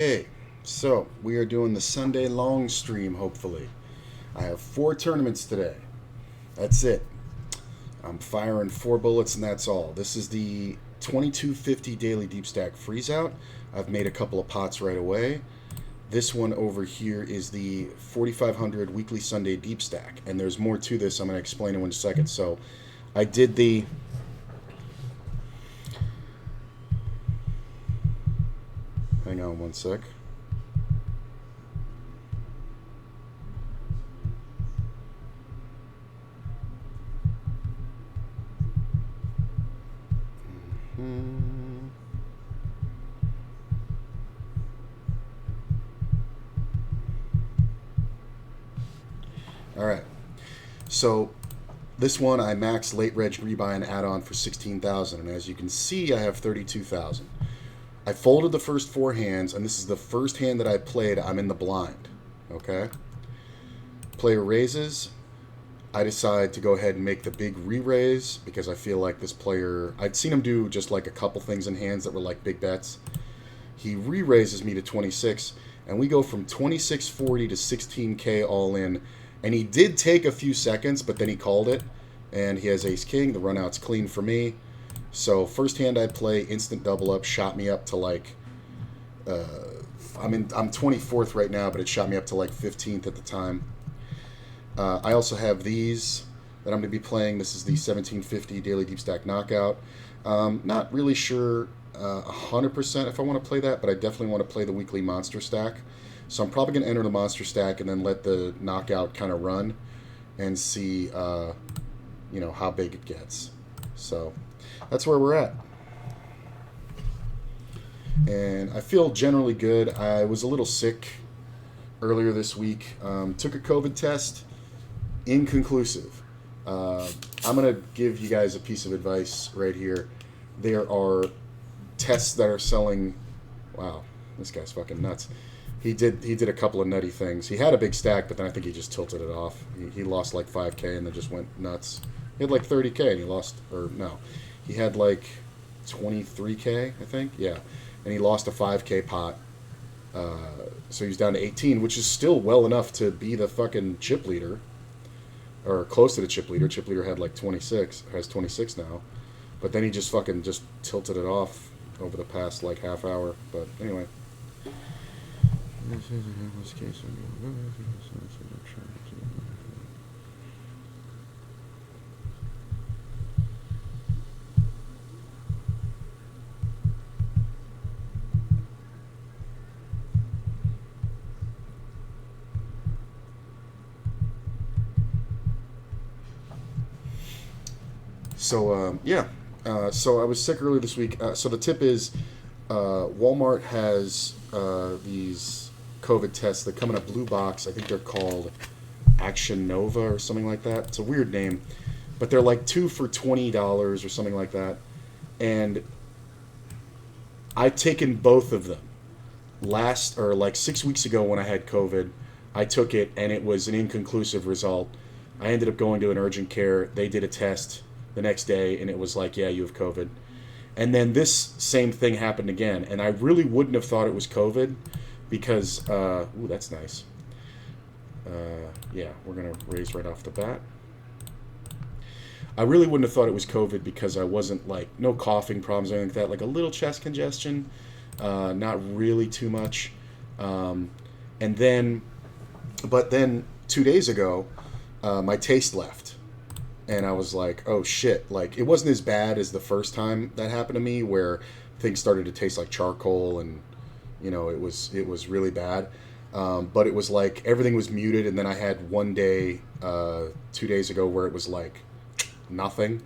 Hey, so we are doing the Sunday long stream, hopefully. I have 4 tournaments today. That's it. I'm firing 4 bullets and that's all. This is the 2250 daily deep stack freeze out. I've made a couple of pots right away. This one over here is the 4500 weekly Sunday deep stack, and there's more to this. I'm going to explain in 1 second. So I did the. Hang on 1 sec. Hmm. All right. So this one I maxed late reg rebuy and add-on for 16,000, and as you can see, I have 32,000. I folded the first 4 hands, and this is the first hand that I played. I'm in the blind. Okay. Player raises. I decide to go ahead and make the big re-raise because I feel like this player. I'd seen him do just like a couple things in hands that were like big bets. He re-raises me to 26, and we go from 2640 to 16k all in. And he did take a few seconds, but then he called it, and he has ace king. The run out's clean for me. So first hand I play, instant double up, shot me up to like. I'm 24th right now, but it shot me up to like 15th at the time. I also have these that I'm going to be playing. This is the 1750 daily deep stack knockout. Not really sure 100% if I want to play that, but I definitely want to play the weekly monster stack. So I'm probably going to enter the monster stack and then let the knockout kind of run and see, how big it gets. So that's where we're at. And I feel generally good. I was a little sick earlier this week. Took a COVID test. Inconclusive. I'm going to give you guys a piece of advice right here. There are tests that are selling. Wow, this guy's fucking nuts. He did a couple of nutty things. He had a big stack, but then I think he just tilted it off. He lost like 5k and then just went nuts. He had like 30k and he lost, or no, he had like 23k, I think. Yeah, and he lost a 5k pot. So he's down to 18, which is still well enough to be the fucking chip leader, or close to the chip leader. Chip leader had like 26, has 26 now, but then he just fucking just tilted it off over the past like half hour. But anyway. So I was sick earlier this week. So the tip is, Walmart has these COVID tests that come in a blue box. I think they're called Action Nova or something like that. It's a weird name, but they're like 2 for $20 or something like that. And I've taken both of them. Last or like 6 weeks ago when I had COVID, I took it and it was an inconclusive result. I ended up going to an urgent care. They did a test the next day and it was like, yeah, you have COVID. And then this same thing happened again, and I really wouldn't have thought it was COVID because, ooh, that's nice. Yeah, we're gonna raise right off the bat. I really wouldn't have thought it was COVID because I wasn't like no coughing problems or anything like that, like a little chest congestion, not really too much. And then, but then 2 days ago, my taste left. And I was like, oh shit. Like, it wasn't as bad as the first time that happened to me where things started to taste like charcoal and, it was really bad. But it was like everything was muted. And then I had one day, 2 days ago where it was like nothing.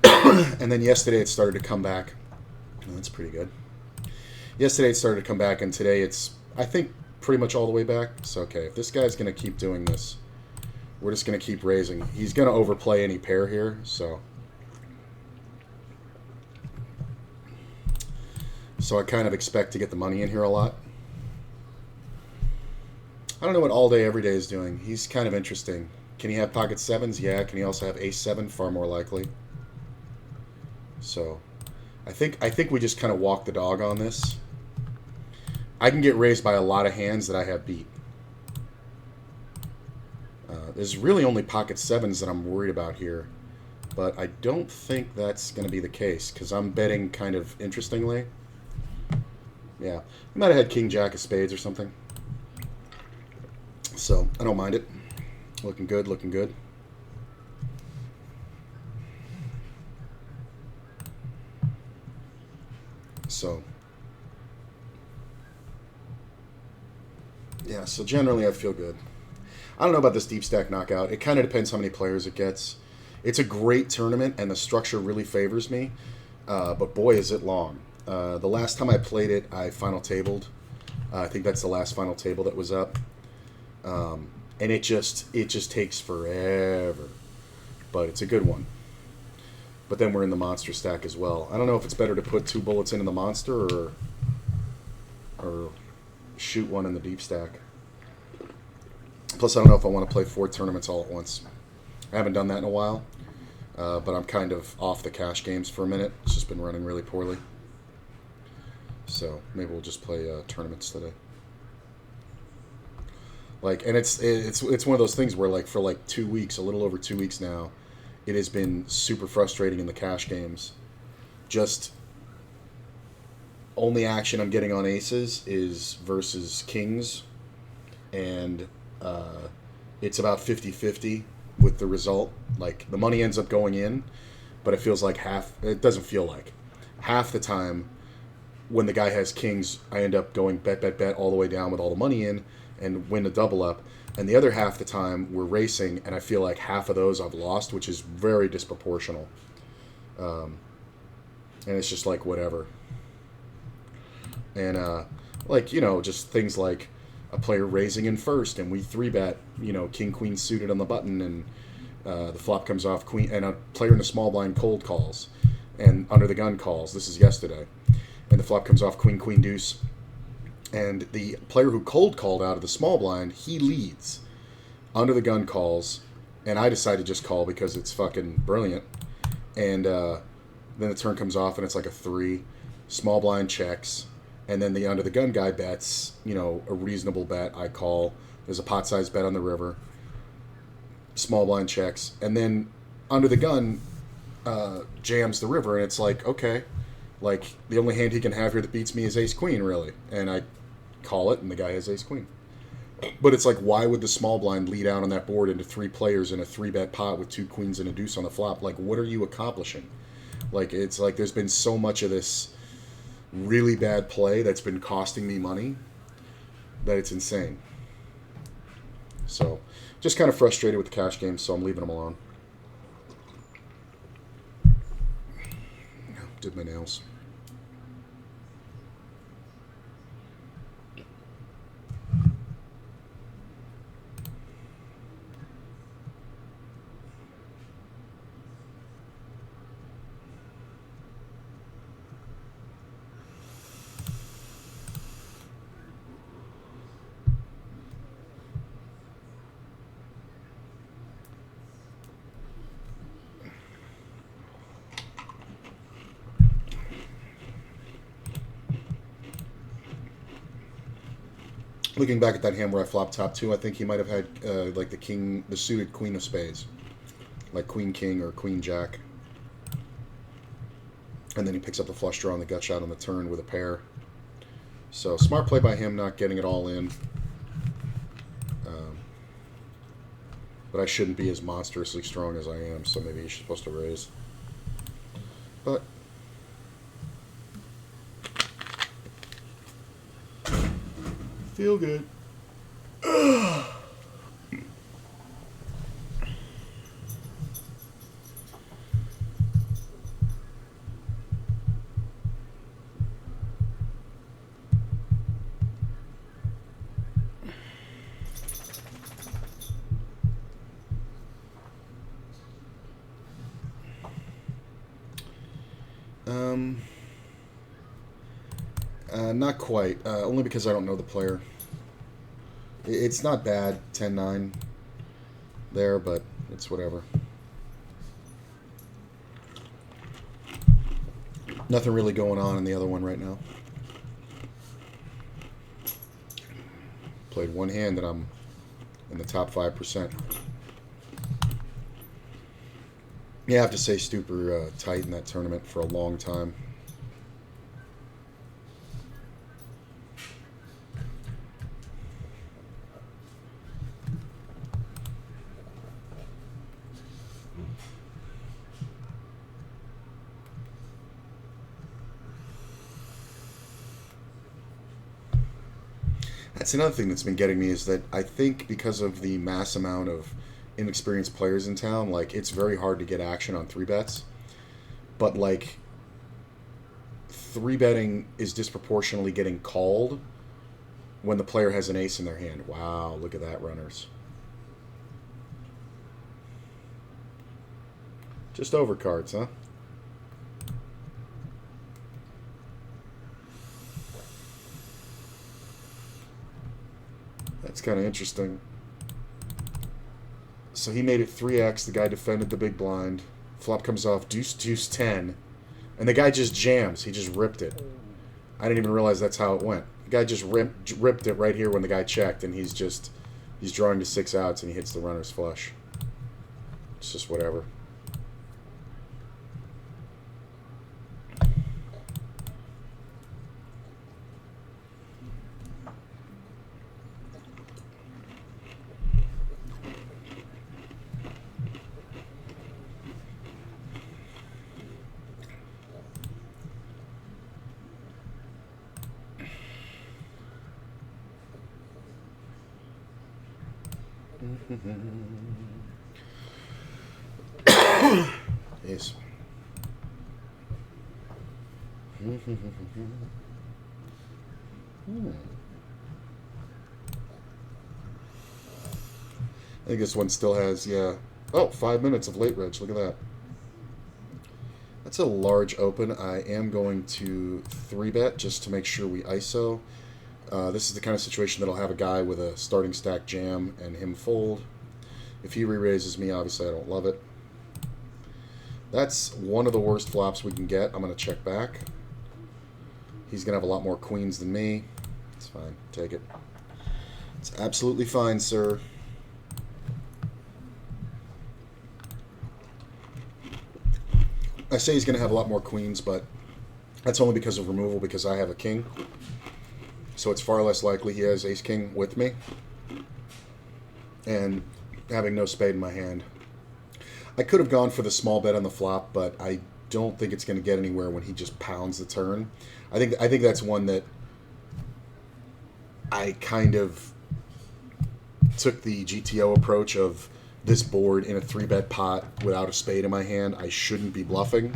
And then yesterday it started to come back. Oh, that's pretty good. Yesterday it started to come back, and today it's, I think, pretty much all the way back. So, okay, if this guy's going to keep doing this, we're just going to keep raising. He's going to overplay any pair here, so. So I kind of expect to get the money in here a lot. I don't know what all day, every day is doing. He's kind of interesting. Can he have pocket sevens? Yeah. Can he also have ace seven? Far more likely. So I think we just kind of walk the dog on this. I can get raised by a lot of hands that I have beat. There's really only pocket sevens that I'm worried about here, but I don't think that's going to be the case because I'm betting kind of interestingly. Yeah, I might have had king jack of spades or something. So I don't mind it. Looking good, looking good. So yeah, so generally I feel good. I don't know about this deep stack knockout. It kind of depends how many players it gets. It's a great tournament, and the structure really favors me. But boy, is it long. The last time I played it, I final tabled. I think that's the last final table that was up, and it just takes forever. But it's a good one. But then we're in the monster stack as well. I don't know if it's better to put 2 bullets into the monster or shoot one in the deep stack. Plus, I don't know if I want to play 4 tournaments all at once. I haven't done that in a while, but I'm kind of off the cash games for a minute. It's just been running really poorly. So maybe we'll just play tournaments today. And it's one of those things where for 2 weeks, a little over 2 weeks now, it has been super frustrating in the cash games. Just only action I'm getting on aces is versus kings, and it's about 50-50 with the result. The money ends up going in, but it feels like it doesn't feel like. Half the time when the guy has kings, I end up going bet all the way down with all the money in and win the double up. And the other half the time we're racing, and I feel like half of those I've lost, which is very disproportional. And it's just whatever. And just things like a player raising in first, and we 3-bet, king queen suited on the button, and the flop comes off queen, and a player in the small blind cold calls, and under the gun calls. This is yesterday, and the flop comes off queen deuce, and the player who cold called out of the small blind, he leads. Under the gun calls, and I decide to just call because it's fucking brilliant. And then the turn comes off, and it's a 3. Small blind checks. And then the under the gun guy bets, a reasonable bet. I call. There's a pot size bet on the river. Small blind checks. And then under the gun jams the river. And it's okay. The only hand he can have here that beats me is ace queen, really. And I call it, and the guy has ace queen. But it's why would the small blind lead out on that board into 3 players in a 3-bet pot with 2 queens and a deuce on the flop? What are you accomplishing? It's there's been so much of this really bad play that's been costing me money that it's insane. So just kind of frustrated with the cash games, so I'm leaving them alone. Did my nails. Looking back at that hand where I flopped top 2, I think he might have had the suited queen of spades, like queen king or queen jack, and then he picks up the flush draw on the gut shot on the turn with a pair. So smart play by him, not getting it all in. But I shouldn't be as monstrously strong as I am, so maybe he's supposed to raise. But feel good. Not quite. Only because I don't know the player. It's not bad, 10-9 there, but it's whatever. Nothing really going on in the other one right now. Played one hand and I'm in the top 5%. Yeah, I have to say super tight in that tournament for a long time. That's another thing that's been getting me is that I think because of the mass amount of inexperienced players in town, like it's very hard to get action on 3-bets. But like 3-betting is disproportionately getting called when the player has an ace in their hand. Wow, look at that, runners. Just overcards, huh? That's kind of interesting. So he made it 3x. The guy defended the big blind. Flop comes off deuce, deuce, 10. And the guy just jams. He just ripped it. I didn't even realize that's how it went. The guy just ripped it right here when the guy checked, and he's drawing to 6 outs, and he hits the runner's flush. It's just whatever. Yes. I think this one still has, yeah. Oh, 5 minutes of late reg. Look at that. That's a large open. I am going to 3-bet just to make sure we ISO. This is the kind of situation that'll have a guy with a starting stack jam and him fold. If he re-raises me, obviously I don't love it. That's one of the worst flops we can get. I'm going to check back. He's going to have a lot more queens than me. It's fine. Take it. It's absolutely fine, sir. I say he's going to have a lot more queens, but that's only because of removal, because I have a king. So it's far less likely he has ace-king with me. And having no spade in my hand. I could have gone for the small bet on the flop, but I don't think it's going to get anywhere when he just pounds the turn. I think that's one that I kind of took the GTO approach of this board in a 3-bet pot without a spade in my hand. I shouldn't be bluffing.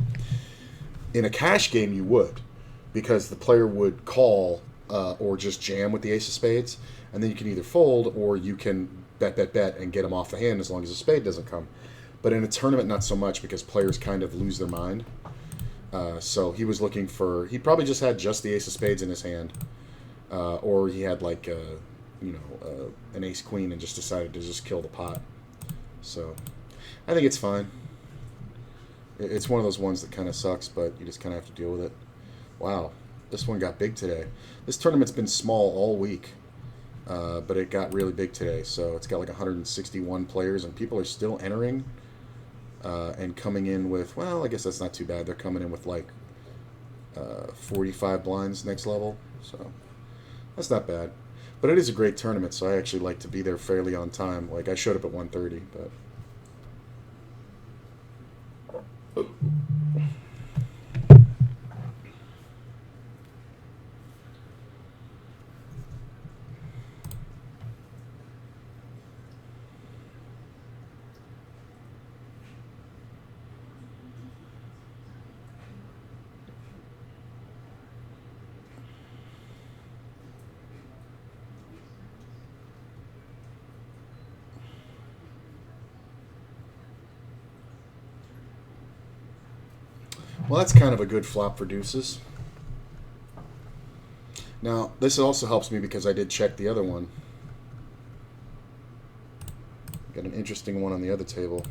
In a cash game, you would, because the player would call or just jam with the ace of spades, and then you can either fold or you can bet and get him off the hand as long as a spade doesn't come. But in a tournament, not so much, because players kind of lose their mind. So he was looking for... He probably just had just the ace of spades in his hand. Or he had like, an ace-queen and just decided to just kill the pot. So I think it's fine. It's one of those ones that kind of sucks, but you just kind of have to deal with it. Wow, this one got big today. This tournament's been small all week. But it got really big today. So it's got like 161 players, and people are still entering. And coming in with, well, I guess that's not too bad. They're coming in with like 45 blinds next level, so that's not bad. But it is a great tournament, so I actually like to be there fairly on time. Like I showed up at 1:30, but. Well, that's kind of a good flop for deuces. Now, this also helps me because I did check the other one. Got an interesting one on the other table.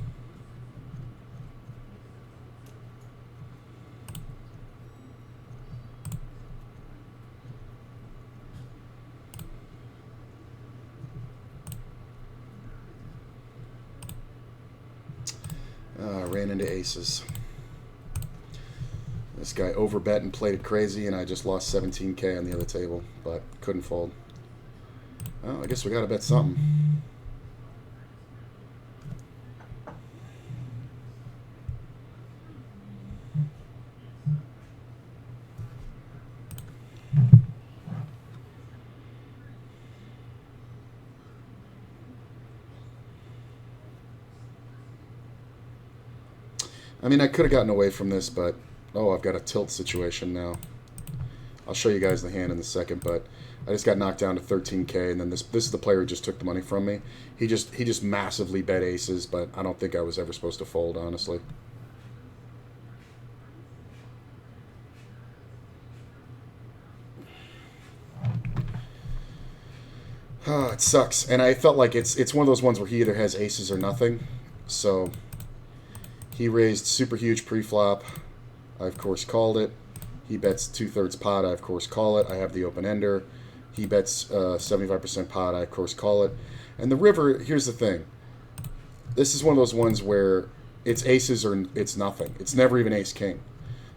ran into aces. This guy overbet and played it crazy, and I just lost 17K on the other table, but couldn't fold. Well, I guess we gotta bet something. I mean, I could have gotten away from this, but oh, I've got a tilt situation now. I'll show you guys the hand in a second, but I just got knocked down to 13K, and then this is the player who just took the money from me. He just massively bet aces, but I don't think I was ever supposed to fold, honestly. Oh, it sucks, and I felt like it's one of those ones where he either has aces or nothing. So he raised super huge pre-flop. I, of course, called it. He bets 2/3 pot. I, of course, call it. I have the open ender. He bets 75% pot. I, of course, call it. And the river, here's the thing. This is one of those ones where it's aces or it's nothing. It's never even ace-king.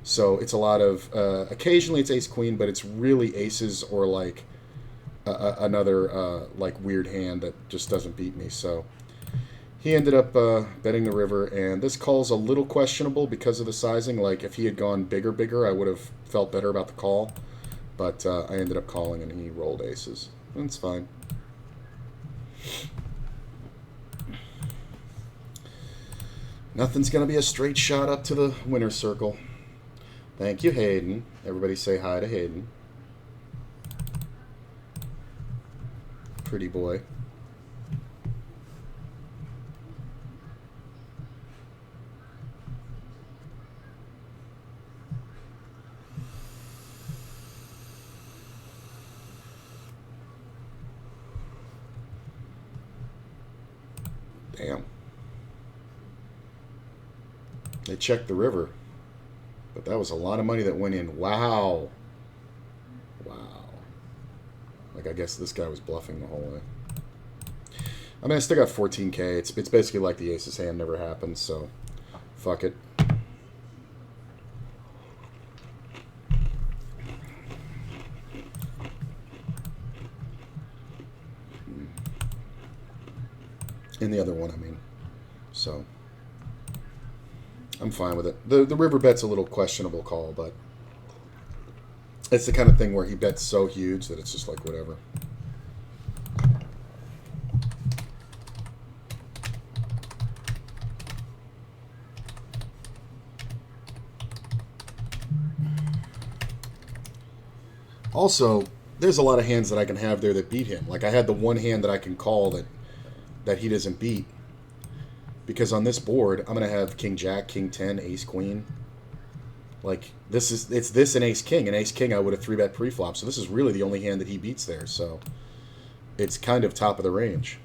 So it's a lot of, occasionally it's ace-queen, but it's really aces or like another like weird hand that just doesn't beat me. So he ended up betting the river, and this call's a little questionable because of the sizing. Like, if he had gone bigger, I would have felt better about the call. But I ended up calling, and he rolled aces. That's fine. Nothing's going to be a straight shot up to the winner's circle. Thank you, Hayden. Everybody say hi to Hayden. Pretty boy. Damn. They checked the river. But that was a lot of money that went in. Wow. Wow. Like, I guess this guy was bluffing the whole way. I mean, I still got 14K. It's basically like the ace's hand never happened, so fuck it. In the other one, I mean. So I'm fine with it. The river bet's a little questionable call, but it's the kind of thing where he bets so huge that it's just like whatever. Also, there's a lot of hands that I can have there that beat him. Like, I had the one hand that I can call that he doesn't beat. Because on this board, I'm going to have King Jack, King 10, Ace Queen. Like, it's this and Ace King. And Ace King I would have 3-bet pre-flop. So this is really the only hand that he beats there. So it's kind of top of the range.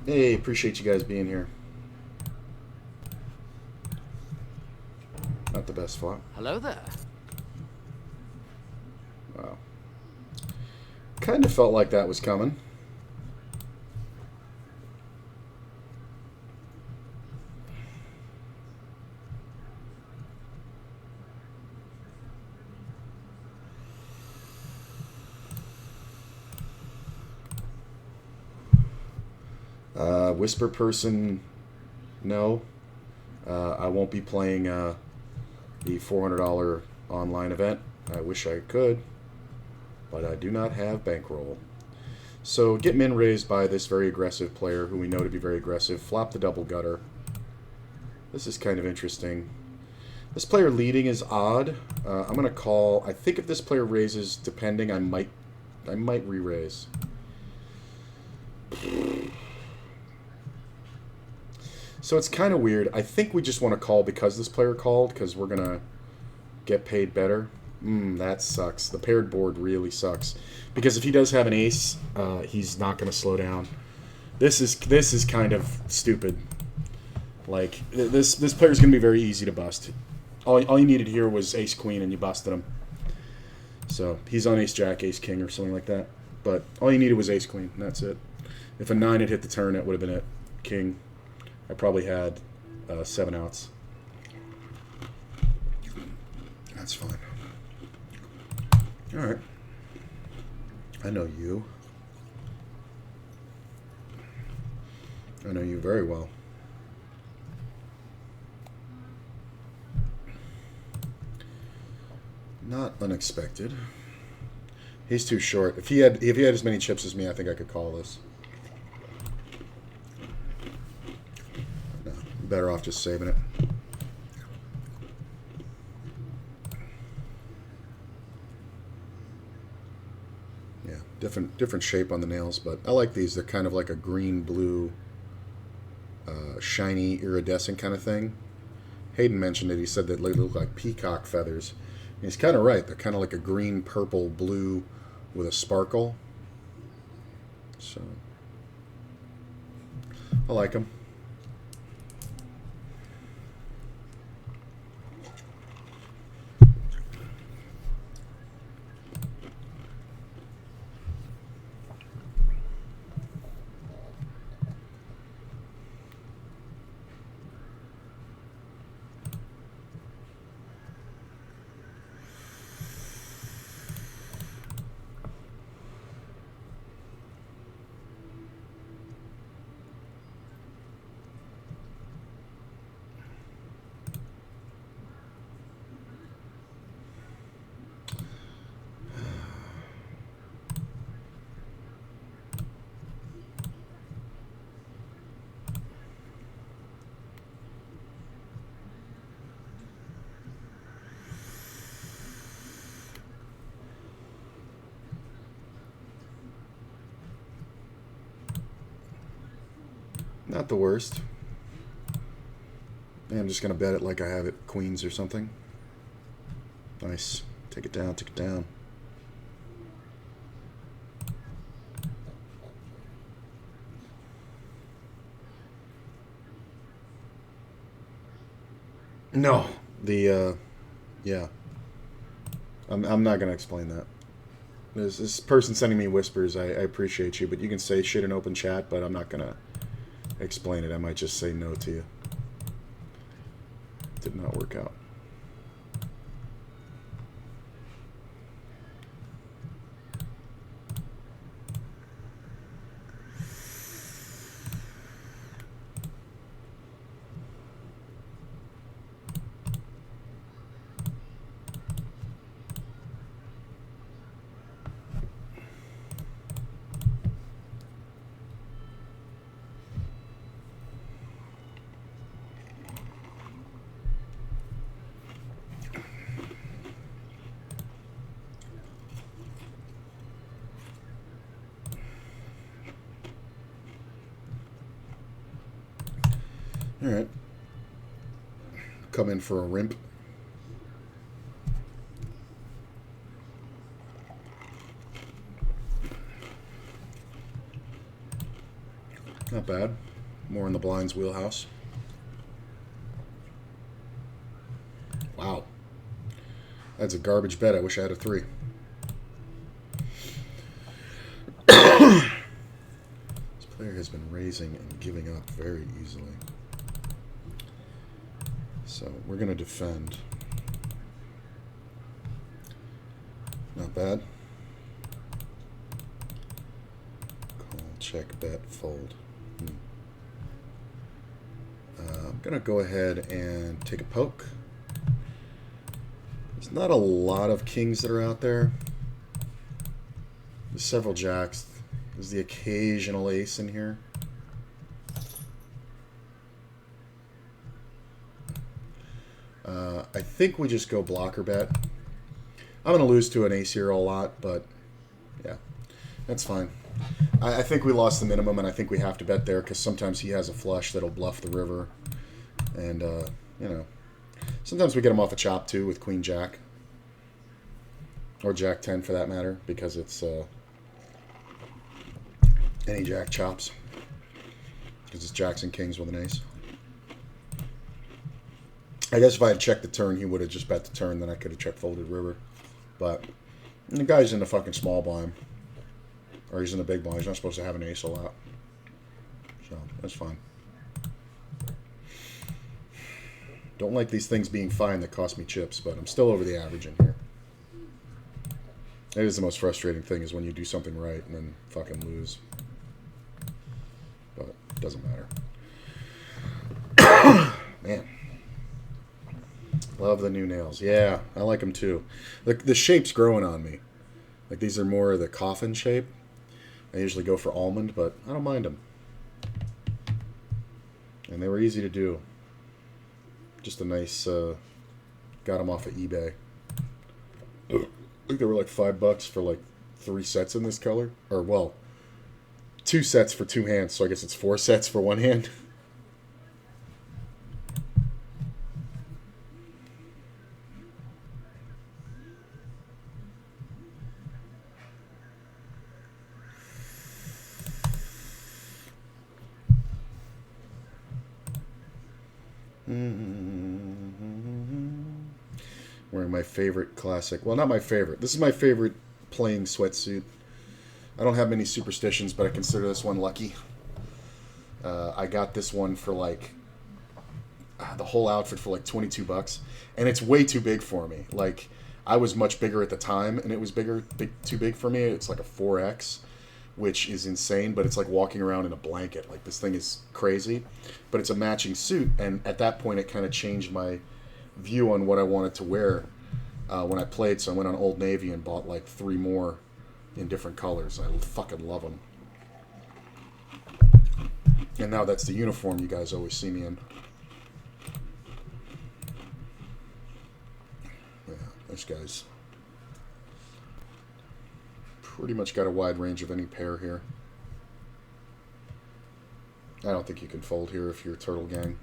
Hey, appreciate you guys being here. Not the best flop. Hello there. Wow. Kind of felt like that was coming. Whisper person, no. I won't be playing the $400 online event. I wish I could, but I do not have bankroll. So get min raised by this very aggressive player who we know to be very aggressive. Flop the double gutter. This is kind of interesting. This player leading is odd. I'm going to call. I think if this player raises, depending, I might re-raise. So it's kind of weird. I think we just want to call because this player called, because we're going to get paid better. That sucks. The paired board really sucks. Because if he does have an ace, he's not going to slow down. This is kind of stupid. Like, this player's going to be very easy to bust. All you needed here was ace queen and you busted him. So he's on ace jack, ace king, or something like that. But all you needed was ace queen, and that's it. If a 9 had hit the turn, that would have been it. King. I probably had 7 outs. That's fine. All right. I know you. I know you very well. Not unexpected. He's too short. If he had as many chips as me, I think I could call this. No, better off just saving it. Yeah, different shape on the nails, but I like these. They're kind of like a green-blue, shiny, iridescent kind of thing. Hayden mentioned it. He said that they look like peacock feathers. And he's kind of right. They're kind of like a green, purple, blue with a sparkle. So, I like them. Not the worst. I'm just going to bet it like I have it queens or something. Nice. Take it down, take it down. No. Yeah. I'm not going to explain that. There's this person sending me whispers. I appreciate you, but you can say shit in open chat, but I'm not going to explain it. I might just say no to you. Did not work out. All right. Come in for a rimp. Not bad. More in the blinds wheelhouse. Wow. That's a garbage bet. I wish I had a 3. This player has been raising and giving up very easily. So we're going to defend. Not bad. Call, check, bet, fold. I'm going to go ahead and take a poke. There's not a lot of kings that are out there. There's several jacks. There's the occasional ace in here. I think we just go blocker bet. I'm going to lose to an ace here a lot, but yeah, that's fine. I think we lost the minimum, and I think we have to bet there because sometimes he has a flush that'll bluff the river. And, you know, sometimes we get him off a chop, too, with queen jack. Or Jack 10 for that matter, because it's any Jack chops. Because it's Jacks and Kings with an ace. I guess if I had checked the turn, he would have just bet the turn, then I could have check folded river. But the guy's in the fucking small blind. Or he's in the big blind. He's not supposed to have an ace a lot. So, that's fine. Don't like these things being fine that cost me chips, but I'm still over the average in here. It is the most frustrating thing is when you do something right and then fucking lose. But it doesn't matter. Man. Love the new nails. Yeah, I like them too. The shape's growing on me. Like these are more of the coffin shape. I usually go for almond, but I don't mind them. And they were easy to do. Just a nice, got them off of eBay. I think they were like $5 for like 3 sets in this color. Or, well, 2 sets for 2 hands, so I guess it's 4 sets for 1 hand. Wearing my favorite classic. Well, not my favorite. This is my favorite playing sweatsuit. I don't have many superstitions, but I consider this one lucky. I got this one for like the whole outfit for like $22, and it's way too big for me. Like I was much bigger at the time, and it was too big for me. It's like a 4X, which is insane, but it's like walking around in a blanket. Like this thing is crazy, but it's a matching suit, and at that point, it kind of changed my view on what I wanted to wear when I played. So I went on Old Navy and bought like 3 more in different colors. I fucking love them. And now that's the uniform you guys always see me in. Yeah, this guy's pretty much got a wide range of any pair here. I don't think you can fold here if you're Turtle Gang.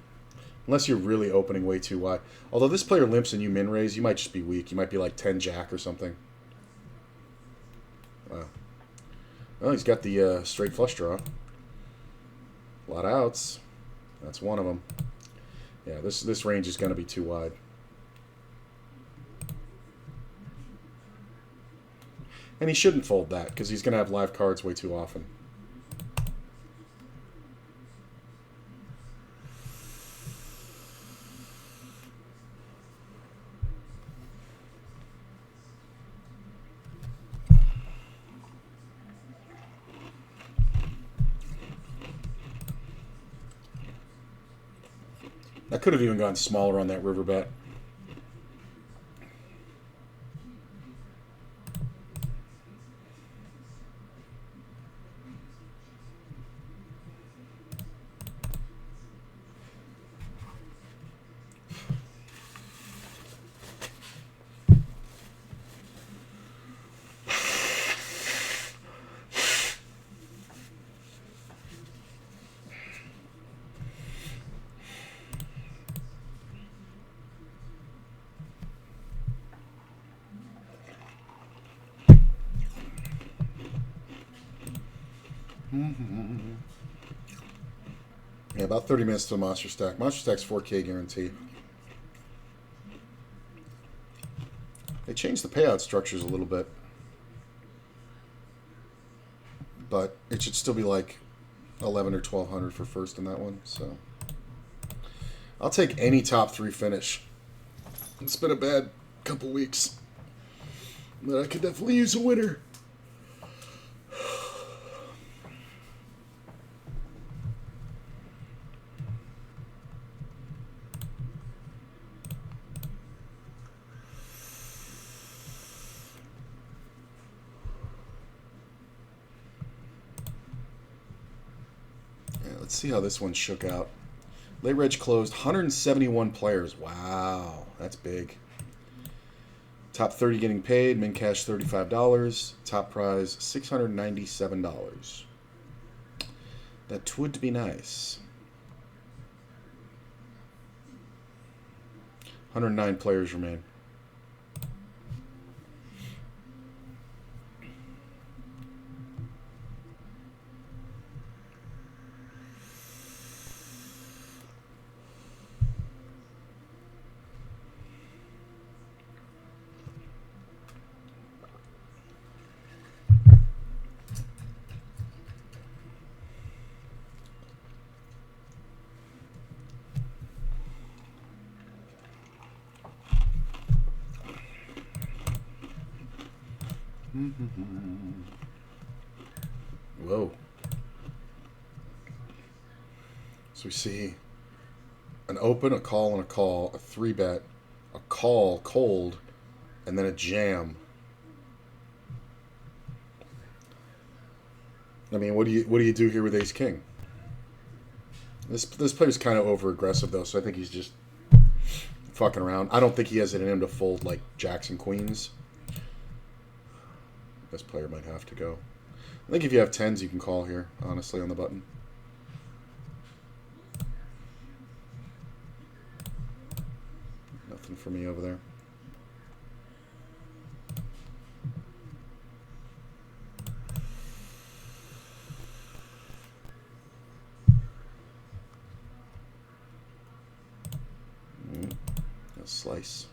Unless you're really opening way too wide. Although this player limps and you min raise, you might just be weak. You might be like 10 Jack or something. Wow. Well, he's got the straight flush draw. A lot of outs. That's one of them. Yeah, this range is going to be too wide. And he shouldn't fold that because he's going to have live cards way too often. I could have even gone smaller on that river bet. Yeah, about 30 minutes to the Monster Stack. Monster Stack's 4K guarantee. They changed the payout structures a little bit. But it should still be like 11 or 1200 for first in that one. So I'll take any top 3 finish. It's been a bad couple weeks. But I could definitely use a winner. Let's see how this one shook out. Late Reg closed 171 players. Wow, that's big. Top 30 getting paid. Min cash $35. Top prize $697. That would be nice. 109 players remain. Whoa. So we see an open, a call, and a call, a 3-bet, a call, cold, and then a jam. I mean, what do you do here with Ace King? This player's kind of over aggressive though, so I think he's just fucking around. I don't think he has it in him to fold like jacks and queens. This player might have to go. I think if you have tens, you can call here, honestly, on the button. Nothing for me over there. A slice.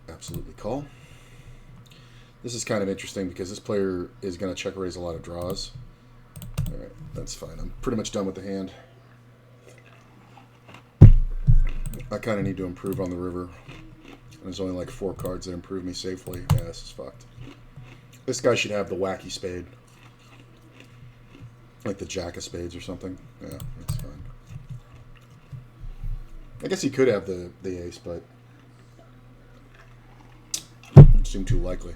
Absolutely call. This is kind of interesting because this player is going to check raise a lot of draws. Alright, that's fine. I'm pretty much done with the hand. I kind of need to improve on the river. There's only like 4 cards that improve me safely. Yeah, this is fucked. This guy should have the wacky spade. Like the jack of spades or something. Yeah, that's fine. I guess he could have the ace, but it seemed too likely.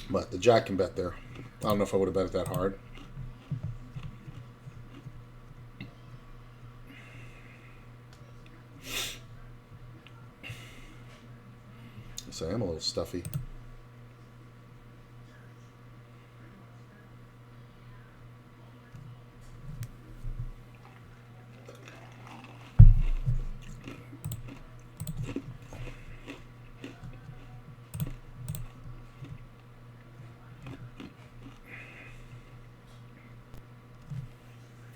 But the jack can bet there. I don't know if I would have bet it that hard. So I am a little stuffy.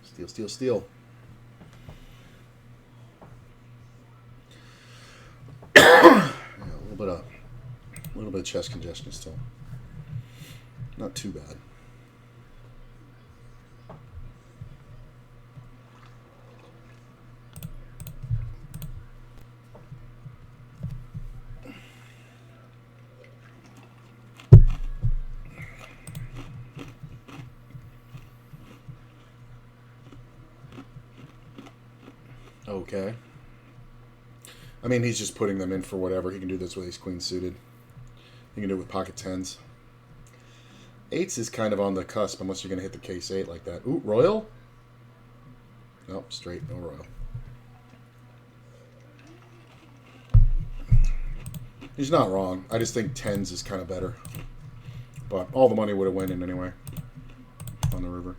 Steal, steal, steal. Yeah, a little bit of chest congestion still. Not too bad. Okay. I mean, he's just putting them in for whatever. He can do this with ace queen suited. He can do it with pocket tens. Eights is kind of on the cusp unless you're going to hit the case 8 like that. Ooh, royal? Nope, straight, no royal. He's not wrong. I just think tens is kind of better. But all the money would have went in anyway on the river.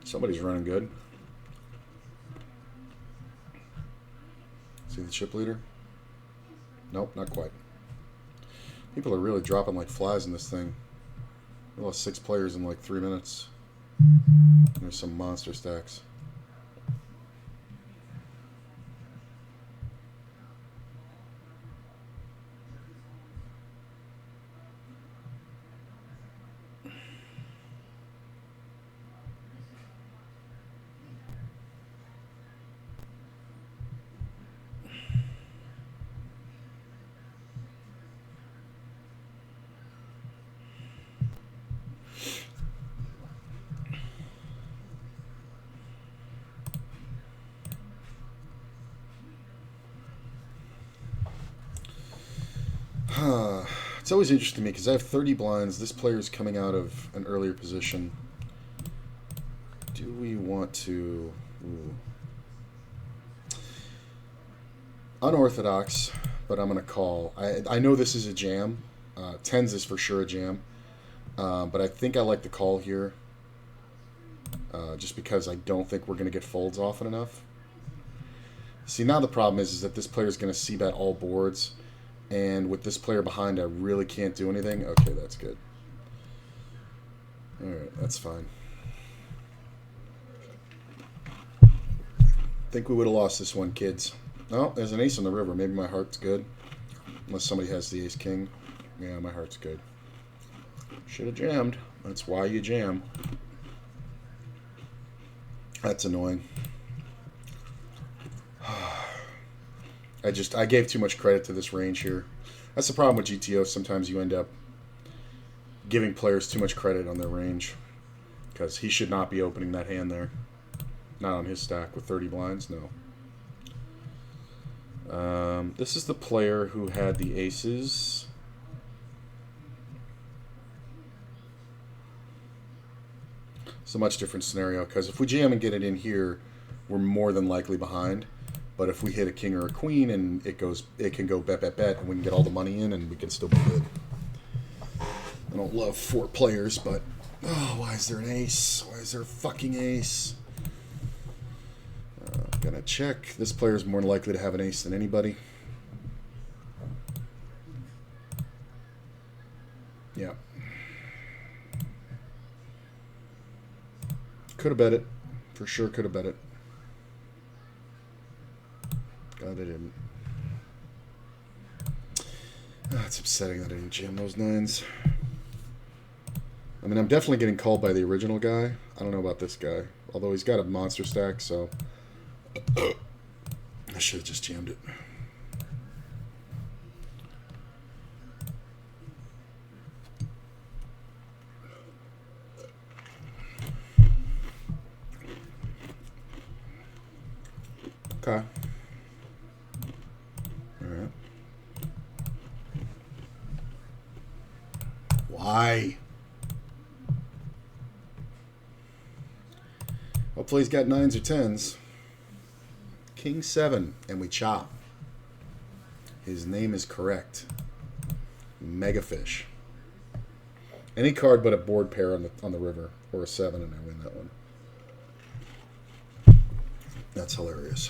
Somebody's running good. See the chip leader? Nope, not quite. People are really dropping like flies in this thing. We lost 6 players in like 3 minutes. There's some monster stacks. It's always interesting to me because I have 30 blinds. This player is coming out of an earlier position. Do we want to... Ooh. Unorthodox, but I'm going to call. I know this is a jam. Tens is for sure a jam. But I think I like the call here. Just because I don't think we're going to get folds often enough. See, now the problem is that this player is going to c-bet all boards. And with this player behind, I really can't do anything. Okay, that's good. Alright, that's fine. Think we would have lost this one, kids. Oh, there's an ace on the river. Maybe my heart's good. Unless somebody has the ace king. Yeah, my heart's good. Should have jammed. That's why you jam. That's annoying. I gave too much credit to this range here. That's the problem with GTO. Sometimes you end up giving players too much credit on their range. Because he should not be opening that hand there. Not on his stack with 30 blinds, no. This is the player who had the aces. It's a much different scenario, because if we jam and get it in here, we're more than likely behind. But if we hit a king or a queen and it can go bet, bet, bet, and we can get all the money in and we can still be good. I don't love 4 players, but oh, why is there an ace? Why is there a fucking ace? Gonna check. This player is more likely to have an ace than anybody. Yeah. Could have bet it. For sure could have bet it. God, I didn't. It's upsetting that I didn't jam those 9s. I mean, I'm definitely getting called by the original guy. I don't know about this guy. Although he's got a monster stack, so I should have just jammed it. Okay. All right. Why? Hopefully he's got 9s or 10s. King 7, and we chop. His name is correct. Megafish. Any card but a board pair on the river, or a 7, and I win that one. That's hilarious.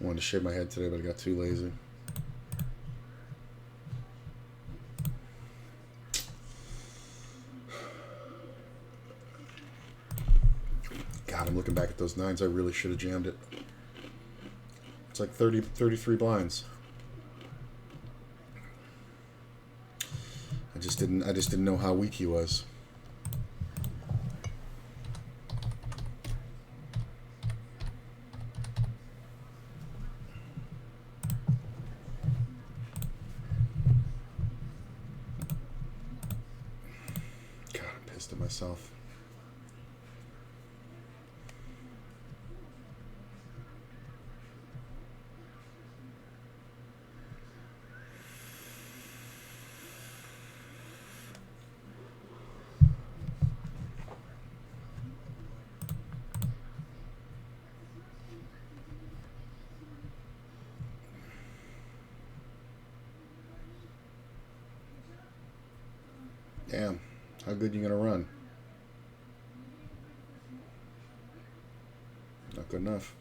I wanted to shave my head today, but I got too lazy. God, I'm looking back at those 9s. I really should have jammed it. It's like 33 blinds. I just didn't know how weak he was. God, I'm pissed at myself. Damn, how good you gonna run? Not good enough.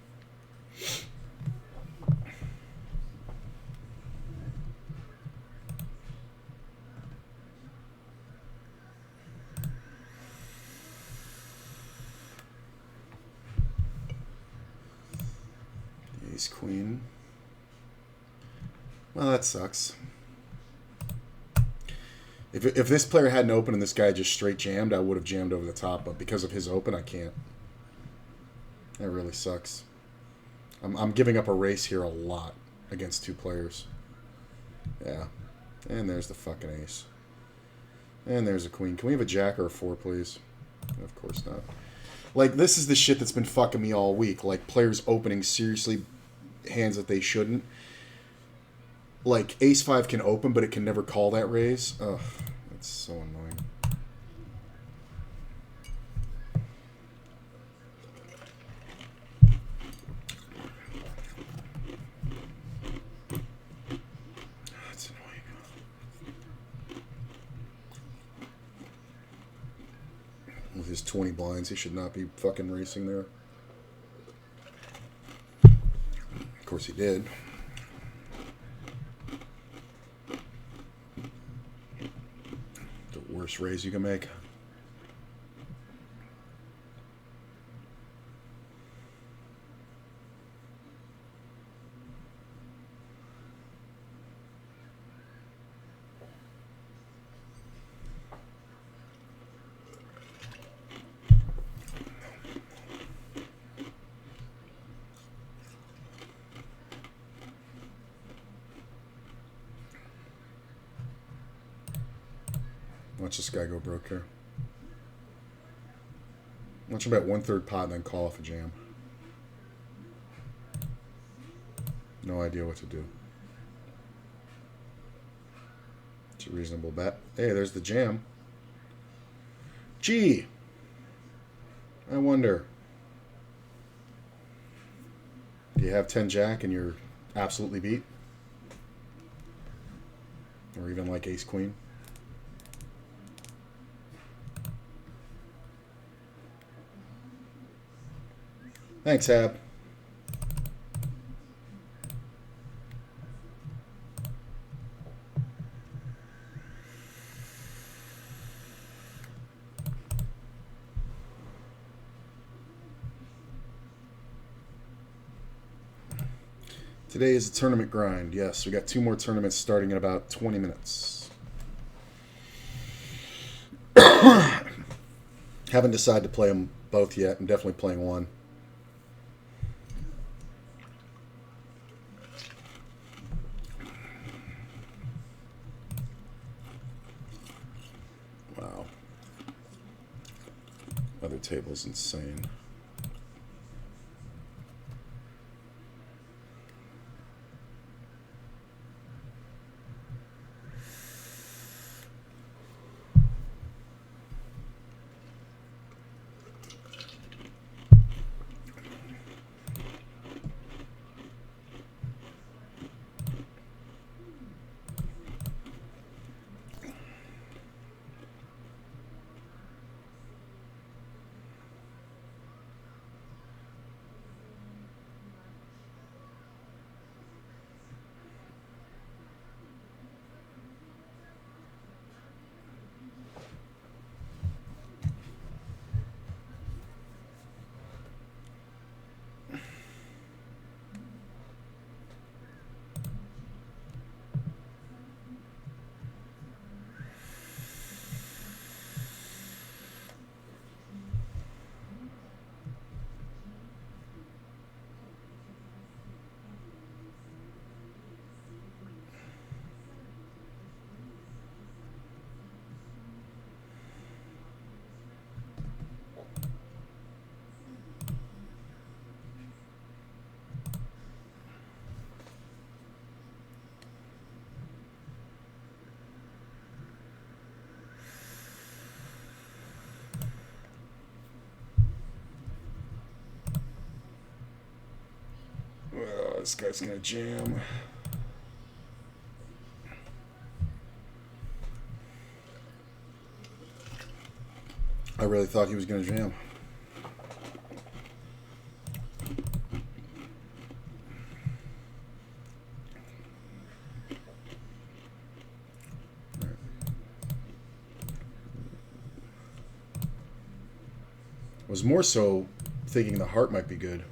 Ace queen. Well, that sucks. If this player hadn't opened and this guy just straight jammed, I would have jammed over the top. But because of his open, I can't. That really sucks. I'm giving up a race here a lot against 2 players. Yeah. And there's the fucking ace. And there's a queen. Can we have a jack or a 4, please? Of course not. Like, this is the shit that's been fucking me all week. Like, players opening seriously hands that they shouldn't. Like, ace-5 can open, but it can never call that raise. Ugh, that's so annoying. That's annoying. With his 20 blinds, he should not be fucking racing there. Of course he did. Worst raise you can make. Watch this guy go broke here. Watch him bet 1/3 pot and then call off a jam. No idea what to do. It's a reasonable bet. Hey, there's the jam. Gee, I wonder. Do you have 10 jack and you're absolutely beat? Or even like ace queen? Thanks, Hab. Today is a tournament grind. Yes, we got 2 more tournaments starting in about 20 minutes. Haven't decided to play them both yet. I'm definitely playing one. Wow. Other table's insane. Oh, this guy's gonna jam. I really thought he was gonna jam. I was more so thinking the heart might be good.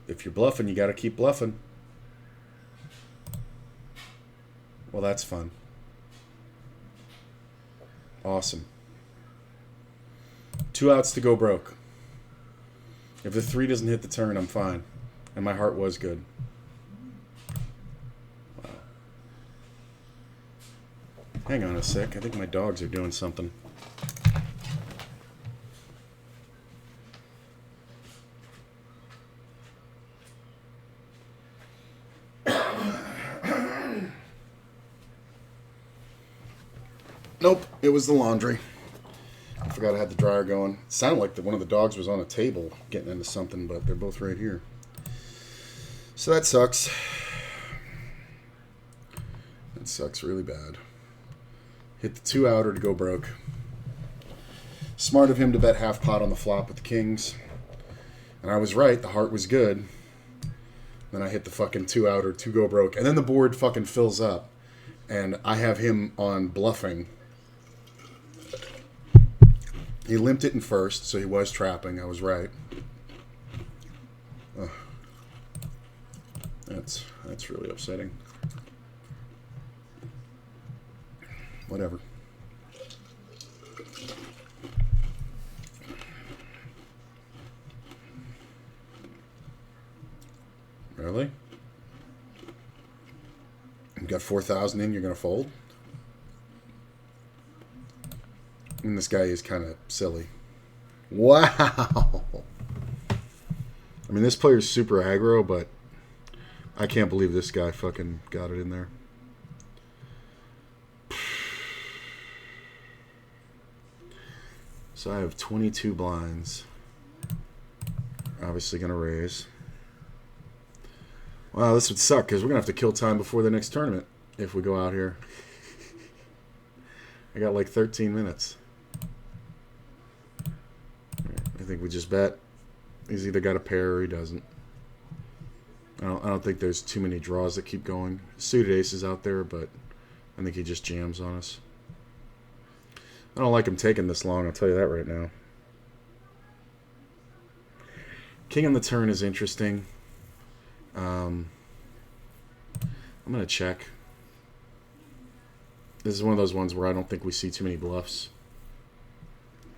If you're bluffing, you got to keep bluffing. Well, that's fun. Awesome. 2 outs to go broke. If the 3 doesn't hit the turn, I'm fine. And my heart was good. Wow. Hang on a sec. I think my dogs are doing something. Nope, it was the laundry. I forgot I had the dryer going. It sounded like one of the dogs was on a table getting into something, but they're both right here. So that sucks. That sucks really bad. Hit the 2 outer to go broke. Smart of him to bet half pot on the flop with the kings. And I was right, the heart was good. Then I hit the fucking 2 outer to go broke. And then the board fucking fills up. And I have him on bluffing. He limped it in first, so he was trapping. I was right. Ugh. That's really upsetting. Whatever. Really? You got 4,000 in, you're going to fold? And this guy is kind of silly. Wow! I mean, this player's super aggro, but I can't believe this guy fucking got it in there. So I have 22 blinds. Obviously going to raise. Wow, this would suck because we're going to have to kill time before the next tournament if we go out here. I got like 13 minutes. I think we just bet. He's either got a pair or he doesn't. I don't think there's too many draws that keep going. Suited aces out there, but I think he just jams on us. I don't like him taking this long, I'll tell you that right now. King on the turn is interesting. I'm going to check. This is one of those ones where I don't think we see too many bluffs.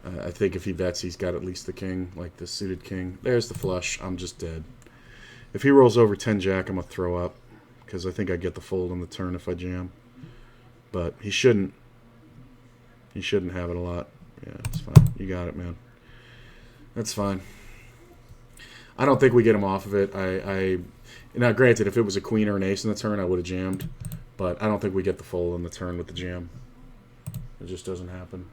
I think if he bets, he's got at least the king, like the suited king. There's the flush. I'm just dead. If he rolls over 10 jack, I'm going to throw up because I think I get the fold on the turn if I jam. But he shouldn't. He shouldn't have it a lot. Yeah, it's fine. You got it, man. That's fine. I don't think we get him off of it. Now, granted, if it was a queen or an ace in the turn, I would have jammed. But I don't think we get the fold on the turn with the jam. It just doesn't happen.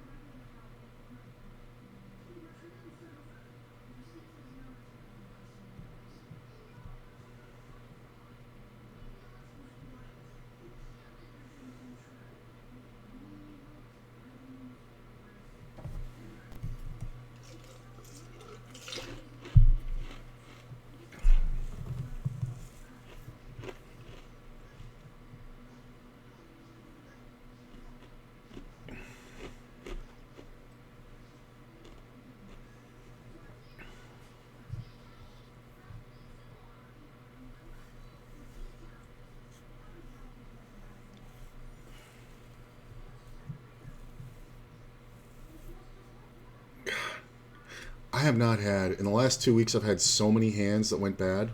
I have not had, in the last 2 weeks, I've had so many hands that went bad.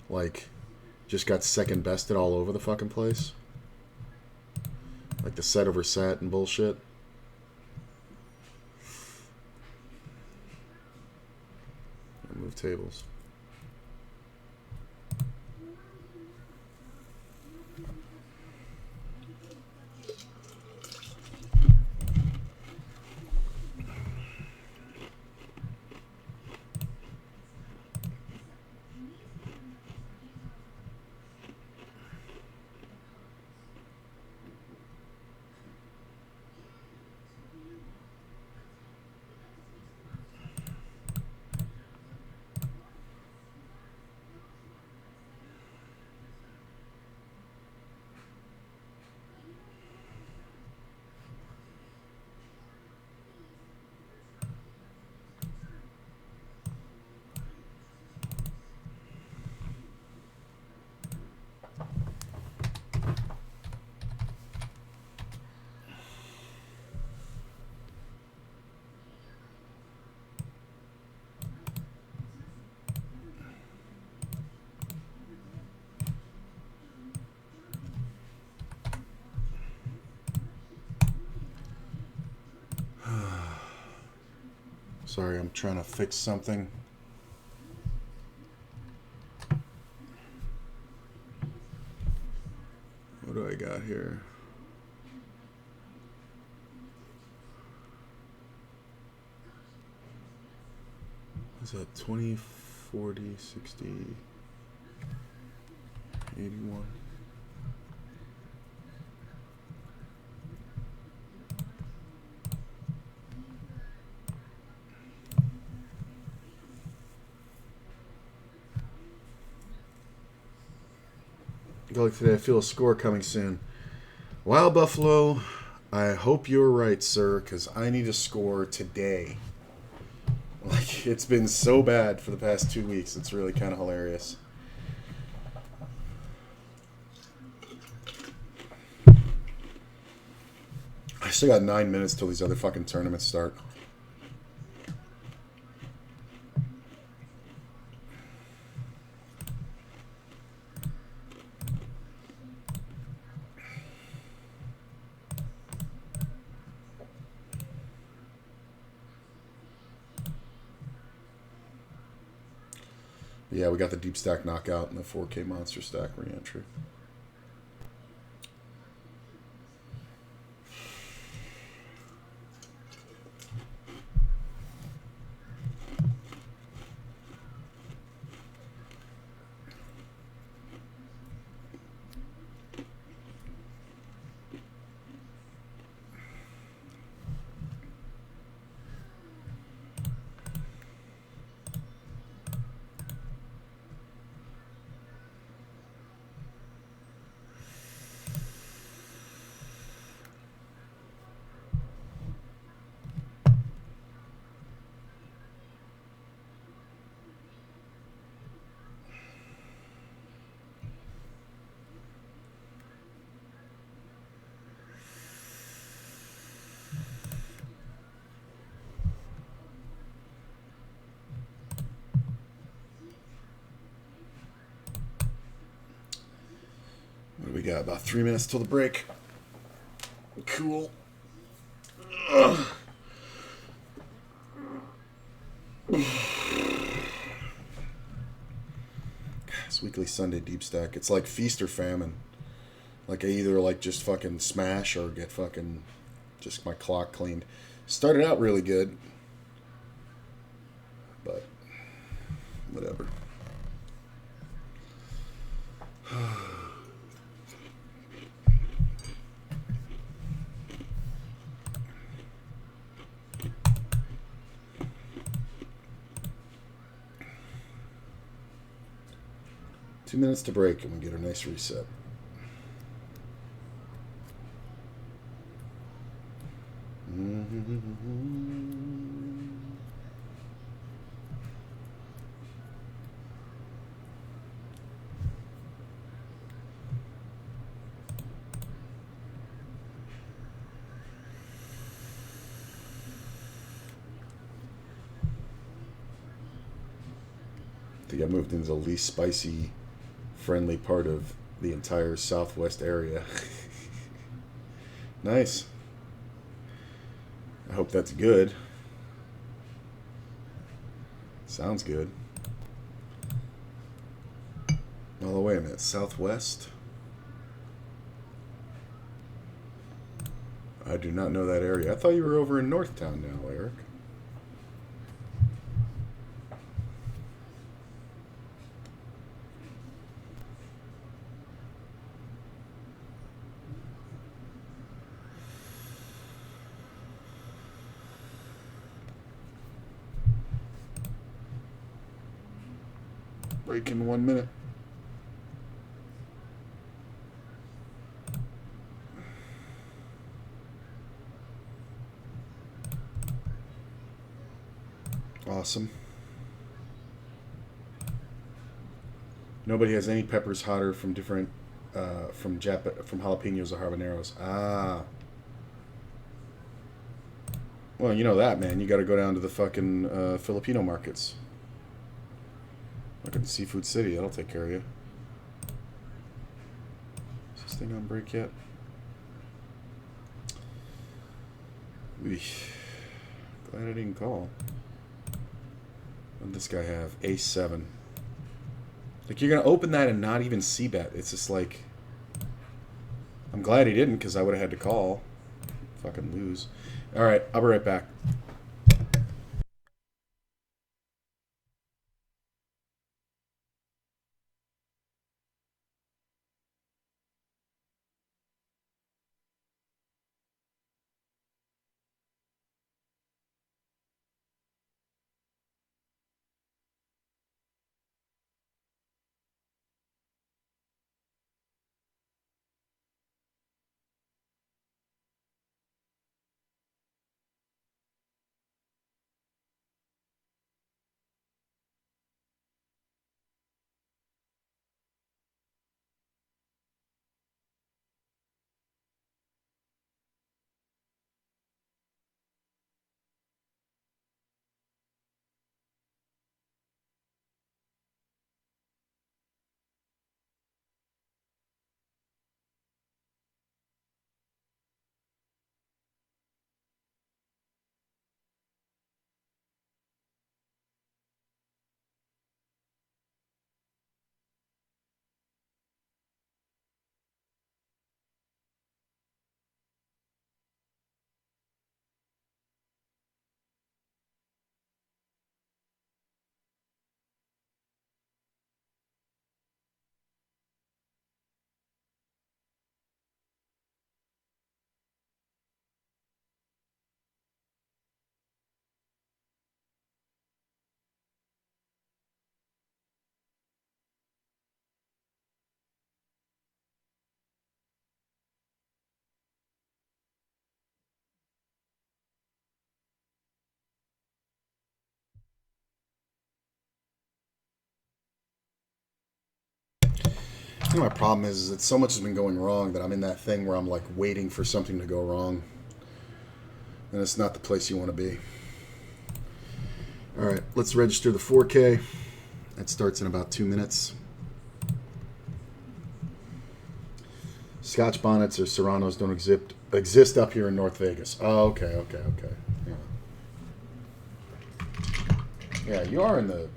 Like, just got second bested all over the fucking place. Like the set over set and bullshit. Move tables. Sorry, I'm trying to fix something. What do I got here? Is that 20, 40, 60, 81? Go like today, I feel a score coming soon. Wow, Buffalo, I hope you're right, sir, because I need a score today. Like, it's been so bad for the past 2 weeks. It's really kind of hilarious. I still got 9 minutes till these other fucking tournaments start. Yeah, we got the deep stack knockout and the 4K monster stack reentry. What do we got? About 3 minutes till the break. Cool. This weekly Sunday deep stack. It's like feast or famine. Like I either like just fucking smash or get fucking just my clock cleaned. Started out really good, but whatever. 2 minutes to break and we get a nice reset. I think I moved into the least spicy, friendly part of the entire southwest area. Nice. I hope that's good. Sounds good. Oh, wait a minute. Southwest? I do not know that area. I thought you were over in Northtown now, Eric. Break in 1 minute. Awesome. Nobody has any peppers hotter from different from jalapenos or habaneros. Ah. Well, you know that, man. You got to go down to the fucking Filipino markets. Look at Seafood City. That'll take care of you. Is this thing on break yet? Glad I didn't call. What did this guy have? Ace 7. Like, you're going to open that and not even see bet. It's just like... I'm glad he didn't, because I would have had to call. Fucking lose. Alright, I'll be right back. You know, my problem is that so much has been going wrong that I'm in that thing where I'm like waiting for something to go wrong. And it's not the place you want to be. All right, let's register the 4K. That starts in about 2 minutes. Scotch bonnets or Serranos don't exist up here in North Vegas. Oh, okay. Yeah, you are in the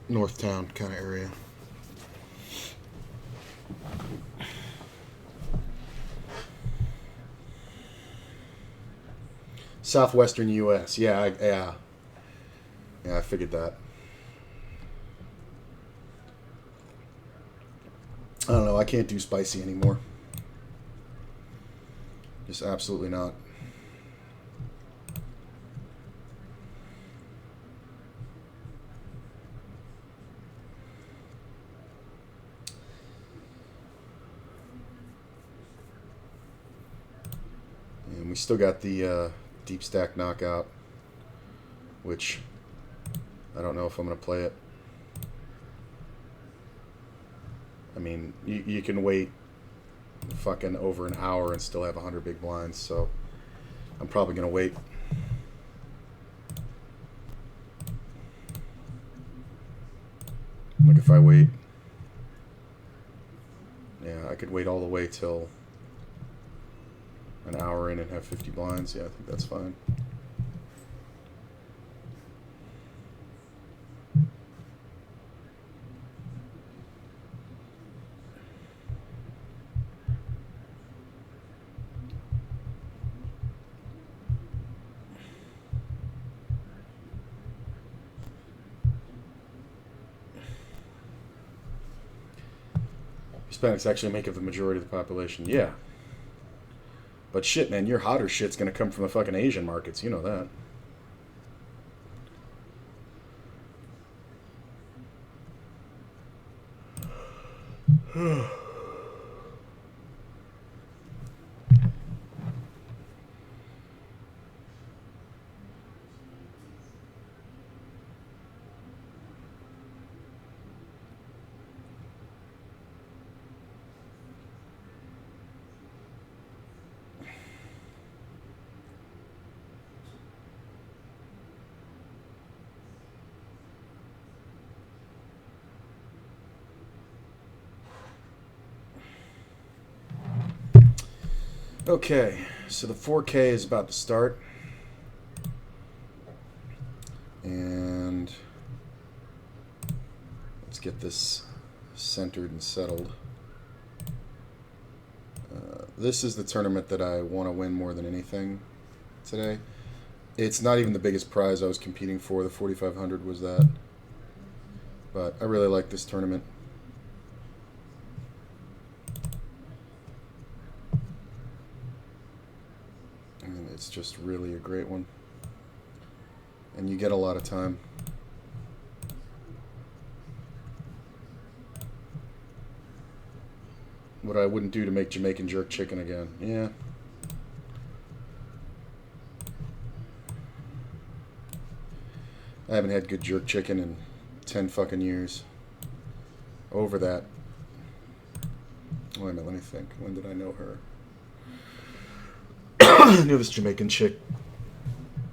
Northtown kind of area. Southwestern U.S. Yeah, I figured that. I don't know. I can't do spicy anymore. Just absolutely not. And we still got the deep stack knockout, which I don't know if I'm going to play it. I mean, you can wait fucking over an hour and still have 100 big blinds, so I'm probably going to wait. Like if I wait, yeah, I could wait all the way till an hour in and have 50 blinds. Yeah, I think that's fine. Hispanics actually make up the majority of the population. Yeah. But shit, man, your hotter shit's gonna come from the fucking Asian markets. You know that. Okay, so the 4K is about to start. And let's get this centered and settled. This is the tournament that I want to win more than anything today. It's not even the biggest prize I was competing for. The 4,500 was that. But I really like this tournament. It's just really a great one. And you get a lot of time. What I wouldn't do to make Jamaican jerk chicken again. Yeah. I haven't had good jerk chicken in 10 fucking years. Over that. Wait a minute, let me think. When did I know her? I knew this Jamaican chick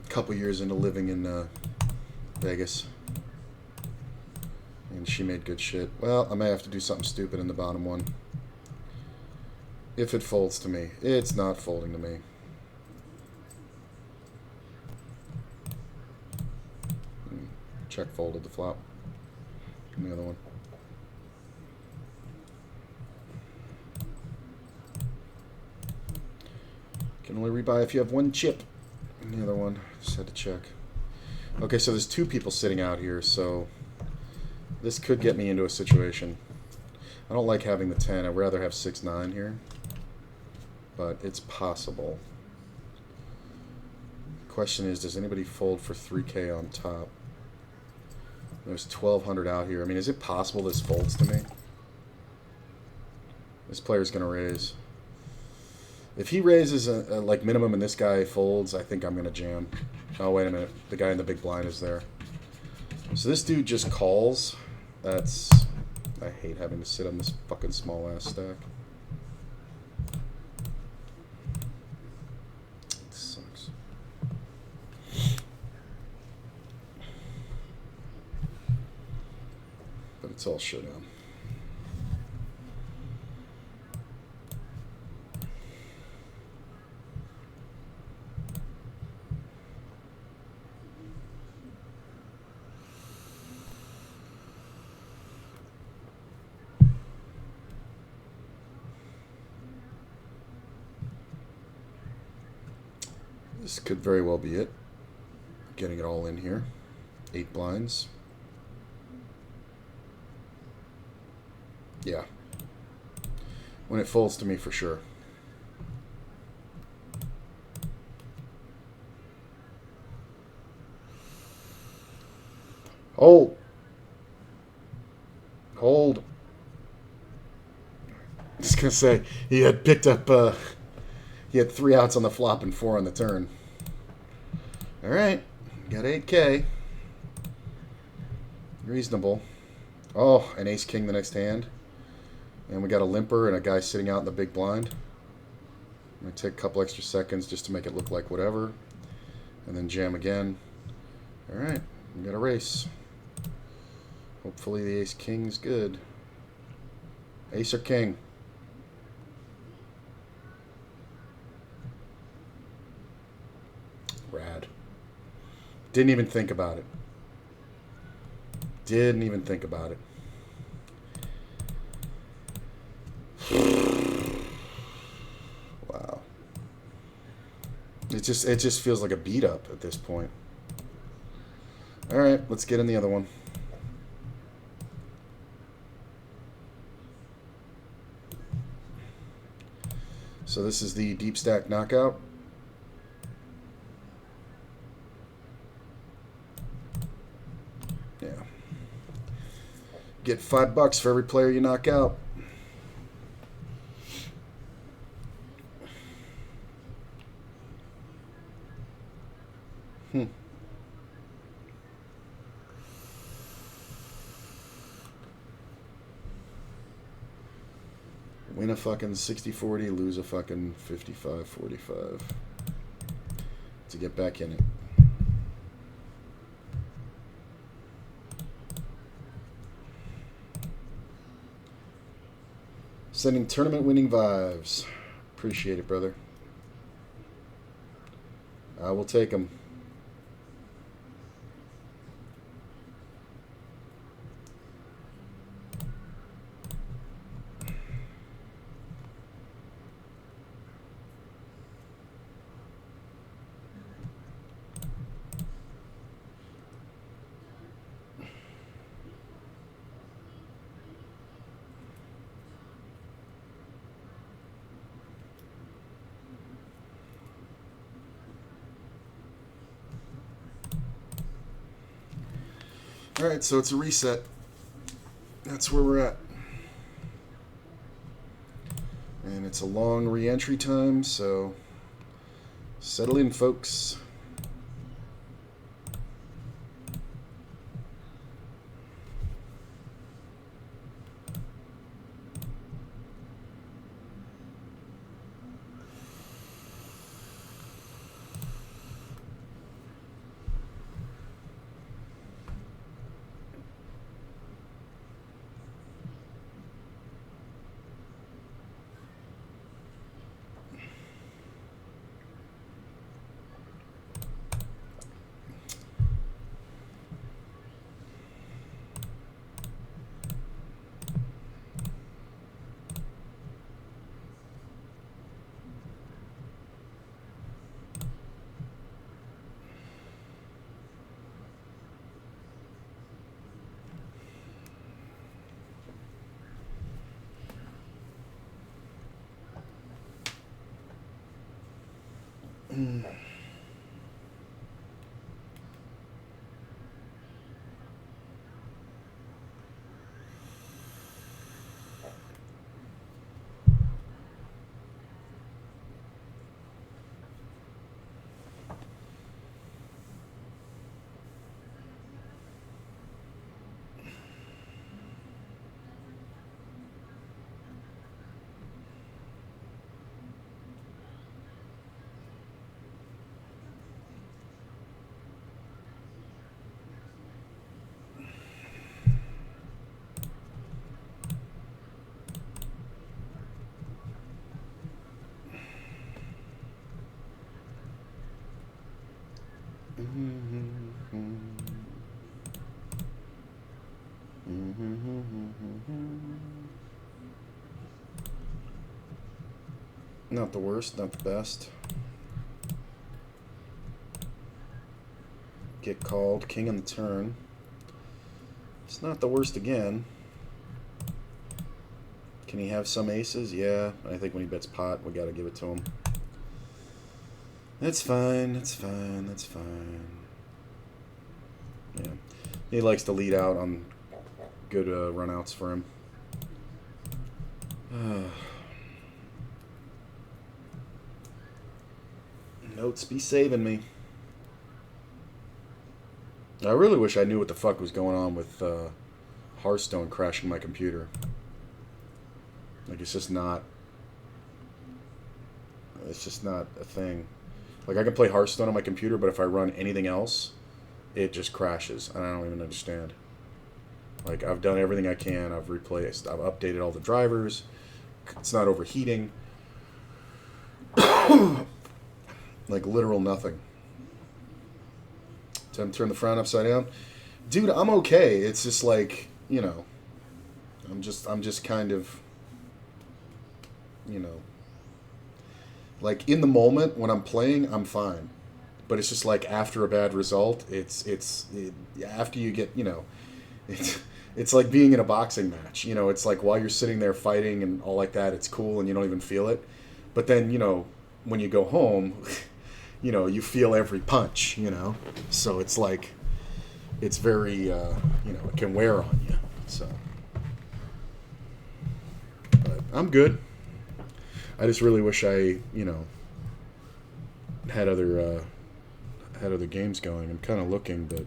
a couple years into living in Vegas. And she made good shit. Well, I may have to do something stupid in the bottom one. If it folds to me. It's not folding to me. Check folded the flop. And the other one. Can only rebuy if you have one chip. And the other one, just had to check. Okay, so there's two people sitting out here, so this could get me into a situation. I don't like having the 10. I'd rather have 6-9 here. But it's possible. Question is, does anybody fold for 3K on top? There's 1,200 out here. I mean, is it possible this folds to me? This player's going to raise. If he raises a like minimum and this guy folds, I think I'm going to jam. Oh, wait a minute. The guy in the big blind is there. So this dude just calls. That's I hate having to sit on this fucking small ass stack. It sucks. But it's all showdown. This could very well be it. Getting it all in here. 8 blinds. Yeah. When it folds to me, for sure. Hold. Hold. I was going to say, he had picked up... he had 3 outs on the flop and 4 on the turn. All right. Got 8K. Reasonable. Oh, an ace-king the next hand. And we got a limper and a guy sitting out in the big blind. I'm going to take a couple extra seconds just to make it look like whatever. And then jam again. All right. We got a race. Hopefully the ace-king's good. Ace or king? Rad. Didn't even think about it. Didn't even think about it. Wow. It just feels like a beat up at this point. All right, let's get in the other one. So this is the deep stack knockout. Yeah. Get $5 for every player you knock out. Win a fucking 60-40, lose a fucking 55-45 to get back in it. Sending tournament winning vibes. Appreciate it, brother. I will take them. All right, so it's a reset. That's where we're at. And it's a long re-entry time, so settle in, folks. Not the worst, not the best. Get called, king on the turn. It's not the worst again. Can he have some aces? Yeah, I think when he bets pot, we gotta give it to him. That's fine, that's fine, that's fine. Yeah. He likes to lead out on good runouts for him. Notes be saving me. I really wish I knew what the fuck was going on with Hearthstone crashing my computer. Like, it's just not a thing. Like, I can play Hearthstone on my computer, but if I run anything else, it just crashes, and I don't even understand. Like, I've done everything I can. I've replaced, I've updated all the drivers. It's not overheating. Like, literal nothing. Time to turn the frown upside down. Dude, I'm okay. It's just like, you know, I'm just kind of, you know, like, in the moment when I'm playing, I'm fine. But it's just like after a bad result, after you get, you know, it's like being in a boxing match. You know, it's like while you're sitting there fighting and all like that, it's cool and you don't even feel it. But then, you know, when you go home, you know, you feel every punch, you know. So it's like, it's very, you know, it can wear on you. So, but I'm good. I just really wish I, you know, had other games going. I'm kind of looking, but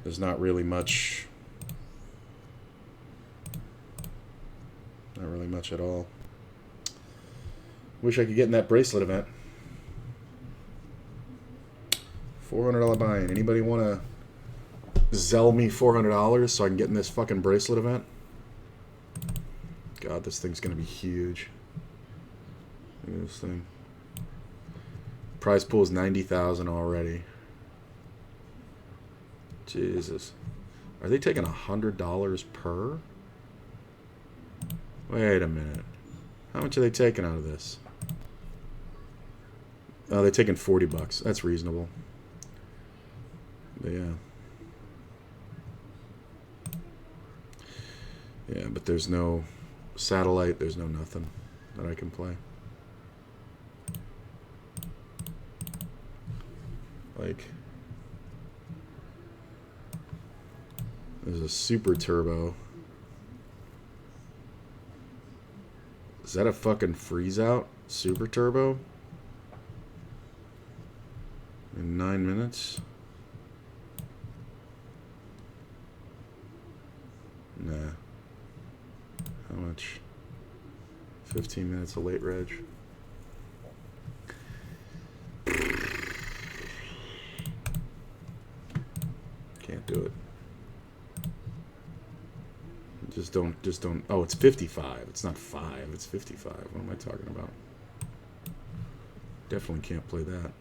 there's not really much. Not really much at all. Wish I could get in that bracelet event. $400 buy-in. Anybody want to Zell me $400 so I can get in this fucking bracelet event? God, this thing's gonna be huge. Look at this thing. Prize pool is 90,000 already. Jesus, are they taking $100 per? Wait a minute. How much are they taking out of this? Oh, they're taking $40. That's reasonable. But yeah. Yeah, but there's no satellite. There's no nothing that I can play. Like, there's a super turbo. Is that a fucking freeze out? Super turbo? In 9 minutes? Nah. How much? 15 minutes of late reg. Can't do it. Just don't. Oh, it's 55. It's not 5. It's 55. What am I talking about? Definitely can't play that.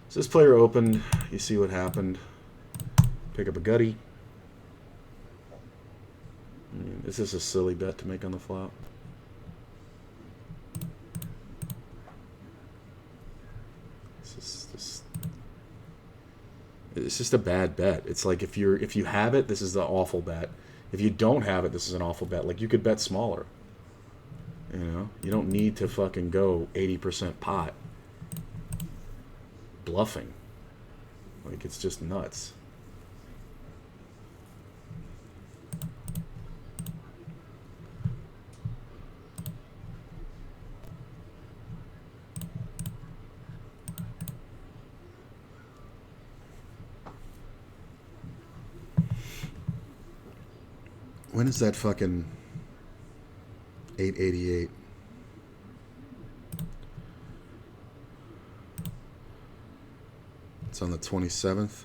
So this player opened. You see what happened. Pick up a gutty. I mean, is this a silly bet to make on the flop? It's just a bad bet. It's like if you have it, this is the awful bet. If you don't have it, this is an awful bet. Like, you could bet smaller. You know, you don't need to fucking go 80% pot. Bluffing. Like, it's just nuts. When is that fucking 888? It's on the 27th.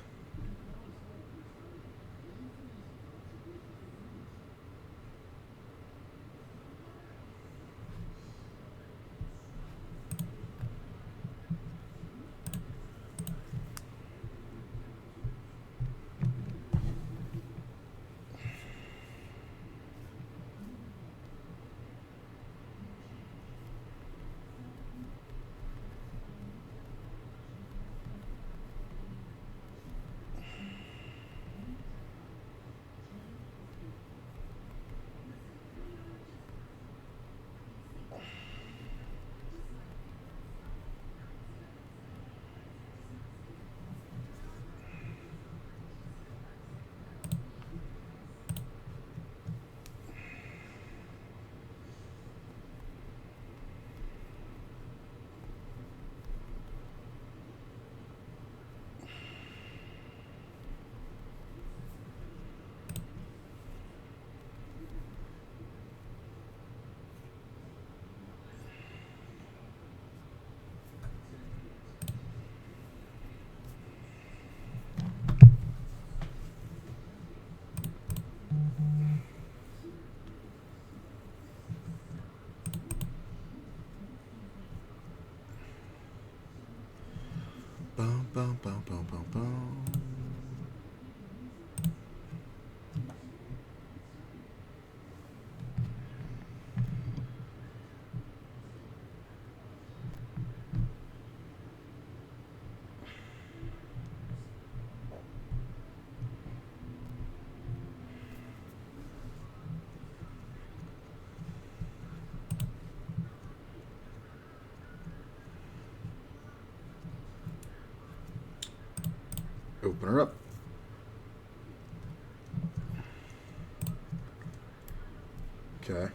Open her up. Okay.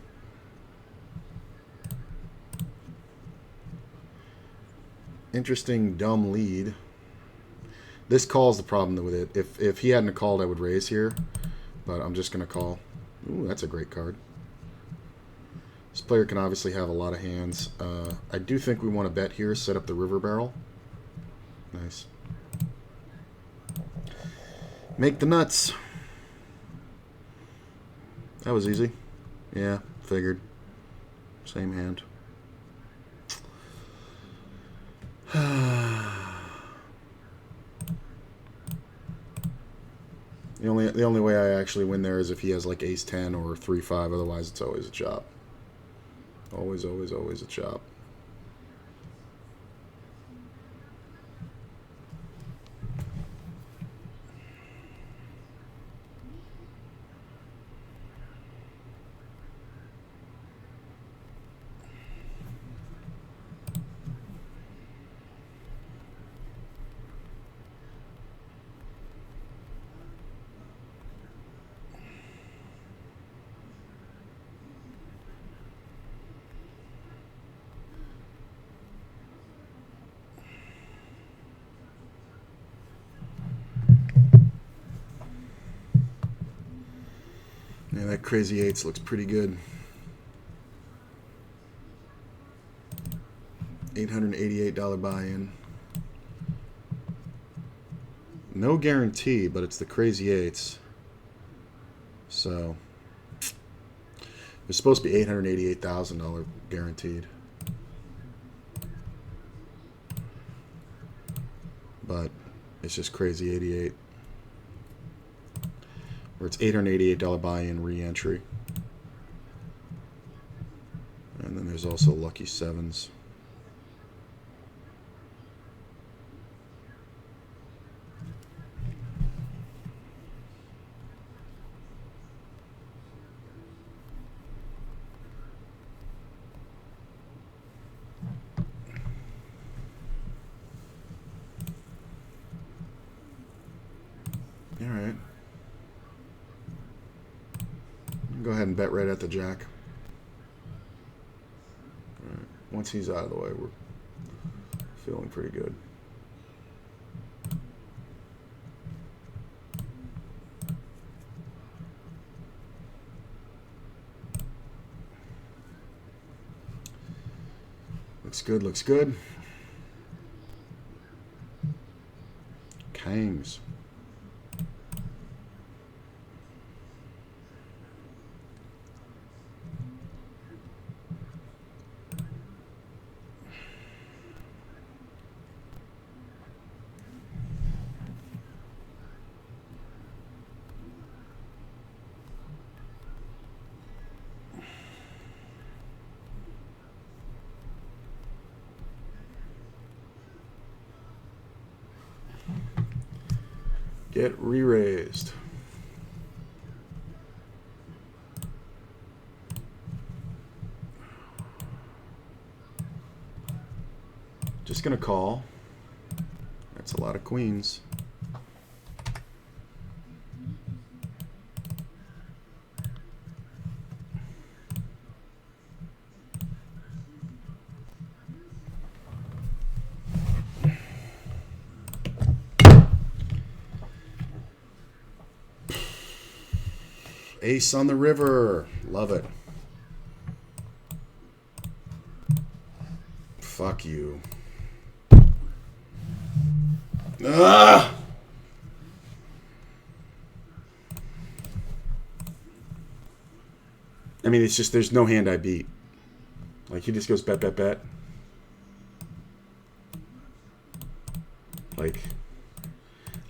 Interesting dumb lead. This call's the problem with it. If he hadn't called, I would raise here. But I'm just going to call. Ooh, that's a great card. This player can obviously have a lot of hands. I do think we want to bet here, set up the river barrel. Nice. Make the nuts. That was easy. Yeah, figured. Same hand. The only way I actually win there is if he has like ace 10 or 3-5. Otherwise, it's always a chop. Always, always, always a chop. Yeah, that crazy eights looks pretty good. $888 buy-in. No guarantee, but it's the crazy eights. So it's supposed to be $888,000 guaranteed. But it's just crazy 88. Where it's $888 buy-in re-entry. And then there's also lucky sevens. All right. Go ahead and bet right at the jack. All right. Once he's out of the way, we're feeling pretty good. Looks good, looks good. Kangs. Get re-raised. Just gonna call. That's a lot of queens. Ace on the river. Love it. Fuck you. Ah! I mean, it's just there's no hand I beat. Like, he just goes bet, bet, bet. Like,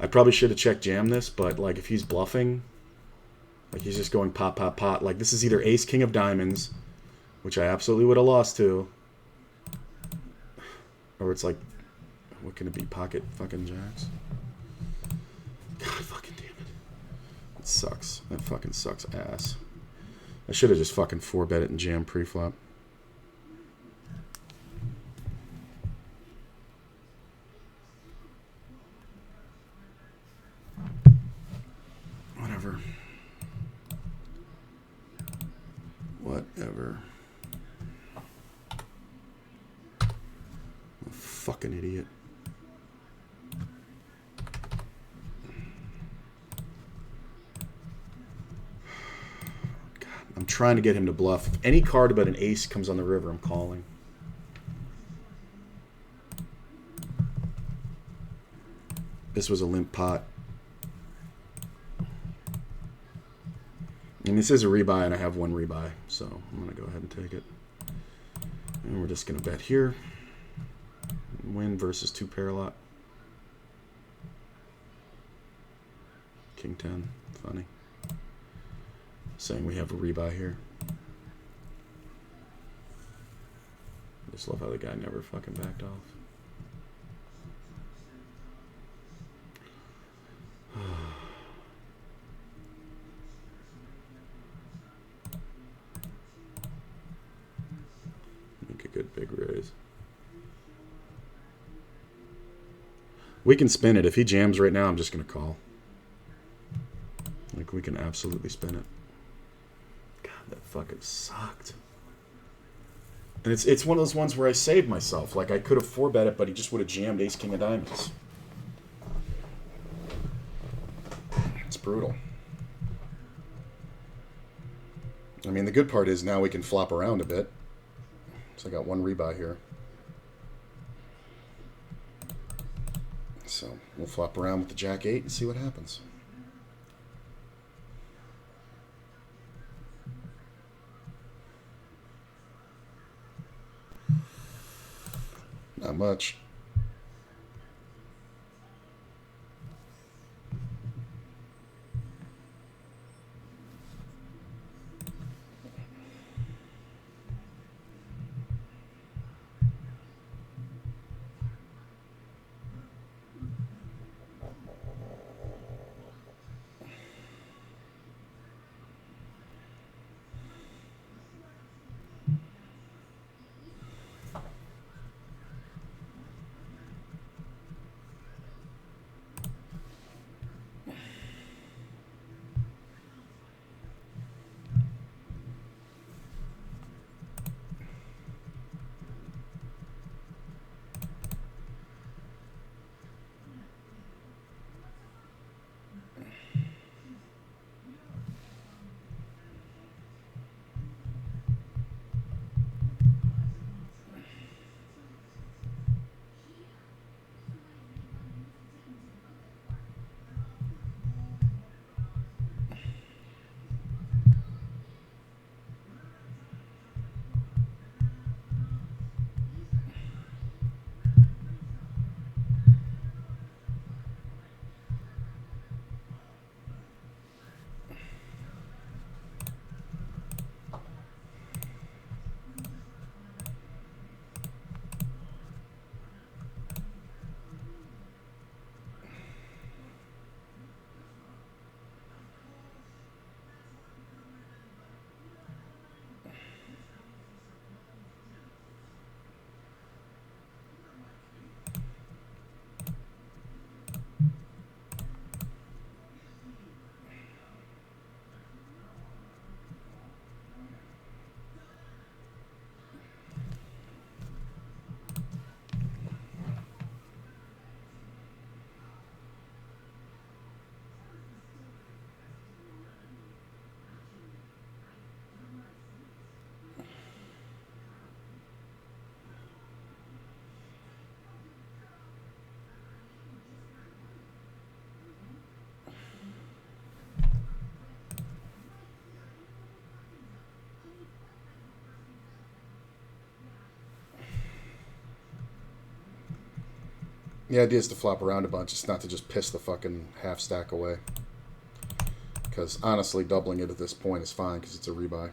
I probably should have checked jam this, but, like, if he's bluffing, like, he's just going pot, pot, pot. Like, this is either ace, king of diamonds, which I absolutely would have lost to, or it's like, what can it be? Pocket fucking jacks? God fucking damn it. It sucks. That fucking sucks ass. I should have just fucking 4-bet it and jam pre-flop. Whatever. Whatever. I'm a fucking idiot. God, I'm trying to get him to bluff. If any card but an ace comes on the river, I'm calling. This was a limp pot. And this is a rebuy, and I have one rebuy, so I'm going to go ahead and take it. And we're just going to bet here. Win versus 2 pair lot. King 10. Funny. Saying we have a rebuy here. I just love how the guy never fucking backed off. Make a good big raise. We can spin it. If he jams right now, I'm just going to call. Like, we can absolutely spin it. God, that fucking sucked. And it's one of those ones where I saved myself. Like, I could have 4-bet it, but he just would have jammed ace king of diamonds. It's brutal. I mean, the good part is now we can flop around a bit. So I got one rebuy here. So we'll flop around with the jack 8 and see what happens. Not much. The idea is to flop around a bunch. It's not to just piss the fucking half stack away. Because honestly, doubling it at this point is fine because it's a rebuy.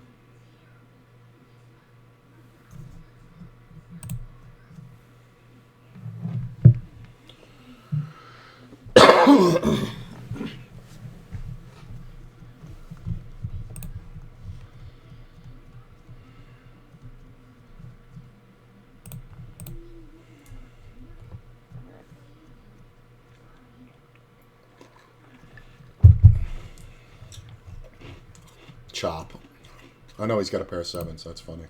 chop. I know he's got a pair of sevens, so that's funny.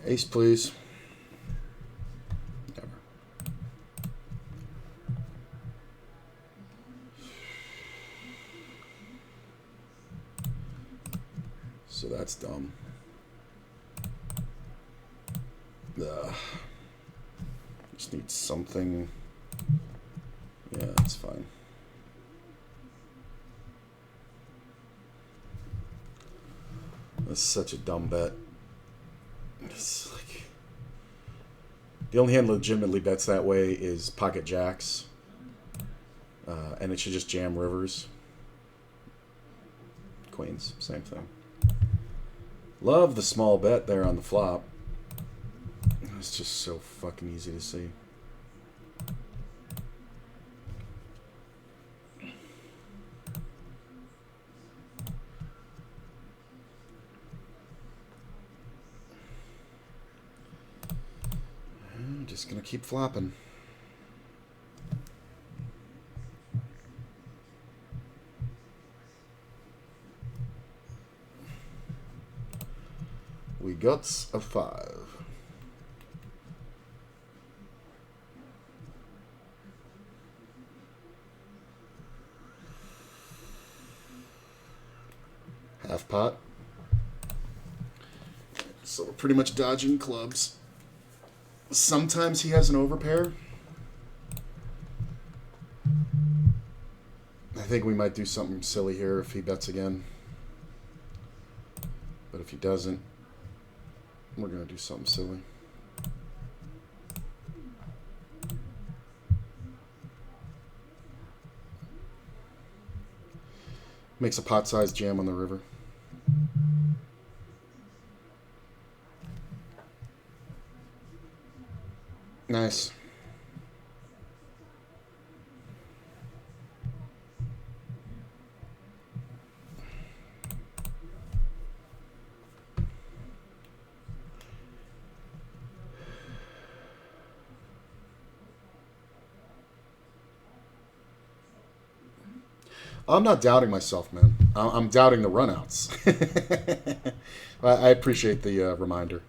Ace, please. Never. So that's dumb. Just need something. Yeah, that's fine. That's such a dumb bet. It's like the only hand legitimately bets that way is pocket jacks, and it should just jam rivers. Queens, same thing. Love the small bet there on the flop. It's just so fucking easy to see. I'm just gonna keep flopping. We got a 5. Half pot. So we're pretty much dodging clubs. Sometimes he has an overpair. I think we might do something silly here if he bets again. But if he doesn't, we're going to do something silly. Makes a pot-sized jam on the river. Nice. I'm not doubting myself, man. I'm doubting the runouts. I appreciate the reminder.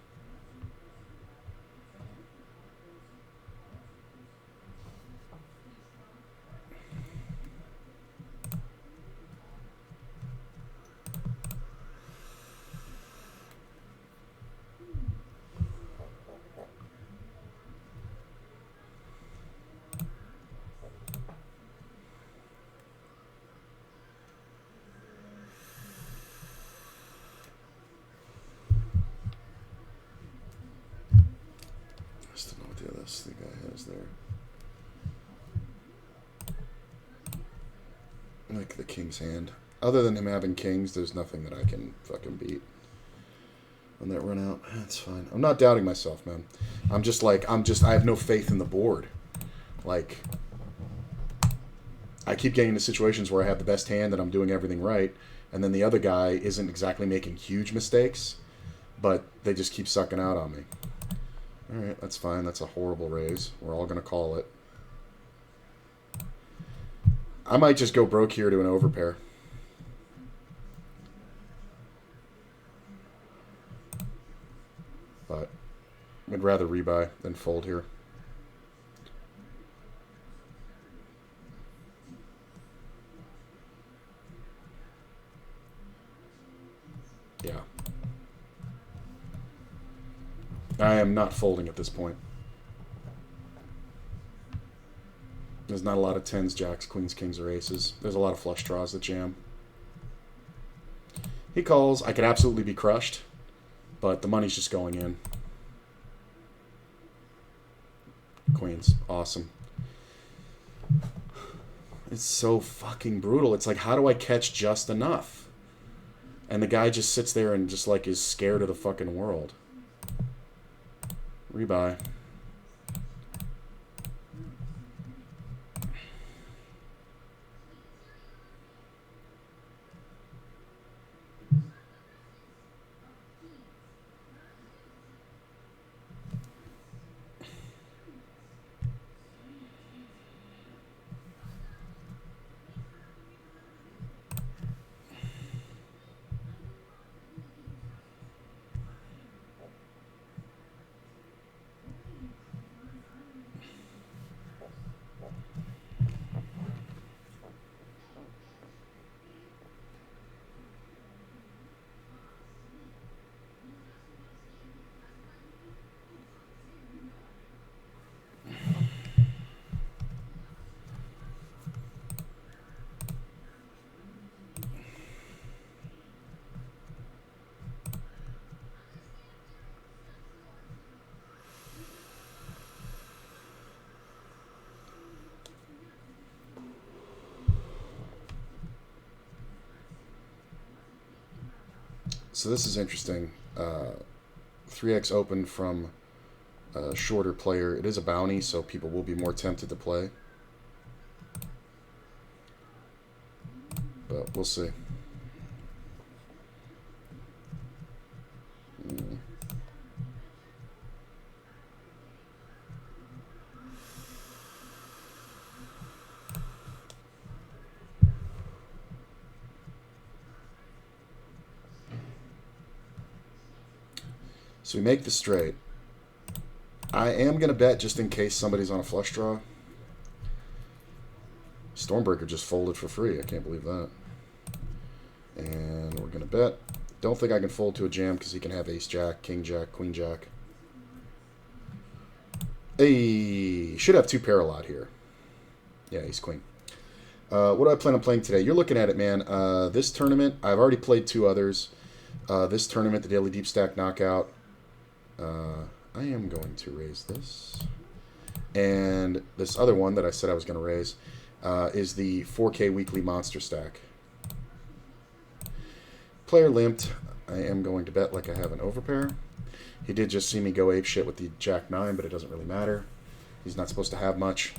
I still know what the other thing guy has there. Like the king's hand. Other than him having kings, there's nothing that I can fucking beat on that run out. That's fine. I'm not doubting myself, man. I have no faith in the board. Like, I keep getting into situations where I have the best hand and I'm doing everything right, and then the other guy isn't exactly making huge mistakes, but they just keep sucking out on me. Alright, that's fine. That's a horrible raise. We're all going to call it. I might just go broke here to an overpair. But I'd rather rebuy than fold here. Yeah. I am not folding at this point. There's not a lot of 10s, jacks, queens, kings, or aces. There's a lot of flush draws that jam. He calls. I could absolutely be crushed, but the money's just going in. Queens. Awesome. It's so fucking brutal. It's like, how do I catch just enough? And the guy just sits there and just like is scared of the fucking world. Rebuy. So this is interesting. 3x open from a shorter player. It is a bounty, so people will be more tempted to play. But we'll see. So we make the straight. I am going to bet just in case somebody's on a flush draw. Stormbreaker just folded for free. I can't believe that. And we're going to bet. Don't think I can fold to a jam because he can have ace-jack, king-jack, queen-jack. Hey, should have two pair a lot here. Yeah, ace-queen. What do I plan on playing today? You're looking at it, man. This tournament, I've already played two others. This tournament, the Daily Deep Stack Knockout, I am going to raise this. And this other one that I said I was going to raise is the 4K Weekly Monster Stack. Player limped. I am going to bet like I have an overpair. He did just see me go ape shit with the Jack-9, but it doesn't really matter. He's not supposed to have much.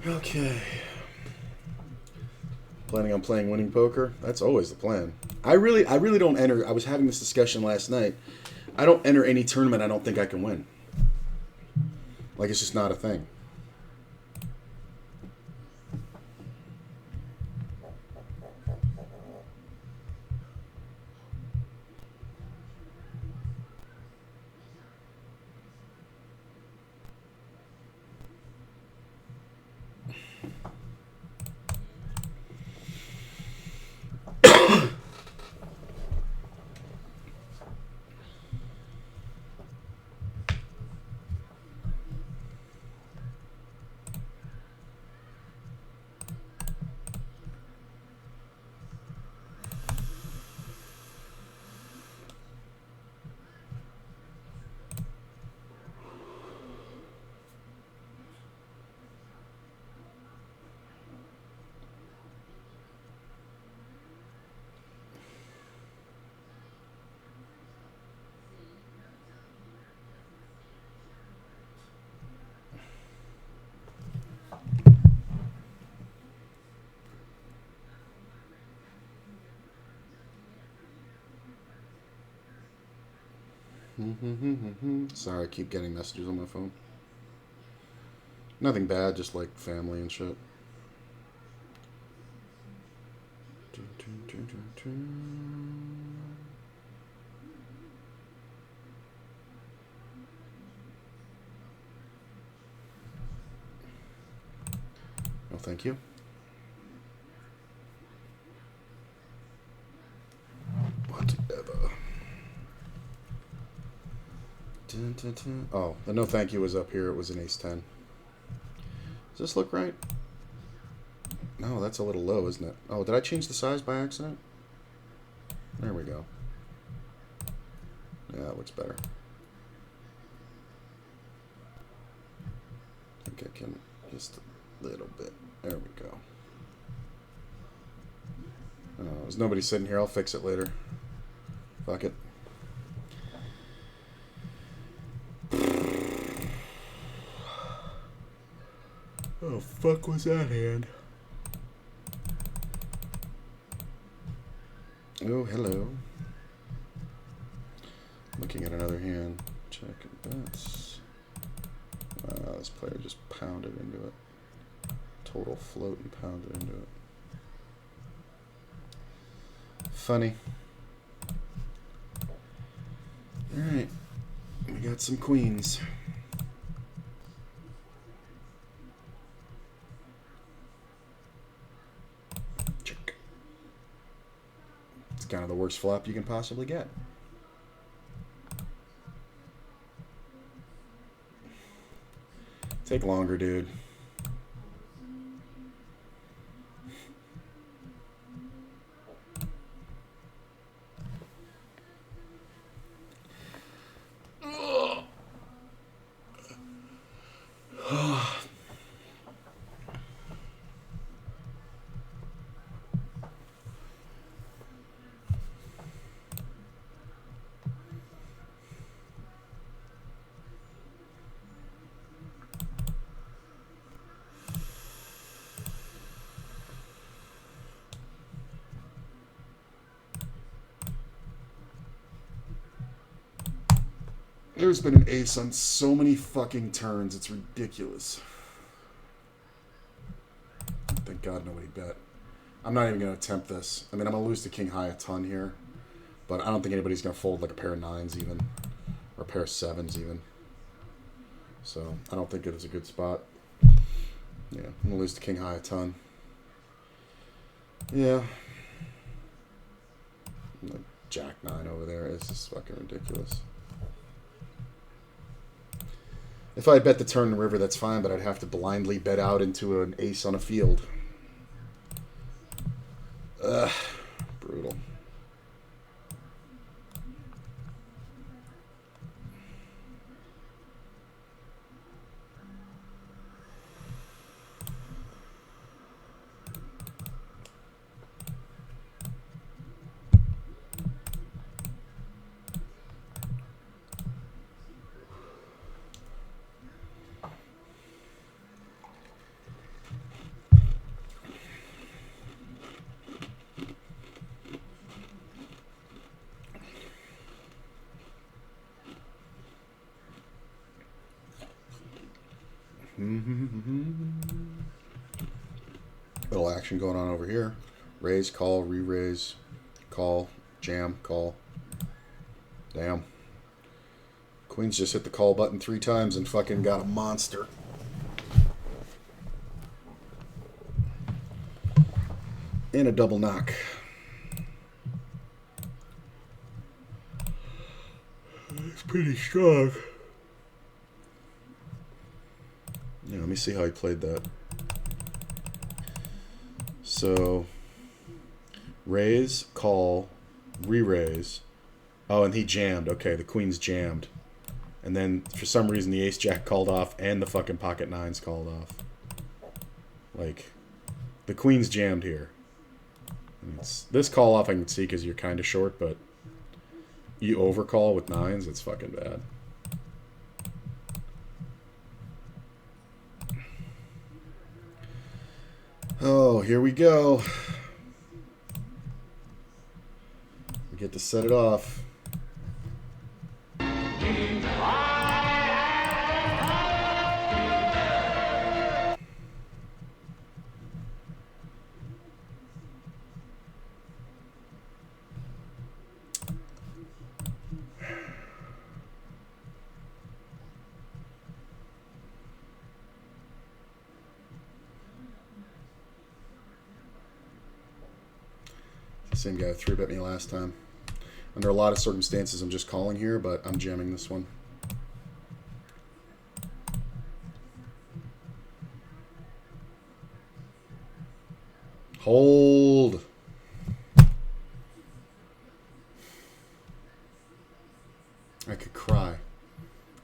Okay. Planning on playing winning poker? That's always the plan. I really don't enter. I was having this discussion last night. I don't enter any tournament I don't think I can win. Like, it's just not a thing. Sorry, I keep getting messages on my phone. Nothing bad, just like family and shit. No, thank you. Whatever. Oh, the no thank you was up here. It was an ace 10. Does this look right? No, that's a little low, isn't it? Oh, did I change the size by accident? There we go. Yeah, that looks better. I think I can just a little bit. There we go. Oh, there's nobody sitting here. I'll fix it later. Fuck it. Oh, fuck was that hand? Oh, hello. Looking at another hand. Check bets. Wow, this player just pounded into it. Total float and pounded into it. Funny. Alright. We got some queens. Check. It's kind of the worst flop you can possibly get. Take longer, dude. There's been an ace on so many fucking turns, it's ridiculous. Thank God nobody bet. I'm not even going to attempt this. I mean, I'm going to lose to king high a ton here, but I don't think anybody's going to fold like a pair of nines even, or a pair of sevens even. So I don't think it is a good spot. Yeah, I'm going to lose to king high a ton. Yeah. The jack nine over there is just fucking ridiculous. If I bet the turn and river, that's fine, but I'd have to blindly bet out into an ace on a field. Ugh, brutal. action going on over here. Raise, call, re-raise, call, jam, call. Damn. Queen's just hit the call button 3 times and fucking got a monster. And a double knock. It's pretty strong. Yeah, let me see how he played that. So, raise, call, re-raise. Oh, and he jammed. Okay, the queen's jammed. And then, for some reason, the ace-jack called off and the fucking pocket nines called off. Like, the queen's jammed here. And this call off I can see because you're kind of short, but you overcall with nines, it's fucking bad. Oh, here we go. We get to set it off. Same guy 3-bet me last time. Under a lot of circumstances, I'm just calling here, but I'm jamming this one. Hold. I could cry.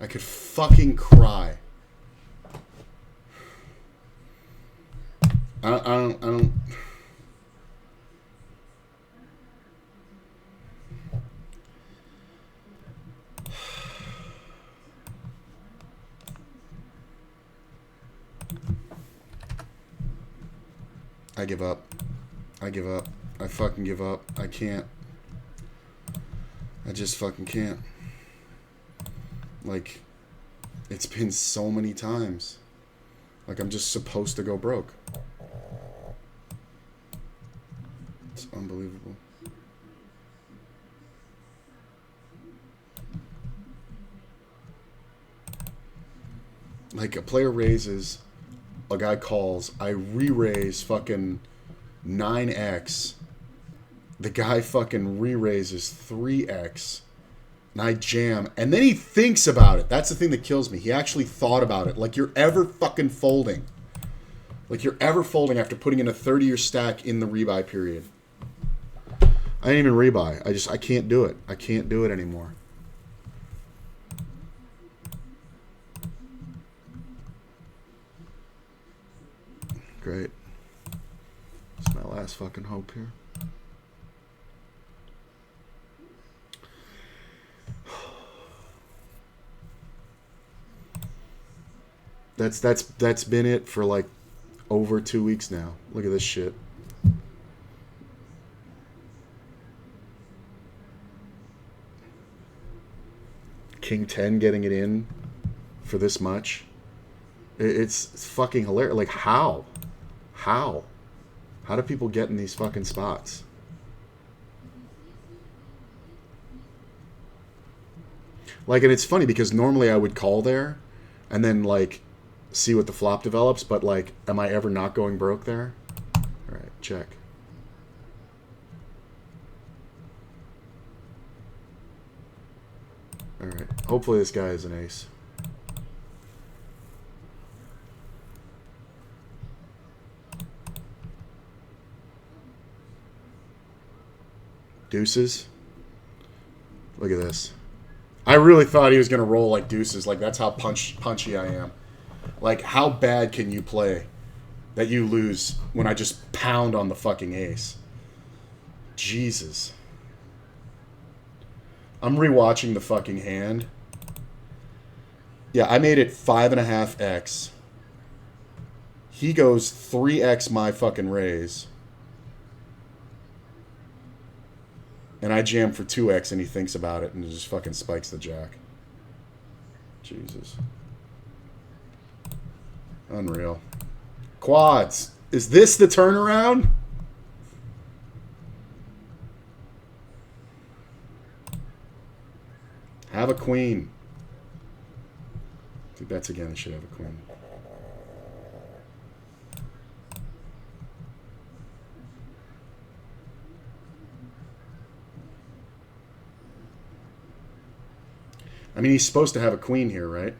I could fucking cry. I don't. I give up. I give up. I fucking give up. I can't. I just fucking can't. Like, it's been so many times. Like, I'm just supposed to go broke. It's unbelievable. Like, a player raises, a guy calls, I re-raise fucking 9x. The guy fucking re-raises 3x. And I jam. And then he thinks about it. That's the thing that kills me. He actually thought about it. Like you're ever fucking folding. Like you're ever folding after putting in a 30-year stack in the rebuy period. I didn't even rebuy. I can't do it. I can't do it anymore. Great. It's my last fucking hope here. That's been it for like over 2 weeks now. Look at this shit. King 10 getting it in for this much. It's fucking hilarious. Like how? How do people get in these fucking spots? Like, and it's funny because normally I would call there and then like see what the flop develops, but like, am I ever not going broke there? All right, check. All right, hopefully this guy is an ace. Deuces. Look at this. I really thought he was going to roll like deuces. Like, that's how punchy I am. Like, how bad can you play that you lose when I just pound on the fucking ace? Jesus. I'm rewatching the fucking hand. Yeah, I made it 5.5x. He goes 3x my fucking raise. And I jam for 2x and he thinks about it and just fucking spikes the jack. Jesus. Unreal. Quads. Is this the turnaround? Have a queen. Two bets again. I should have a queen. I mean, he's supposed to have a queen here, right?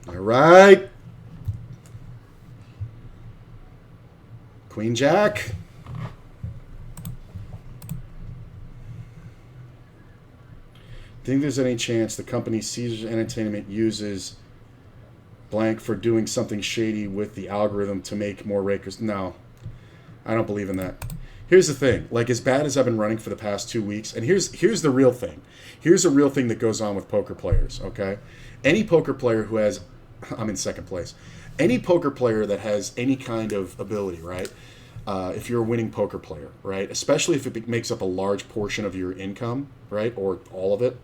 All right. Queen Jack. Think there's any chance the company Caesars Entertainment uses blank for doing something shady with the algorithm to make more rakers? No, I don't believe in that. Here's the thing, like as bad as I've been running for the past 2 weeks, and here's the real thing. Here's a real thing that goes on with poker players, okay? Any poker player who has, I'm in second place, any poker player that has any kind of ability, right? If you're a winning poker player, right? Especially if it makes up a large portion of your income, right? Or all of it,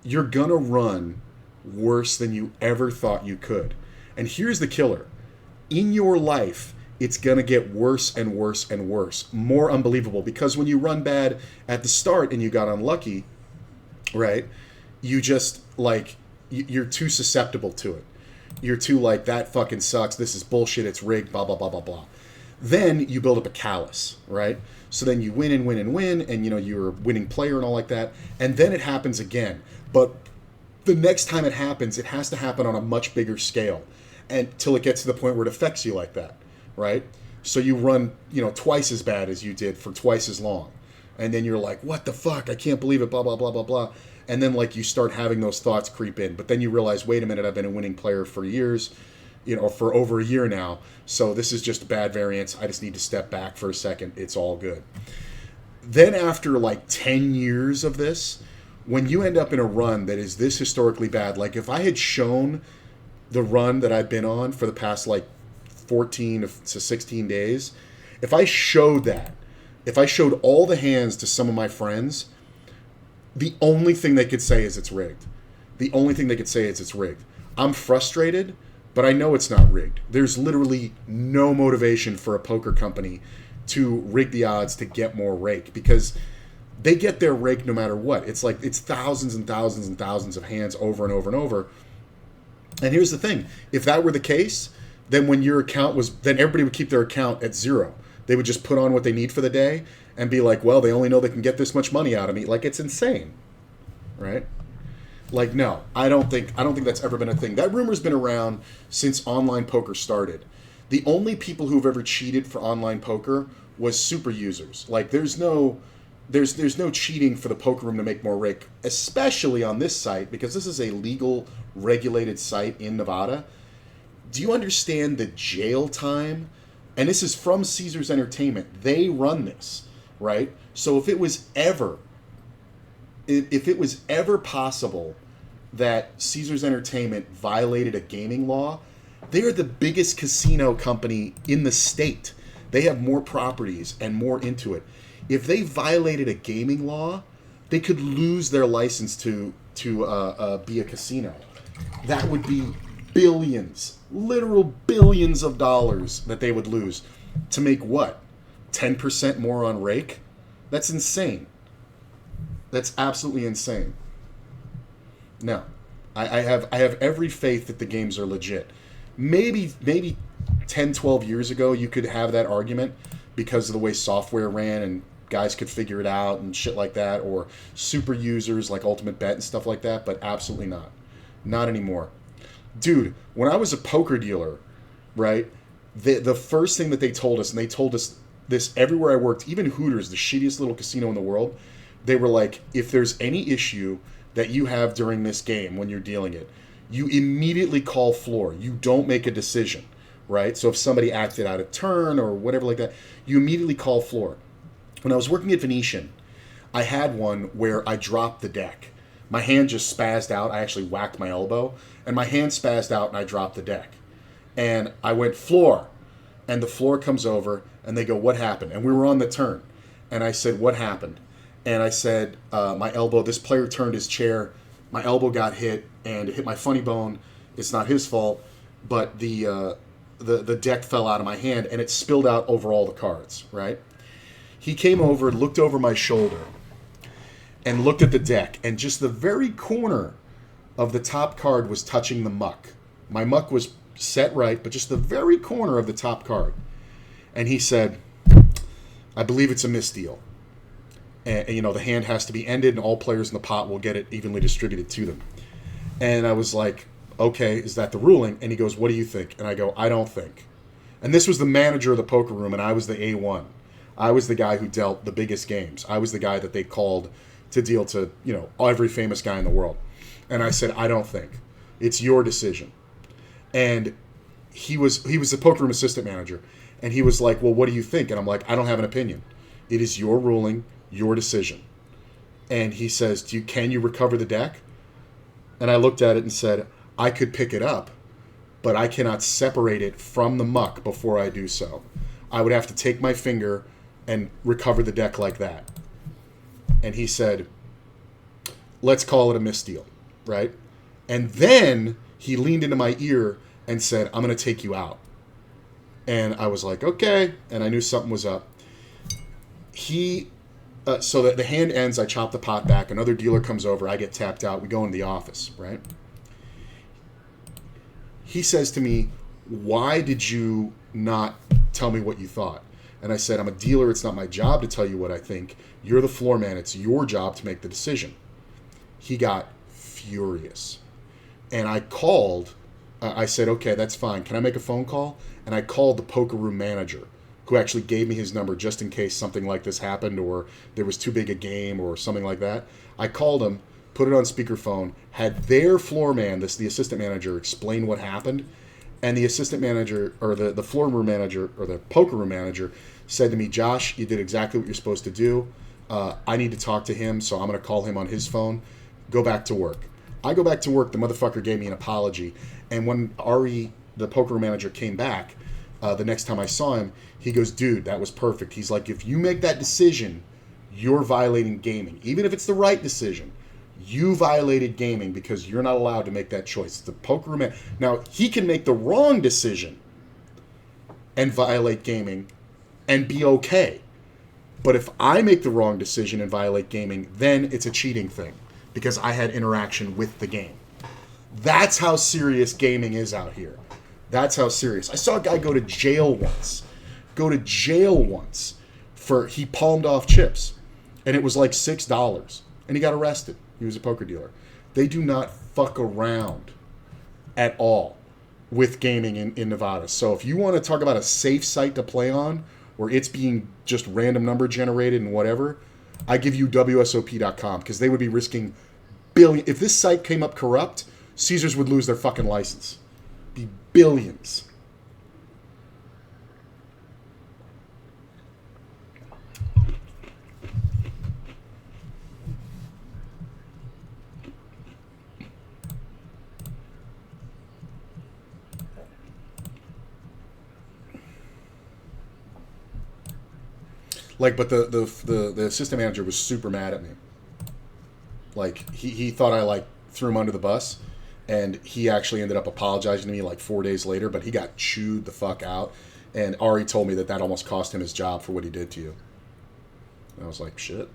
you're gonna run worse than you ever thought you could. And here's the killer. In your life, it's going to get worse and worse and worse. More unbelievable. Because when you run bad at the start and you got unlucky, right, you just, like, you're too susceptible to it. You're too like, that fucking sucks, this is bullshit, it's rigged, blah, blah, blah, blah, blah. Then you build up a callus, right? So then you win and win and win, and, you know, you're a winning player and all like that. And then it happens again. But the next time it happens, it has to happen on a much bigger scale until it gets to the point where it affects you like that, right? So you run, you know, twice as bad as you did for twice as long. And then you're like, what the fuck? I can't believe it, blah, blah, blah, blah, blah. And then, like, you start having those thoughts creep in. But then you realize, wait a minute, I've been a winning player for years, you know, for over a year now. So this is just a bad variance. I just need to step back for a second. It's all good. Then after, like, 10 years of this, when you end up in a run that is this historically bad, like if I had shown the run that I've been on for the past, like, 14 to 16 days, if I showed that, if I showed all the hands to some of my friends, the only thing they could say is it's rigged. The only thing they could say is it's rigged. I'm frustrated, but I know it's not rigged. There's literally no motivation for a poker company to rig the odds to get more rake, because they get their rake no matter what. It's like, it's thousands and thousands and thousands of hands over and over and over. And here's the thing. If that were the case, then when your account was, then everybody would keep their account at zero. They would just put on what they need for the day and be like, well, they only know they can get this much money out of me. Like, it's insane, right? Like, no, I don't think that's ever been a thing. That rumor's been around since online poker started. The only people who've ever cheated for online poker was super users. Like, there's no cheating for the poker room to make more rake, especially on this site, because this is a legal, regulated site in Nevada. Do you understand the jail time? And this is from Caesars Entertainment. They run this, right? So if it was ever possible that Caesars Entertainment violated a gaming law, they are the biggest casino company in the state. They have more properties and more into it. If they violated a gaming law, they could lose their license to be a casino. That would be billions, literal billions of dollars that they would lose to make what? 10% more on rake? That's insane. That's absolutely insane. No, I have every faith that the games are legit. Maybe 10, 12 years ago you could have that argument because of the way software ran and guys could figure it out and shit like that, or super users like Ultimate Bet and stuff like that, but absolutely not. Not anymore. Dude, when I was a poker dealer, right, the first thing that they told us, and they told us this everywhere I worked, even Hooters, the shittiest little casino in the world, they were like, if there's any issue that you have during this game when you're dealing it, you immediately call floor. You don't make a decision, right? So if somebody acted out of turn or whatever like that, you immediately call floor. When I was working at Venetian, I had one where I dropped the deck. My hand just spazzed out. I actually whacked my elbow, and my hand spazzed out, and I dropped the deck. And I went, floor. And the floor comes over, and they go, what happened? And we were on the turn. And I said, what happened? And I said, my elbow, this player turned his chair my elbow got hit and it hit my funny bone. It's not his fault, but the deck fell out of my hand and it spilled out over all the cards, right? He came over, looked over my shoulder, and looked at the deck, and just the very corner of the top card was touching the muck. My muck was set right, but just the very corner of the top card. And he said, I believe it's a misdeal. And the hand has to be ended, and all players in the pot will get it evenly distributed to them. And I was like, okay, is that the ruling? And he goes, what do you think? And I go, I don't think. And this was the manager of the poker room, and I was the A1. I was the guy who dealt the biggest games. I was the guy that they called to deal to, every famous guy in the world. And I said, I don't think. It's your decision. And he was the poker room assistant manager. And he was like, well, what do you think? And I'm like, I don't have an opinion. It is your ruling, your decision. And he says, can you recover the deck? And I looked at it and said, I could pick it up, but I cannot separate it from the muck before I do so. I would have to take my finger and recover the deck like that. And he said, let's call it a misdeal, right? And then he leaned into my ear and said, I'm going to take you out. And I was like, okay. And I knew something was up. So that the hand ends, I chop the pot back. Another dealer comes over. I get tapped out. We go into the office, right? He says to me, why did you not tell me what you thought? And I said, I'm a dealer. It's not my job to tell you what I think. You're the floor man. It's your job to make the decision. He got furious. And I called. I said, okay, that's fine. Can I make a phone call? And I called the poker room manager, who actually gave me his number just in case something like this happened or there was too big a game or something like that. I called him, put it on speakerphone, had their floor man, the assistant manager, explain what happened. And the assistant manager, or the floor room manager, or the poker room manager, said to me, Josh, you did exactly what you're supposed to do. I need to talk to him, so I'm going to call him on his phone. Go back to work. I go back to work. The motherfucker gave me an apology. And when Ari, the poker room manager, came back, the next time I saw him, he goes, dude, that was perfect. He's like, if you make that decision, you're violating gaming. Even if it's the right decision, you violated gaming because you're not allowed to make that choice. The poker room man. Now, he can make the wrong decision and violate gaming and be okay. But if I make the wrong decision and violate gaming, then it's a cheating thing because I had interaction with the game. That's how serious gaming is out here. That's how serious. I saw a guy go to jail once. For he palmed off chips. And it was like $6. And he got arrested. He was a poker dealer. They do not fuck around at all with gaming in Nevada. So if you want to talk about a safe site to play on, where it's being just random number generated and whatever, I give you WSOP.com because they would be risking billions. If this site came up corrupt, Caesars would lose their fucking license. Be billions. But the assistant manager was super mad at me. He thought I threw him under the bus, and he actually ended up apologizing to me 4 days later. But he got chewed the fuck out, and Ari told me that almost cost him his job for what he did to you. And I was like, shit.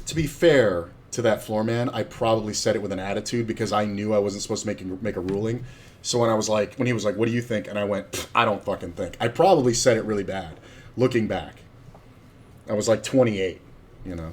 To be fair to that floor man, I probably said it with an attitude because I knew I wasn't supposed to make a ruling. So when he was like, "What do you think?" and I went, "I don't fucking think." I probably said it really bad. Looking back, I was like 28, you know.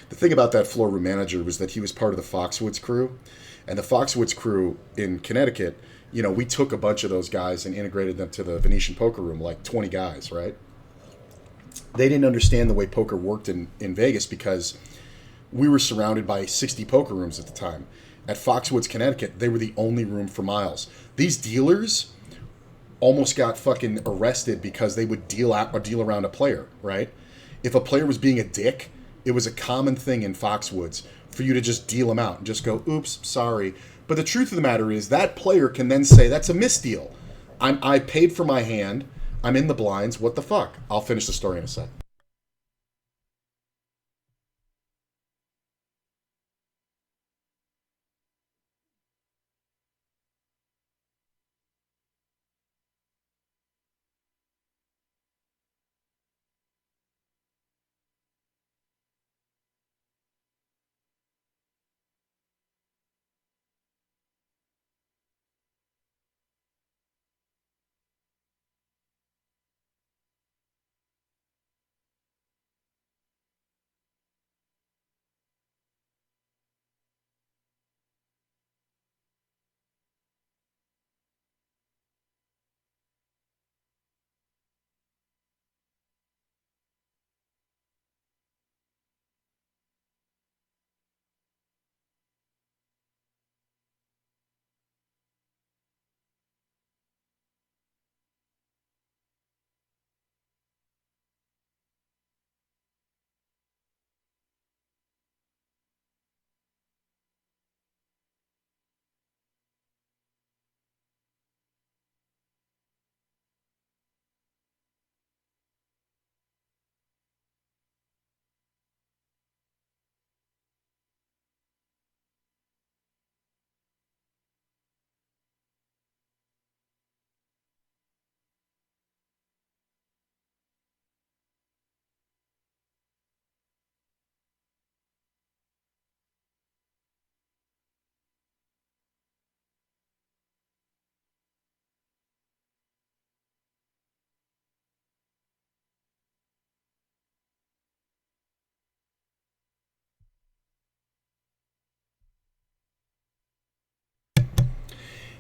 The thing about that floor room manager was that he was part of the Foxwoods crew, and the Foxwoods crew in Connecticut, you know, we took a bunch of those guys and integrated them to the Venetian poker room, like 20 guys, right? They didn't understand the way poker worked in Vegas because we were surrounded by 60 poker rooms at the time. At Foxwoods, Connecticut, they were the only room for miles. These dealers almost got fucking arrested because they would deal out or deal around a player, right? If a player was being a dick, it was a common thing in Foxwoods for you to just deal him out and just go, "Oops, sorry." But the truth of the matter is that player can then say, "That's a misdeal. I paid for my hand. I'm in the blinds. What the fuck?" I'll finish the story in a sec.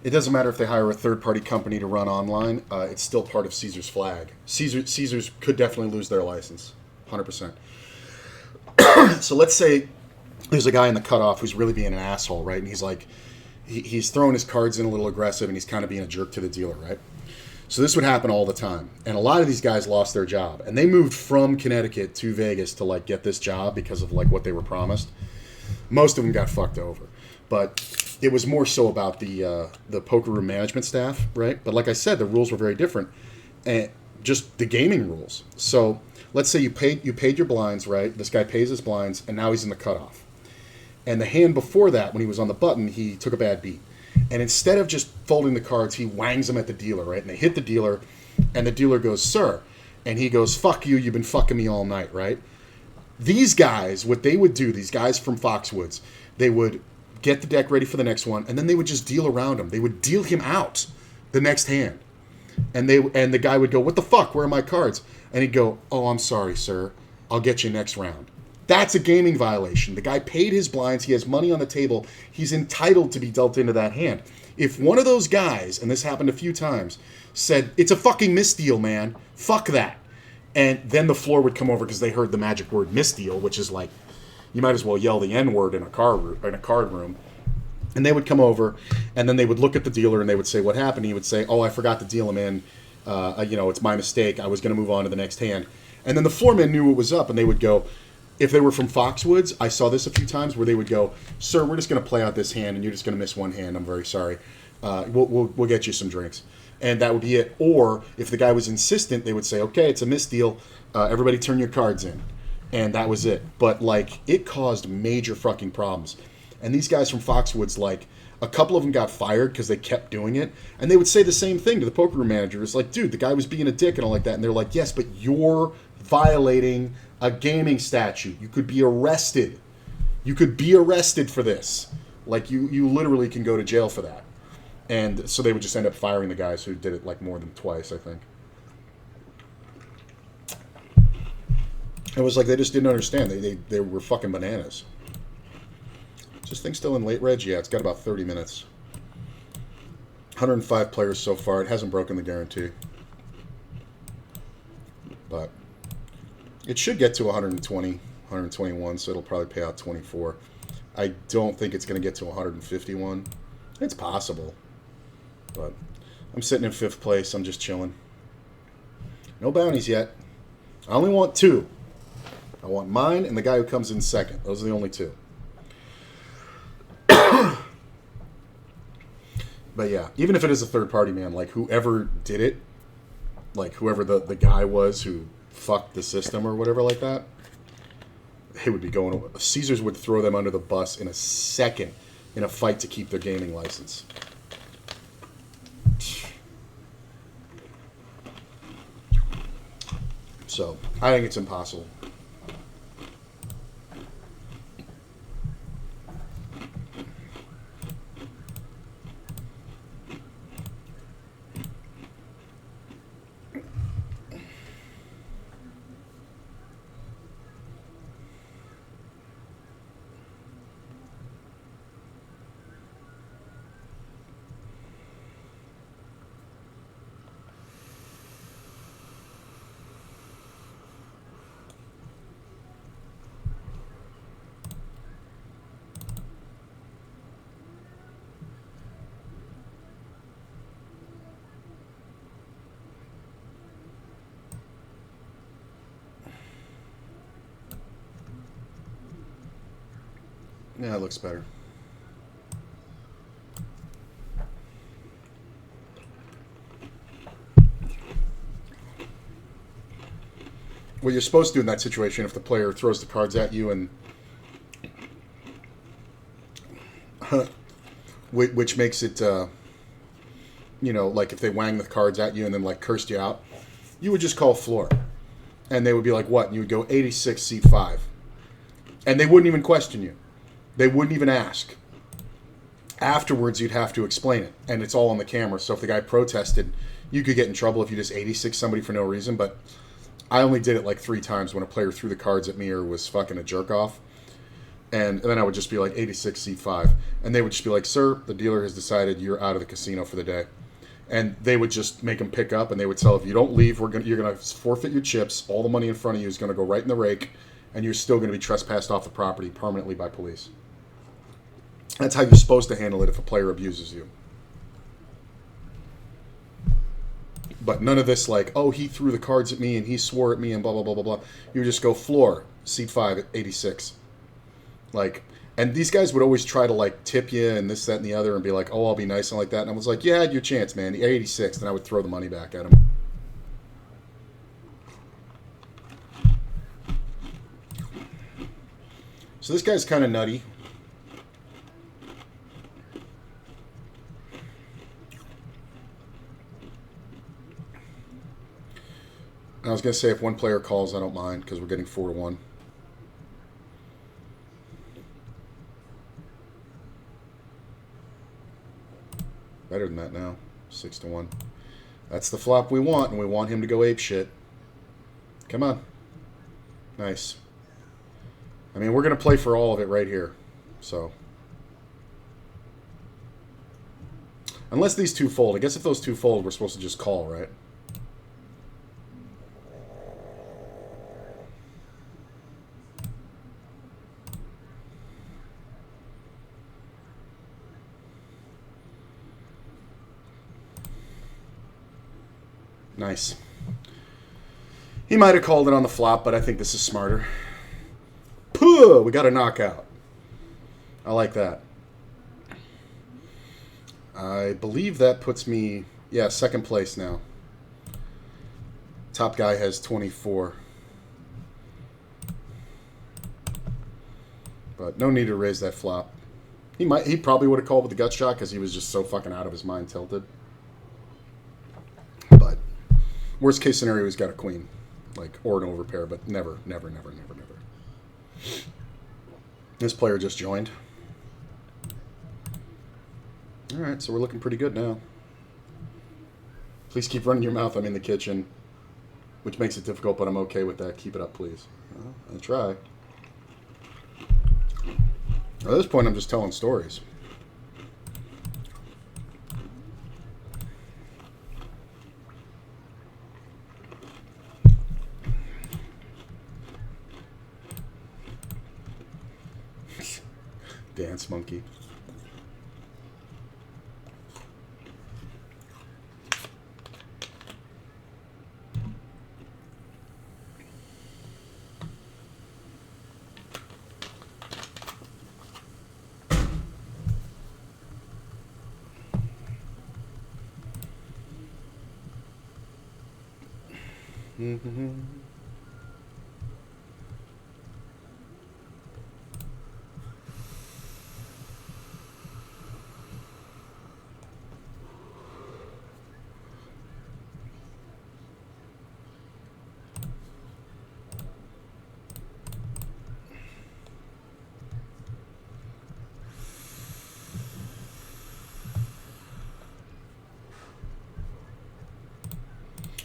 It doesn't matter if they hire a third-party company to run online. It's still part of Caesar's flag. Caesar's could definitely lose their license, 100%. So let's say there's a guy in the cutoff who's really being an asshole, right? And he's like, he's throwing his cards in a little aggressive, and he's kind of being a jerk to the dealer, right? So this would happen all the time, and a lot of these guys lost their job, and they moved from Connecticut to Vegas to like get this job because of like what they were promised. Most of them got fucked over, but it was more so about the poker room management staff, right? But like I said, the rules were very different, and just the gaming rules. So let's say you paid your blinds, right? This guy pays his blinds, and now he's in the cutoff. And the hand before that, when he was on the button, he took a bad beat. And instead of just folding the cards, he wangs them at the dealer, right? And they hit the dealer, and the dealer goes, "Sir." And he goes, "Fuck you, you've been fucking me all night," right? These guys, what they would do, these guys from Foxwoods, they would get the deck ready for the next one, and then they would just deal around him. They would deal him out the next hand. And the guy would go, "What the fuck? Where are my cards?" And he'd go, "Oh, I'm sorry, sir. I'll get you next round." That's a gaming violation. The guy paid his blinds. He has money on the table. He's entitled to be dealt into that hand. If one of those guys, and this happened a few times, said, "It's a fucking misdeal, man. Fuck that." And then the floor would come over because they heard the magic word misdeal, which is like, you might as well yell the N-word in a card room. And they would come over, and then they would look at the dealer, and they would say, "What happened?" He would say, "Oh, I forgot to deal him in. It's my mistake. I was going to move on to the next hand." And then the floorman knew what was up, and they would go, if they were from Foxwoods, I saw this a few times where they would go, "Sir, we're just going to play out this hand, and you're just going to miss one hand. I'm very sorry." We'll get you some drinks. And that would be it. Or if the guy was insistent, they would say, okay, it's a misdeal. Everybody turn your cards in. And that was it. But, like, it caused major fucking problems. And these guys from Foxwoods, like, a couple of them got fired because they kept doing it. And they would say the same thing to the poker room manager. It's like, dude, the guy was being a dick and all like that. And they're like, yes, but you're violating a gaming statute. You could be arrested. You could be arrested for this. Like, you literally can go to jail for that. And so they would just end up firing the guys who did it, like, more than twice, I think. It was like they just didn't understand. They were fucking bananas. Is this thing still in late, Reg? Yeah, it's got about 30 minutes. 105 players so far. It hasn't broken the guarantee. But it should get to 120, 121, so it'll probably pay out 24. I don't think it's going to get to 151. It's possible. But I'm sitting in 5th place. I'm just chilling. No bounties yet. I only want 2. I want mine and the guy who comes in second. Those are the only 2. But yeah, even if it is a third party, man, like whoever did it, like whoever the guy was who fucked the system or whatever like that, they would be going. Caesars would throw them under the bus in a second in a fight to keep their gaming license. So I think it's impossible. Yeah, it looks better. What you're supposed to do in that situation, if the player throws the cards at you and which makes it, you know, like if they wang the cards at you and then like cursed you out, you would just call floor. And they would be like, what? And you would go 86, seat 5. And they wouldn't even question you. They wouldn't even ask. Afterwards, you'd have to explain it. And it's all on the camera. So if the guy protested, you could get in trouble if you just 86 somebody for no reason. But I only did it like 3 times when a player threw the cards at me or was fucking a jerk off. And then I would just be like 86, seat 5. And they would just be like, sir, the dealer has decided you're out of the casino for the day. And they would just make them pick up. And they would tell, if you don't leave, you're going to forfeit your chips. All the money in front of you is going to go right in the rake. And you're still going to be trespassed off the property permanently by police. That's how you're supposed to handle it if a player abuses you. But none of this like, oh, he threw the cards at me and he swore at me and blah, blah, blah, blah, blah. You just go floor, seat 5 at 86. Like, and these guys would always try to like tip you and this, that, and the other and be like, oh, I'll be nice and like that. And I was like, yeah, I had your chance, man. 86. Then I would throw the money back at him. So this guy's kind of nutty. I was going to say if one player calls, I don't mind because we're getting 4-1. Better than that now. 6-1. That's the flop we want, and we want him to go ape shit. Come on. Nice. I mean, we're going to play for all of it right here. So. Unless these 2 fold. I guess if those 2 fold, we're supposed to just call, right? Nice. He might have called it on the flop, but I think this is smarter. Puh! We got a knockout. I like that. I believe that puts me, yeah, second place now. Top guy has 24. But no need to raise that flop. He probably would have called with the gut shot because he was just so fucking out of his mind tilted. But worst case scenario, he's got a queen, like, or an overpair, but never. This player just joined. All right, so we're looking pretty good now. Please keep running your mouth. I'm in the kitchen, which makes it difficult, but I'm okay with that. Keep it up, please. I'll try. At this point, I'm just telling stories. Dance monkey. Mm-hmm.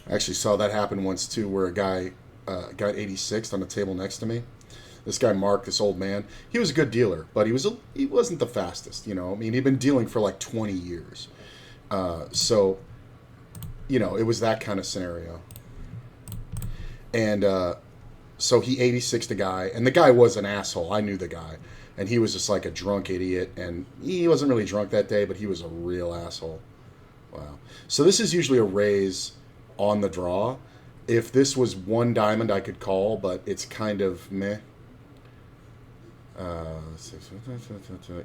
I actually saw that happen once too, where a guy got 86th on the table next to me. This guy Mark, this old man, he was a good dealer, but he wasn't the fastest. You know, I mean, he'd been dealing for like 20 years, so you know, it was that kind of scenario. And so he 86'd the guy, and the guy was an asshole. I knew the guy, and he was just like a drunk idiot, and he wasn't really drunk that day, but he was a real asshole. Wow. So this is usually a raise on the draw. If this was one diamond, I could call, but it's kind of meh.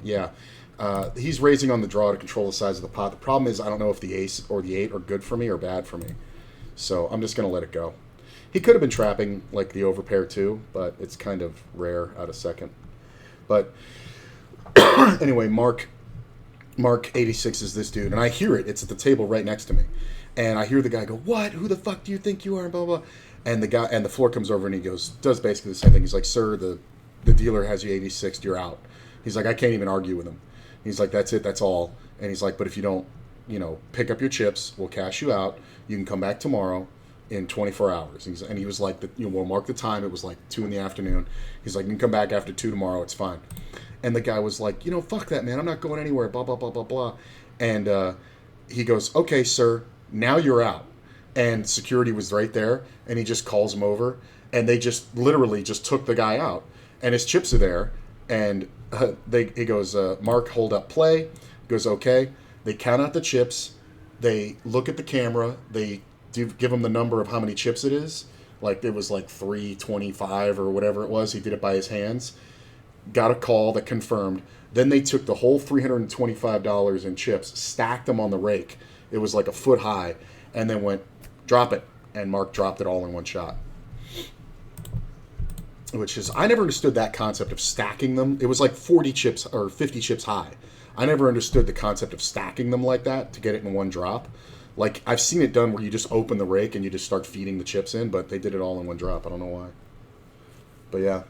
Yeah. He's raising on the draw to control the size of the pot. The problem is I don't know if the ace or the 8 are good for me or bad for me. So I'm just going to let it go. He could have been trapping like the overpair too, but it's kind of rare out of second. But anyway, Mark 86 is this dude, and I hear it. It's at the table right next to me. And I hear the guy go, "What? Who the fuck do you think you are?" And blah, blah, blah. And the floor comes over and he does basically the same thing. He's like, "Sir, the dealer has you 86th, you're out." He's like, "I can't even argue with him." He's like, "That's it, that's all." And he's like, "But if you don't, pick up your chips, we'll cash you out. You can come back tomorrow in 24 hours. And he was like, we'll mark the time. It was like 2 in the afternoon. He's like, "You can come back after 2 tomorrow. It's fine." And the guy was like, "Fuck that, man. I'm not going anywhere, blah, blah, blah, blah, blah." And he goes, "Okay, sir, now you're out." And security was right there, and he just calls him over, and they just literally just took the guy out. And his chips are there, and he goes, "Mark, hold up play." He goes, "Okay." They count out the chips. They look at the camera. They give him the number of how many chips it is. Like, it was like 325 or whatever it was. He did it by his hands. Got a call that confirmed. Then they took the whole $325 in chips, stacked them on the rake. It was like a foot high, and then went, "Drop it." And Mark dropped it all in one shot. Which is, I never understood that concept of stacking them. It was like 40 chips or 50 chips high. I never understood the concept of stacking them like that to get it in one drop. Like, I've seen it done where you just open the rake and you just start feeding the chips in, but they did it all in one drop. I don't know why. But yeah.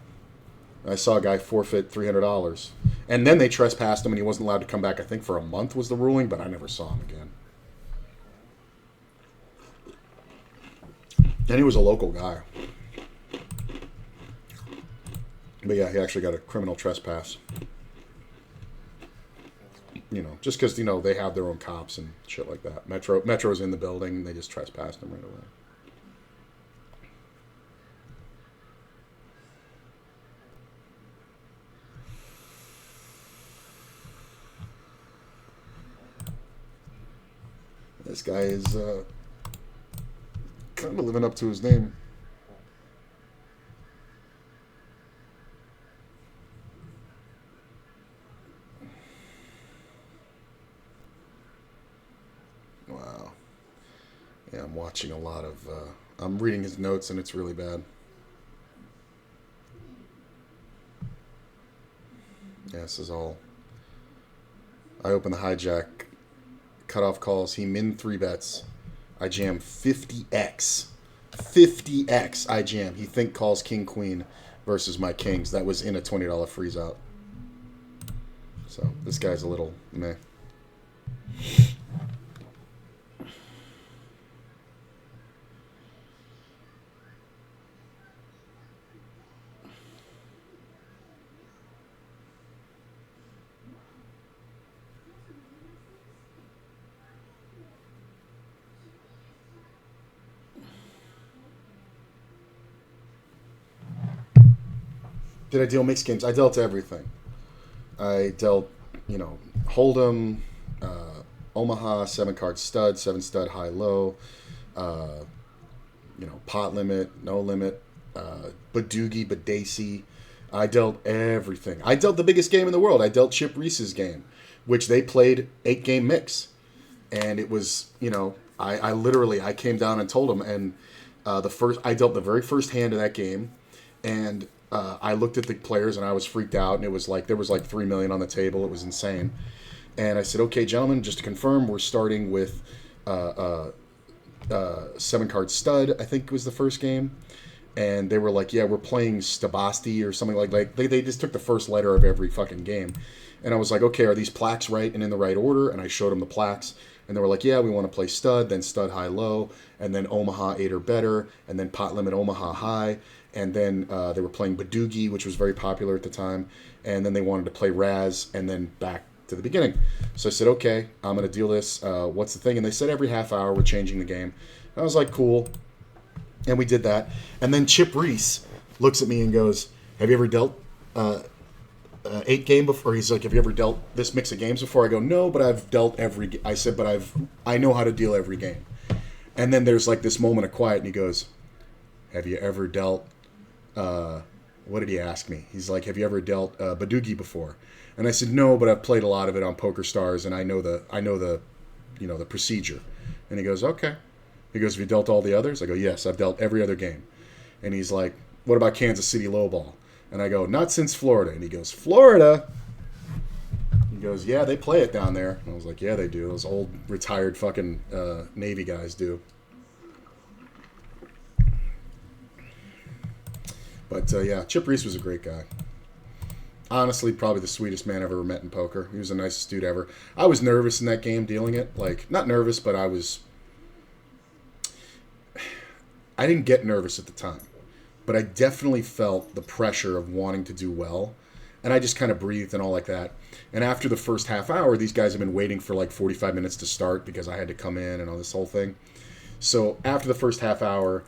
I saw a guy forfeit $300. And then they trespassed him and he wasn't allowed to come back, I think, for a month was the ruling, but I never saw him again. And he was a local guy. But yeah, he actually got a criminal trespass. Just because, they have their own cops and shit like that. Metro's in the building, and they just trespassed him right away. This guy is kind of living up to his name. Wow. Yeah, I'm watching a lot of. I'm reading his notes, and it's really bad. Yeah, this is all. I open the hijack, cutoff calls. He min three bets. I jam 50x. 50x I jam. He think calls king queen versus my kings. That was in a $20 freeze out. So this guy's a little meh. Did I deal mixed games? I dealt everything. I dealt, Hold'em, Omaha, 7 card stud, 7 stud high low, uh, pot limit, no limit, Badoogie, Badacy. I dealt everything. I dealt the biggest game in the world. I dealt Chip Reese's game, which they played 8 game mix. And it was, I literally, I came down and told him, and I dealt the very first hand of that game, and I looked at the players and I was freaked out, and it was like there was like 3 million on the table. It was insane. And I said, "Okay, gentlemen, just to confirm, we're starting with 7 card stud. I think was the first game." And they were like, "Yeah, we're playing Stabasti or something like they just took the first letter of every fucking game." And I was like, "Okay, are these plaques right and in the right order?" And I showed them the plaques, and they were like, "Yeah, we want to play stud, then stud high low, and then Omaha 8 or better, and then pot limit Omaha high." And then they were playing Badoogie, which was very popular at the time. And then they wanted to play Raz, and then back to the beginning. So I said, "Okay, I'm going to deal this. What's the thing?" And they said every half hour we're changing the game. And I was like, "Cool." And we did that. And then Chip Reese looks at me and goes, "Have you ever dealt 8 game before?" He's like, "Have you ever dealt this mix of games before?" I go, "No, but I've dealt every." I said, "But I know how to deal every game." And then there's like this moment of quiet, and he goes, "Have you ever dealt?" What did he ask me? He's like, "Have you ever dealt Badoogie before?" And I said, "No, but I've played a lot of it on Poker Stars, and I know the the procedure." And he goes, "Okay." He goes, "Have you dealt all the others?" I go, "Yes, I've dealt every other game." And he's like, "What about Kansas City lowball?" And I go, "Not since Florida." And he goes, "Florida?" He goes, "Yeah, they play it down there." And I was like, "Yeah, they do. Those old retired fucking Navy guys do." But yeah, Chip Reese was a great guy. Honestly, probably the sweetest man I've ever met in poker. He was the nicest dude ever. I was nervous in that game dealing it. Like, not nervous, but I didn't get nervous at the time. But I definitely felt the pressure of wanting to do well. And I just kind of breathed and all like that. And after the first half hour, these guys have been waiting for like 45 minutes to start because I had to come in and all this whole thing. So after the first half hour,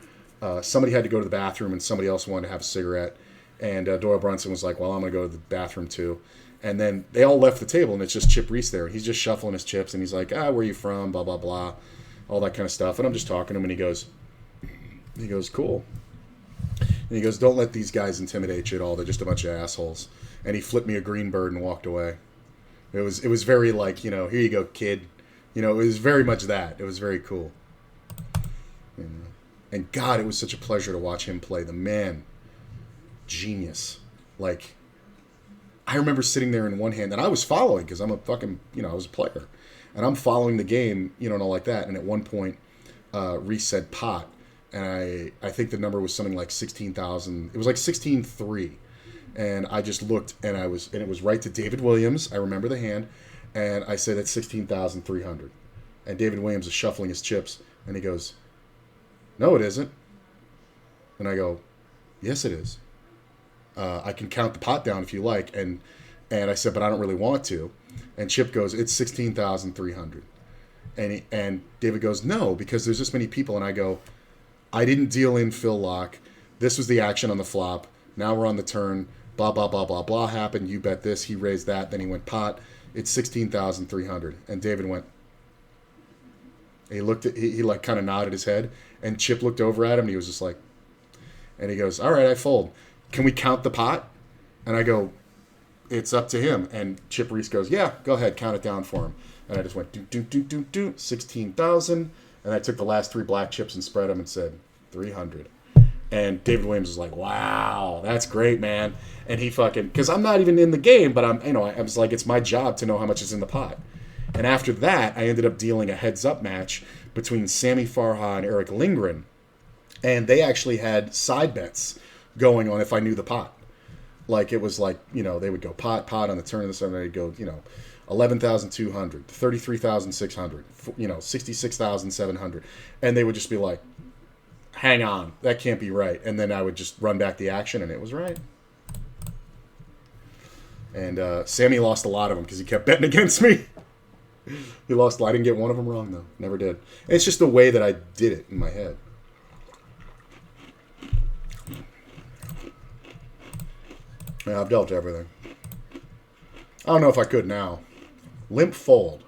somebody had to go to the bathroom and somebody else wanted to have a cigarette. And Doyle Brunson was like, "Well, I'm going to go to the bathroom too." And then they all left the table, and it's just Chip Reese there. He's just shuffling his chips, and he's like, "Where are you from? Blah, blah, blah." All that kind of stuff. And I'm just talking to him, and he goes, "Cool." And he goes, "Don't let these guys intimidate you at all. They're just a bunch of assholes." And he flipped me a green bird and walked away. It was very like, "Here you go, kid." It was very much that. It was very cool. And God, it was such a pleasure to watch him play. The man, genius. Like, I remember sitting there in one hand, and I was following because I'm a fucking, I was a player. And I'm following the game, and all like that. And at one point, Reese said pot. And I think the number was something like 16,000. It was like 16,300. And I just looked, and it was right to David Williams. I remember the hand. And I said, "That's 16,300. And David Williams is shuffling his chips. And he goes, "No, it isn't." And I go, "Yes, it is. I can count the pot down if you like." And I said, "But I don't really want to." And Chip goes, "It's 16,300. And David goes, "No, because there's this many people." And I go, "I didn't deal in Phil Lock. This was the action on the flop. Now we're on the turn. Blah, blah, blah, blah, blah happened. You bet this. He raised that. Then he went pot. It's 16,300. And David went. He looked at, he like kind of nodded his head. And Chip looked over at him, and he was just like, and he goes, "All right, I fold. Can we count the pot?" And I go, it's up to him. And Chip Reese goes, yeah, go ahead, count it down for him. And I just went, do, do, do, do, do, 16,000. And I took the last 3 black chips and spread them and said, 300. And David Williams was like, wow, that's great, man. And he fucking, because I'm not even in the game, but I was like, it's my job to know how much is in the pot. And after that, I ended up dealing a heads-up match between Sammy Farha and Eric Lindgren. And they actually had side bets going on if I knew the pot. Like, it was like, they would go pot on the turn of the sun. They'd go, 11,200, 33,600, 66,700. And they would just be like, hang on, that can't be right. And then I would just run back the action, and it was right. And Sammy lost a lot of them because he kept betting against me. He lost. I didn't get one of them wrong, though. Never did. And it's just the way that I did it in my head. Yeah, I've dealt everything. I don't know if I could now. Limp fold.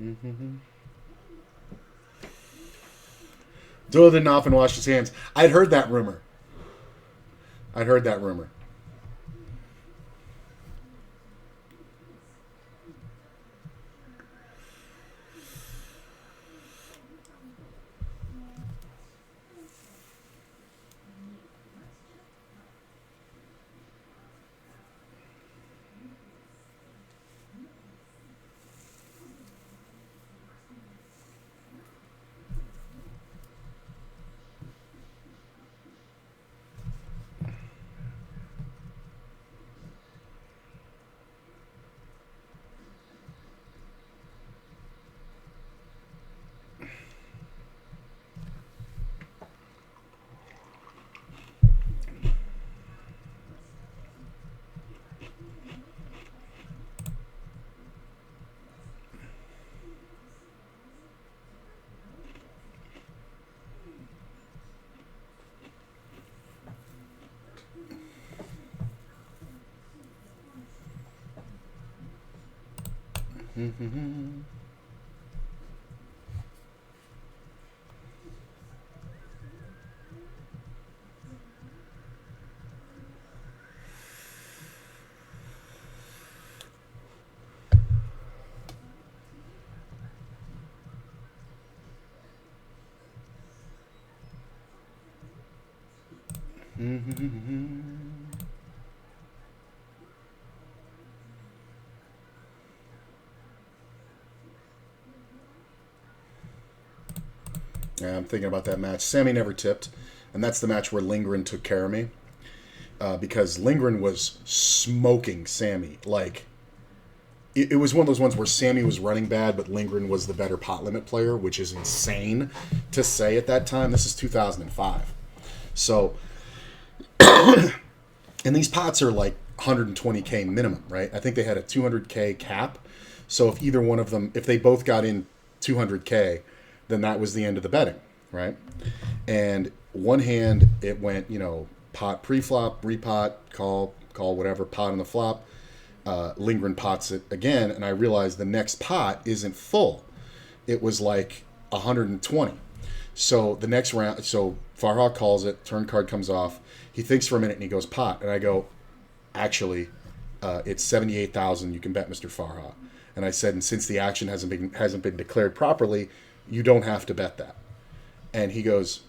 Mm-hmm. Doyle didn't often wash his hands. I'd heard that rumor. Mm-hmm. Yeah, I'm thinking about that match. Sammy never tipped, and that's the match where Lindgren took care of me because Lindgren was smoking Sammy. Like, it was one of those ones where Sammy was running bad, but Lindgren was the better pot limit player, which is insane to say at that time. This is 2005. So, and these pots are like 120K minimum, right? I think they had a 200K cap. So if either one of them, if they both got in 200K, then that was the end of the betting, right? And one hand, it went, pot pre-flop, repot, call, whatever, pot on the flop. Lindgren pots it again, and I realized the next pot isn't full. It was like 120. So the next round, so Farha calls it, turn card comes off. He thinks for a minute and he goes pot. And I go, actually, it's 78,000. You can bet Mr. Farha. And I said, and since the action hasn't been declared properly, you don't have to bet that. And he goes,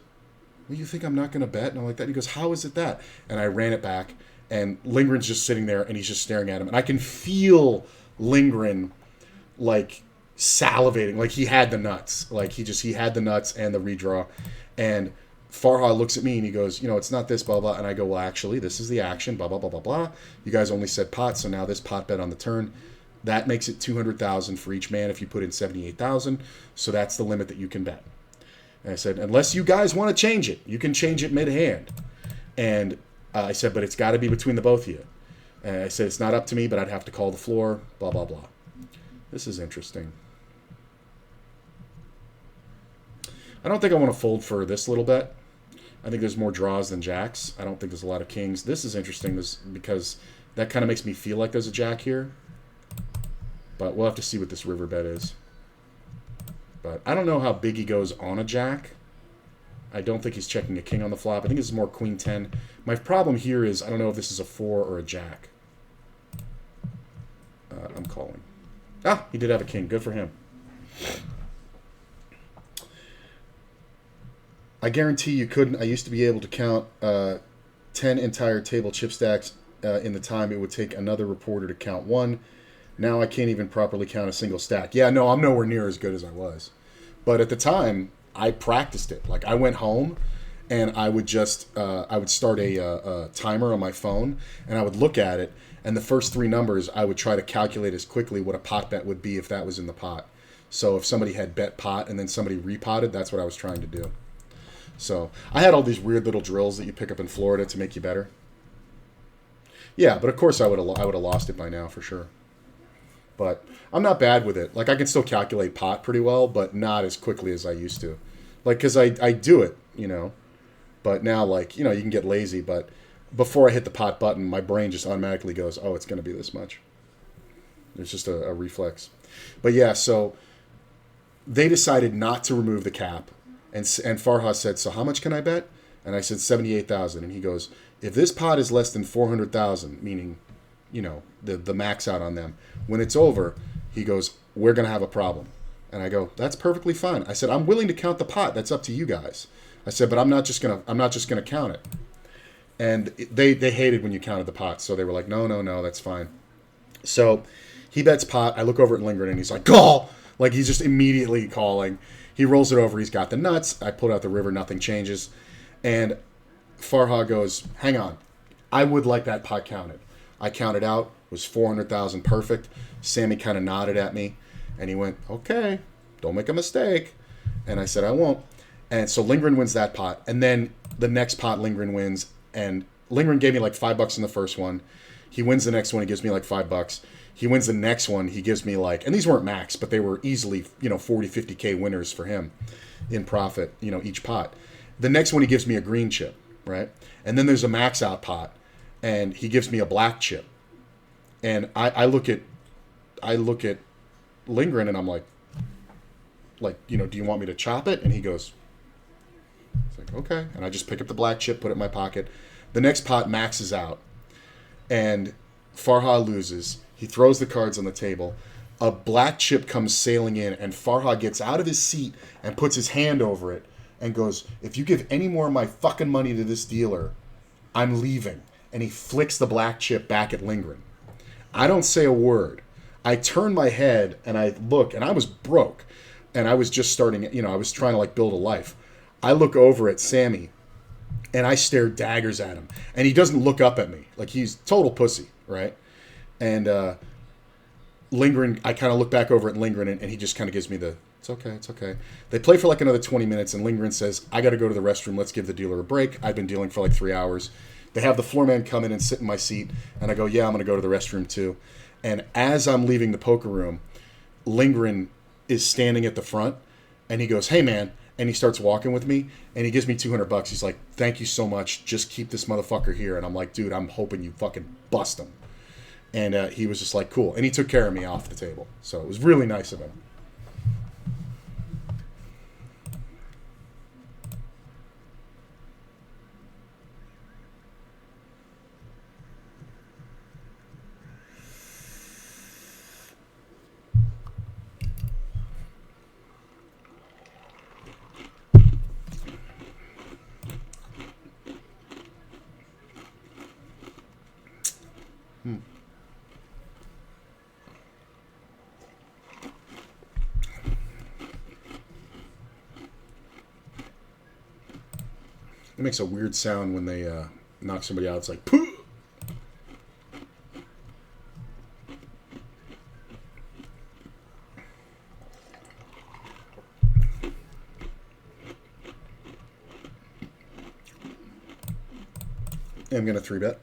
well, you think I'm not going to bet? And I'm like that. And he goes, how is it that? And I ran it back, and Lindgren's just sitting there, and he's just staring at him. And I can feel Lindgren, like, salivating. Like, he had the nuts. Like, he had the nuts and the redraw. And Farha looks at me, and he goes, it's not this, blah, blah. And I go, well, actually, this is the action, blah, blah, blah, blah, blah. You guys only said pot, so now this pot bet on the turn. That makes it 200,000 for each man if you put in 78,000. So that's the limit that you can bet. And I said, unless you guys want to change it, you can change it mid-hand. And I said, but it's got to be between the both of you. And I said, it's not up to me, but I'd have to call the floor, blah, blah, blah. This is interesting. I don't think I want to fold for this little bet. I think there's more draws than jacks. I don't think there's a lot of kings. This is interesting because that kind of makes me feel like there's a jack here. But we'll have to see what this river bet is. But I don't know how big he goes on a jack. I don't think he's checking a king on the flop. I think this is more queen 10. My problem here is I don't know if this is a 4 or a jack. I'm calling. Ah, he did have a king. Good for him. I guarantee you couldn't. I used to be able to count 10 entire table chip stacks in the time it would take another reporter to count one. Now I can't even properly count a single stack. Yeah, no, I'm nowhere near as good as I was. But at the time, I practiced it. Like, I went home, and I would just, I would start a timer on my phone, and I would look at it, and the first 3 numbers, I would try to calculate as quickly what a pot bet would be if that was in the pot. So if somebody had bet pot and then somebody repotted, that's what I was trying to do. So I had all these weird little drills that you pick up in Florida to make you better. Yeah, but of course I would have lost it by now for sure. But I'm not bad with it. Like, I can still calculate pot pretty well, but not as quickly as I used to. Like, because I do it, But now, like, you can get lazy. But before I hit the pot button, my brain just automatically goes, oh, it's going to be this much. It's just a reflex. But yeah, so they decided not to remove the cap. And Farha said, so how much can I bet? And I said 78,000. And he goes, if this pot is less than 400,000, meaning, the max out on them, when it's over, he goes, we're going to have a problem. And I go, that's perfectly fine. I said, I'm willing to count the pot. That's up to you guys. I said, but I'm not just going to count it. And they hated when you counted the pot. So they were like, no, that's fine. So he bets pot. I look over at Lindgren and he's like, call. Like, he's just immediately calling. He rolls it over. He's got the nuts. I pulled out the river. Nothing changes. And Farha goes, hang on. I would like that pot counted. I counted out. It was 400,000 perfect. Sammy kind of nodded at me. And he went, okay, don't make a mistake. And I said, I won't. And so Lindgren wins that pot. And then the next pot Lindgren wins. And Lindgren gave me like $5 in the first one. He wins the next one. He gives me like $5. He wins the next one. He gives me like, and these weren't max, but they were easily, 40, 50K winners for him in profit, each pot. The next one, he gives me a green chip, right? And then there's a max out pot, and he gives me a black chip. And I look at Lindgren, and I'm like, do you want me to chop it? And he goes, it's like, okay. And I just pick up the black chip, put it in my pocket. The next pot maxes out, and Farha loses. He throws the cards on the table. A black chip comes sailing in, and Farha gets out of his seat and puts his hand over it and goes, if you give any more of my fucking money to this dealer, I'm leaving. And he flicks the black chip back at Lindgren. I don't say a word. I turn my head, and I look, and I was broke. And I was just starting, I was trying to, like, build a life. I look over at Sammy, and I stare daggers at him. And he doesn't look up at me. Like, he's total pussy, right? And Lindgren, I kind of look back over at Lindgren, and he just kind of gives me the, it's okay. They play for like another 20 minutes, and Lindgren says, I got to go to the restroom. Let's give the dealer a break. I've been dealing for like 3 hours. They have the floor man come in and sit in my seat, and I go, yeah, I'm going to go to the restroom too. And as I'm leaving the poker room, Lindgren is standing at the front, and he goes, hey, man. And he starts walking with me, and he gives me $200. He's like, thank you so much. Just keep this motherfucker here. And I'm like, dude, I'm hoping you fucking bust him. And he was just like, cool. And he took care of me off the table. So it was really nice of him. It makes a weird sound when they knock somebody out. It's like, pooh! I'm going to 3-bet.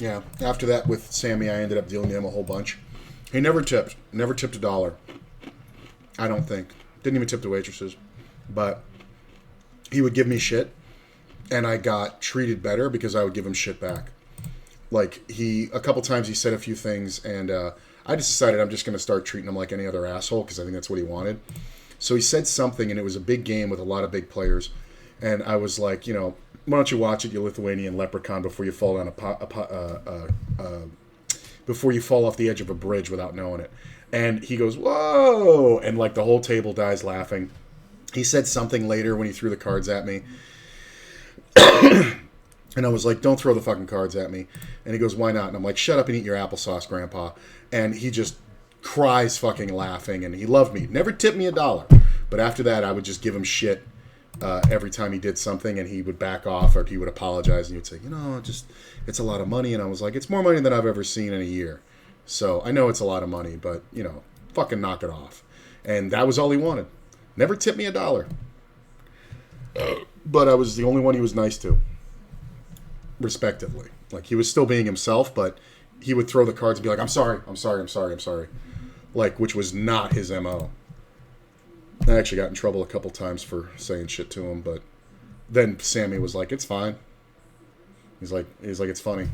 Yeah. After that with Sammy, I ended up dealing to him a whole bunch. He never tipped. Never tipped $1. I don't think. Didn't even tip the waitresses. But he would give me shit, and I got treated better because I would give him shit back. Like, a couple times he said a few things, and I just decided I'm just going to start treating him like any other asshole because I think that's what he wanted. So he said something, and it was a big game with a lot of big players. And I was like, why don't you watch it, you Lithuanian leprechaun, before you fall down before you fall off the edge of a bridge without knowing it. And he goes, whoa! And like the whole table dies laughing. He said something later when he threw the cards at me. And I was like, don't throw the fucking cards at me. And he goes, why not? And I'm like, shut up and eat your applesauce, Grandpa. And he just cries fucking laughing. And he loved me. Never tipped me $1. But after that, I would just give him shit every time he did something. And he would back off or he would apologize. And he would say, it's a lot of money. And I was like, it's more money than I've ever seen in a year. So I know it's a lot of money, but, fucking knock it off. And that was all he wanted. Never tipped me $1. But I was the only one he was nice to. Respectively. Like, he was still being himself, but he would throw the cards and be like, I'm sorry. Like, which was not his MO. I actually got in trouble a couple times for saying shit to him, but then Sammy was like, it's fine. He's like, it's funny.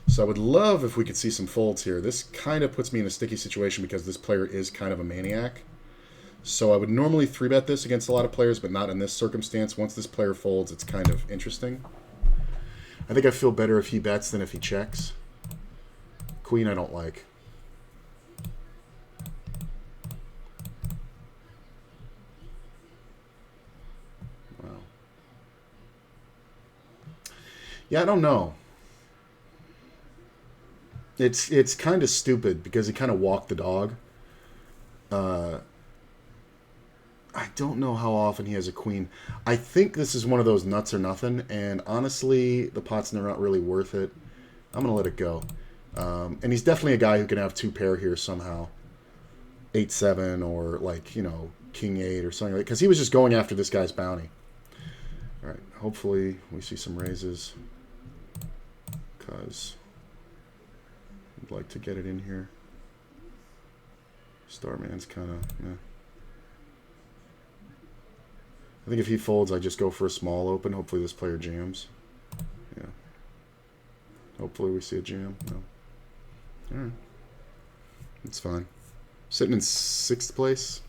So I would love if we could see some folds here. This kind of puts me in a sticky situation because this player is kind of a maniac. So I would normally 3-bet this against a lot of players, but not in this circumstance. Once this player folds, it's kind of interesting. I think I feel better if he bets than if he checks. Queen I don't like. Wow. Yeah, I don't know. It's kind of stupid because he kind of walked the dog. I don't know how often he has a queen. I think this is one of those nuts or nothing, and honestly, the pot's not really worth it. I'm going to let it go. And he's definitely a guy who can have 2 pair here somehow. 8-7 or, like, you know, King 8 or something like that. Because he was just going after this guy's bounty. All right, hopefully we see some raises. Because I'd like to get it in here. Starman's kind of, yeah. I think if he folds, I just go for a small open. Hopefully this player jams. Yeah. Hopefully we see a jam. No. All right. It's fine. Sitting in 6th place.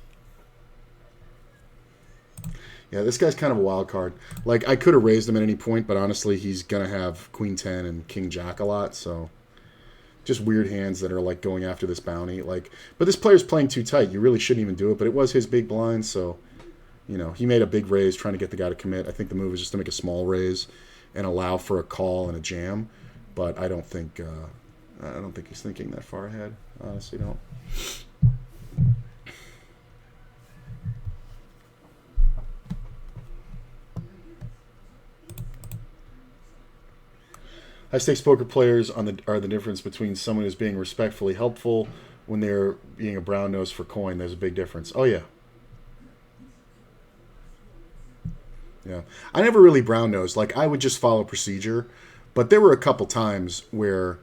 Yeah, this guy's kind of a wild card. Like, I could have raised him at any point, but honestly, he's going to have Queen 10 and King Jack a lot, so just weird hands that are, like, going after this bounty. Like, but this player's playing too tight. You really shouldn't even do it, but it was his big blind, so... You know, he made a big raise trying to get the guy to commit. I think the move is just to make a small raise and allow for a call and a jam. But I don't think he's thinking that far ahead. Honestly, don't. High stakes poker players are the difference between someone who's being respectfully helpful when they're being a brown nose for coin. There's a big difference. Oh yeah. Yeah, I never really brown nosed. Like, I would just follow procedure, but there were a couple times where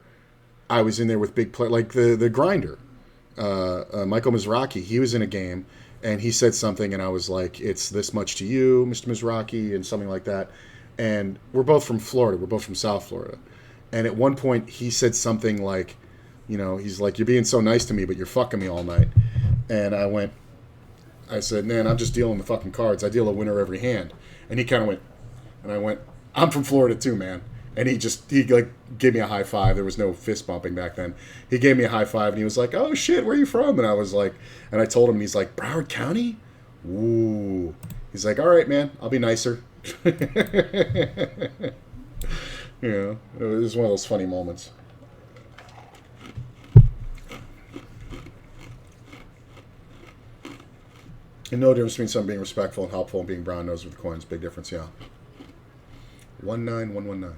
I was in there with big play, like the grinder, Michael Mizrachi. He was in a game and he said something, and I was like, "It's this much to you, Mr. Mizrachi," and something like that. And we're both from Florida. We're both from South Florida. And at one point, he said something like, you know, he's like, "You're being so nice to me, but you're fucking me all night." And I said, "Man, I'm just dealing the fucking cards. I deal a winner every hand." And he kind of went, and I went, "I'm from Florida too, man." And he like gave me a high five. There was no fist bumping back then. He gave me a high five and he was like, "Oh shit, where are you from?" And I was like, and I told him, and he's like, "Broward County?" Ooh. He's like, "All right, man, I'll be nicer." You know, it was one of those funny moments. And no difference between someone being respectful and helpful and being brown nosed with coins. Big difference, yeah. 19119.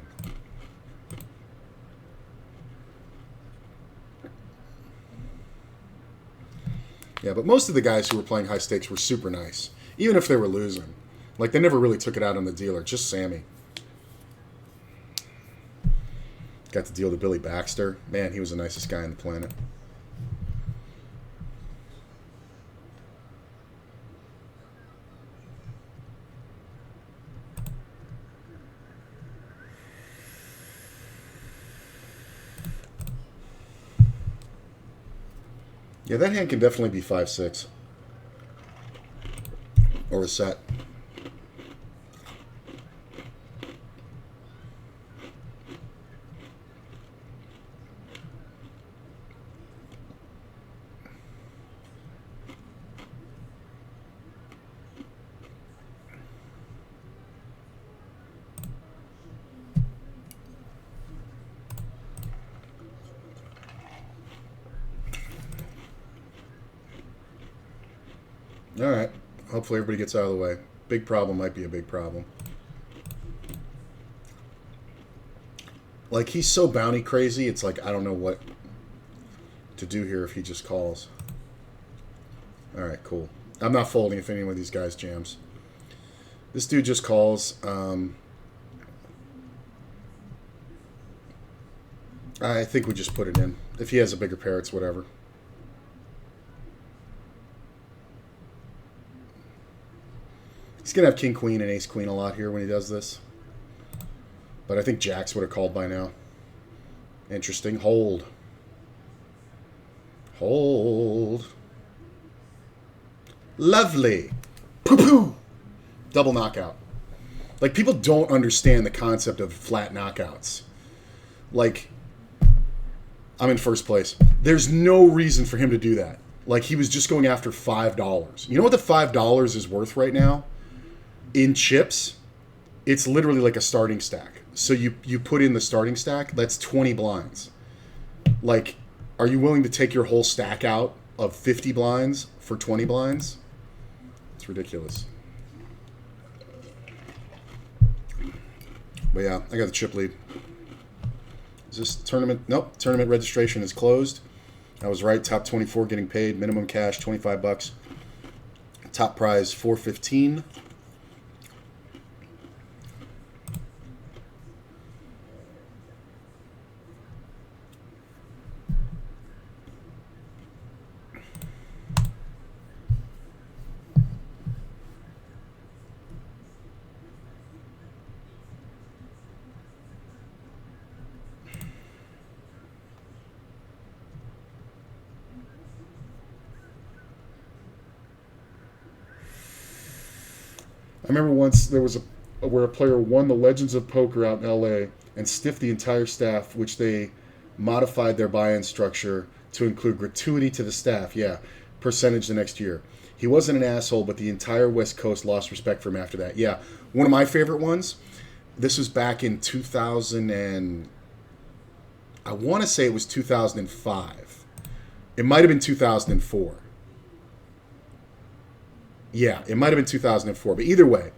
Yeah, but most of the guys who were playing high stakes were super nice, even if they were losing. Like, they never really took it out on the dealer, just Sammy. Got to deal to Billy Baxter. Man, he was the nicest guy on the planet. Yeah, that hand can definitely be 5-6. Or a set. All right. Hopefully everybody gets out of the way. Big problem might be a big problem. Like, he's so bounty crazy, it's like, I don't know what to do here if he just calls. All right, cool. I'm not folding if any of these guys jams. This dude just calls. I think we just put it in. If he has a bigger pair, it's whatever. He's going to have king, queen, and ace, queen a lot here when he does this. But I think jacks would have called by now. Interesting. Hold. Hold. Lovely. Poo poo. Double knockout. Like, people don't understand the concept of flat knockouts. Like, I'm in first place. There's no reason for him to do that. Like, he was just going after $5. You know what the $5 is worth right now? In chips, it's literally like a starting stack. So you put in the starting stack, that's 20 blinds. Like, are you willing to take your whole stack out of 50 blinds for 20 blinds? It's ridiculous. But yeah, I got the chip lead. Is this tournament? Nope. Tournament registration is closed. I was right. Top 24 getting paid. Minimum cash $25. Top prize $415. I remember once there was where a player won the Legends of Poker out in LA and stiffed the entire staff, which they modified their buy-in structure to include gratuity to the staff. Yeah, percentage the next year. He wasn't an asshole, but the entire West Coast lost respect for him after that. Yeah, one of my favorite ones. This was back in 2000 and I want to say it was 2005. It might have been 2004. Yeah, it might have been 2004. But either way,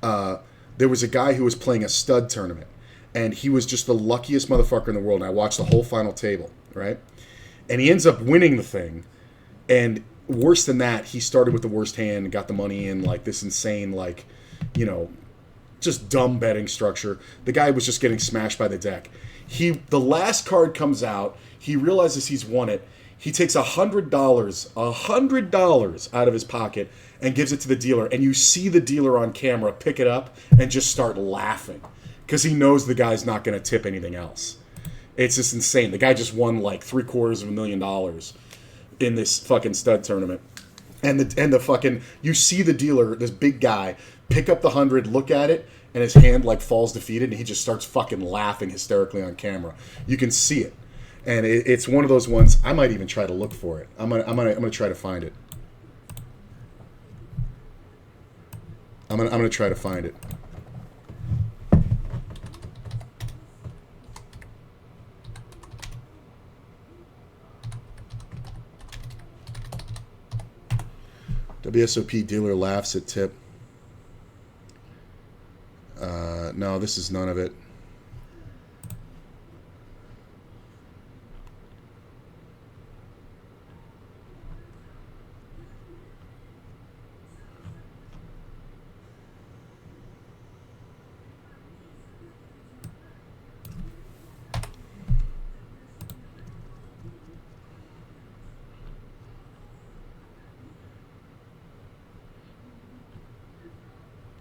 there was a guy who was playing a stud tournament. And he was just the luckiest motherfucker in the world. And I watched the whole final table, right? And he ends up winning the thing. And worse than that, he started with the worst hand and got the money in like this insane, like, you know, just dumb betting structure. The guy was just getting smashed by the deck. The last card comes out. He realizes he's won it. He takes $100 out of his pocket and gives it to the dealer. And you see the dealer on camera pick it up and just start laughing because he knows the guy's not going to tip anything else. It's just insane. The guy just won like $750,000 in this fucking stud tournament. And the fucking, you see the dealer, this big guy, pick up the 100, look at it, and his hand like falls defeated, and he just starts fucking laughing hysterically on camera. You can see it. And it's one of those ones. I might even try to look for it. I'm gonna try to find it. I'm gonna try to find it. WSOP dealer laughs at tip. No, this is none of it.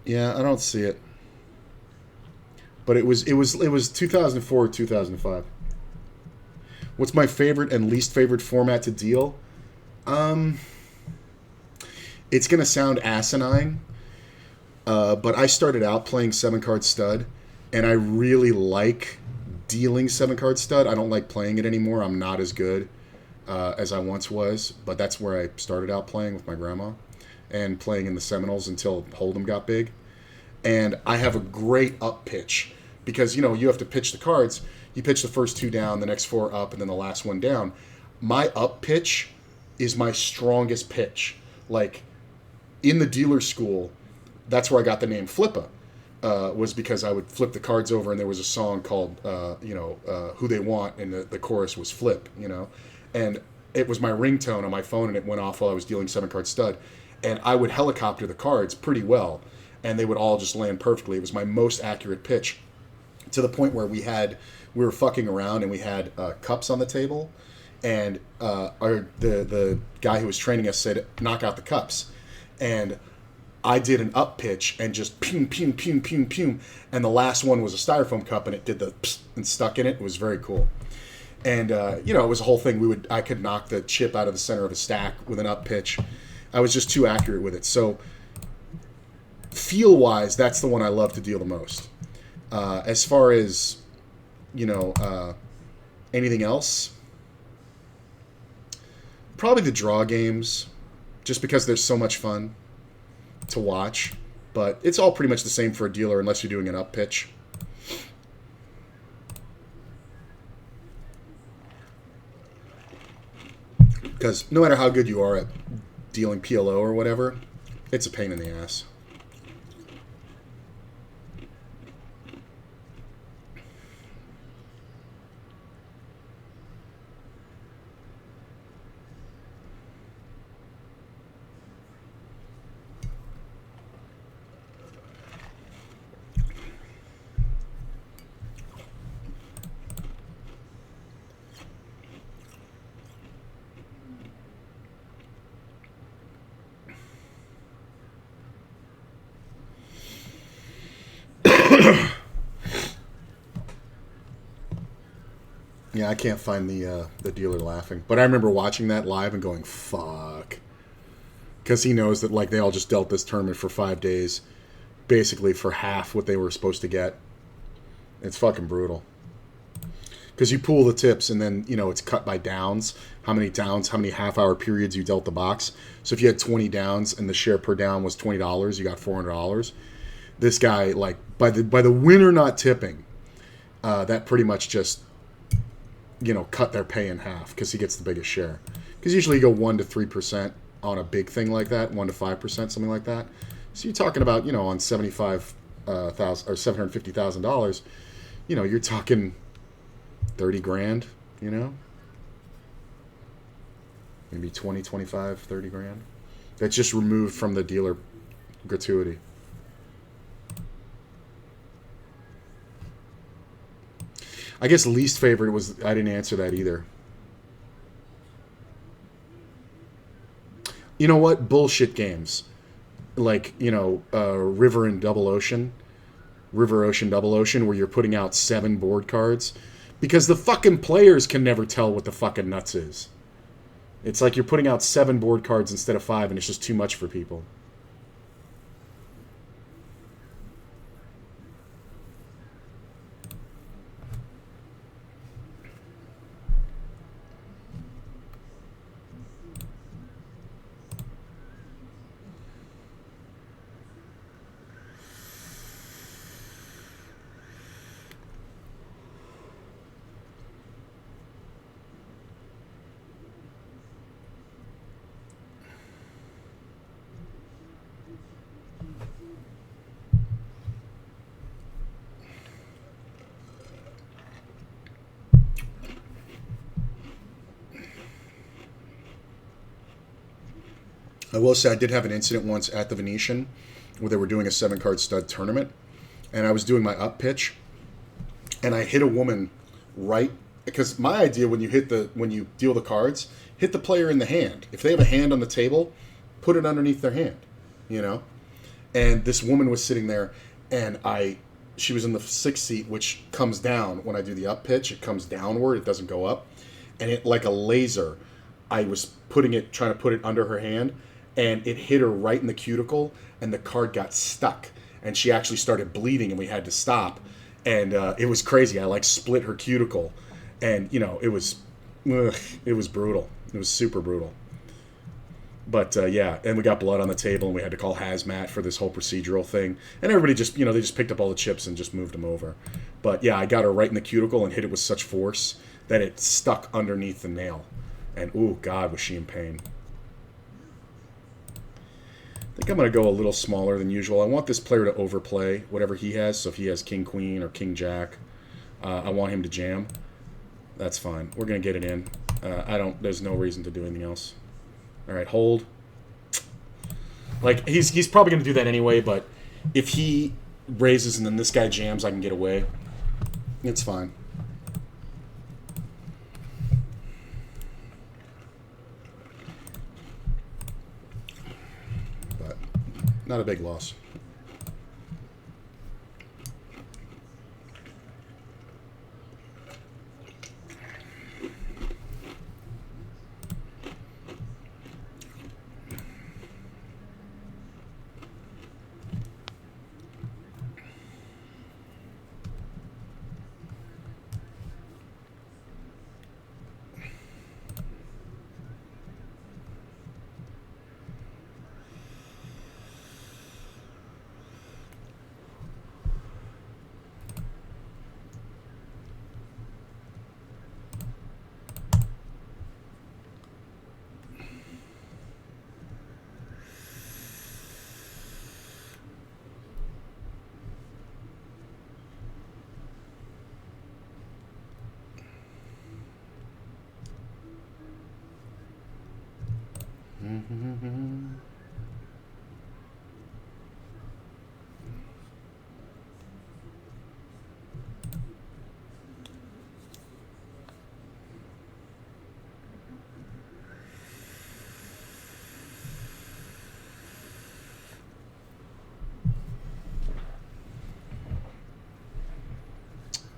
Yeah, I don't see it. But it was 2004 or 2005. What's my favorite and least favorite format to deal? It's gonna sound asinine, but I started out playing 7-card stud, and I really like dealing 7-card stud. I don't like playing it anymore. I'm not as good as I once was, but that's where I started out playing with my grandma and playing in the Seminoles until Hold'em got big. And I have a great up pitch because, you know, you have to pitch the cards. You pitch the first 2 down, the next 4 up, and then the last 1 down. My up pitch is my strongest pitch. Like, in the dealer school, that's where I got the name Flippa, was because I would flip the cards over, and there was a song called, Who They Want, and the chorus was Flip, you know. And it was my ringtone on my phone, and it went off while I was dealing 7-card stud. And I would helicopter the cards pretty well, and they would all just land perfectly. It was my most accurate pitch, to the point where we were fucking around, and we had cups on the table, and the guy who was training us said, knock out the cups. And I did an up pitch and just pum, pum, pum, pum, pum. And the last one was a styrofoam cup, and it did the psst and stuck in it. It was very cool. And, it was a whole thing. I could knock the chip out of the center of a stack with an up pitch. I was just too accurate with it. So, feel-wise, that's the one I love to deal the most. As far as, anything else, probably the draw games, just because they're so much fun to watch. But it's all pretty much the same for a dealer unless you're doing an up pitch. Because no matter how good you are at dealing PLO or whatever, it's a pain in the ass. Yeah, I can't find the dealer laughing. But I remember watching that live and going, fuck. Because he knows that, like, they all just dealt this tournament for 5 days, basically for half what they were supposed to get. It's fucking brutal. Because you pool the tips, and then, it's cut by downs. How many downs, how many half-hour periods you dealt the box. So if you had 20 downs and the share per down was $20, you got $400. This guy, like, by the winner not tipping, that pretty much just, cut their pay in half because he gets the biggest share. Because usually you go 1 to 3% on a big thing like that, 1 to 5%, something like that. So you're talking about, on $75,000 or $750,000, you're talking 30 grand, maybe 20, 25, 30 grand. That's just removed from the dealer gratuity. I guess least favorite was, I didn't answer that either. You know what? Bullshit games. Like, River Ocean Double Ocean, where you're putting out 7 board cards. Because the fucking players can never tell what the fucking nuts is. It's like you're putting out 7 board cards instead of 5, and it's just too much for people. I will say I did have an incident once at the Venetian where they were doing a 7-card stud tournament, and I was doing my up pitch, and I hit a woman right, because my idea when you deal the cards, hit the player in the hand. If they have a hand on the table, put it underneath their hand, And this woman was sitting there, and she was in the 6th seat, which comes down when I do the up pitch. It comes downward, it doesn't go up, and it, like a laser, I was trying to put it under her hand, and it hit her right in the cuticle, and the card got stuck, and she actually started bleeding, and we had to stop, and it was crazy. I split her cuticle, and it was brutal. It was super brutal. But yeah, and we got blood on the table, and we had to call hazmat for this whole procedural thing, and everybody just they just picked up all the chips and just moved them over. But yeah, I got her right in the cuticle and hit it with such force that it stuck underneath the nail. And, ooh, God, was she in pain. I think I'm going to go a little smaller than usual. I want this player to overplay whatever he has. So if he has King Queen or King Jack, I want him to jam. That's fine. We're going to get it in. There's no reason to do anything else. All right, hold. He's probably going to do that anyway, but if he raises and then this guy jams, I can get away. It's fine. Not a big loss.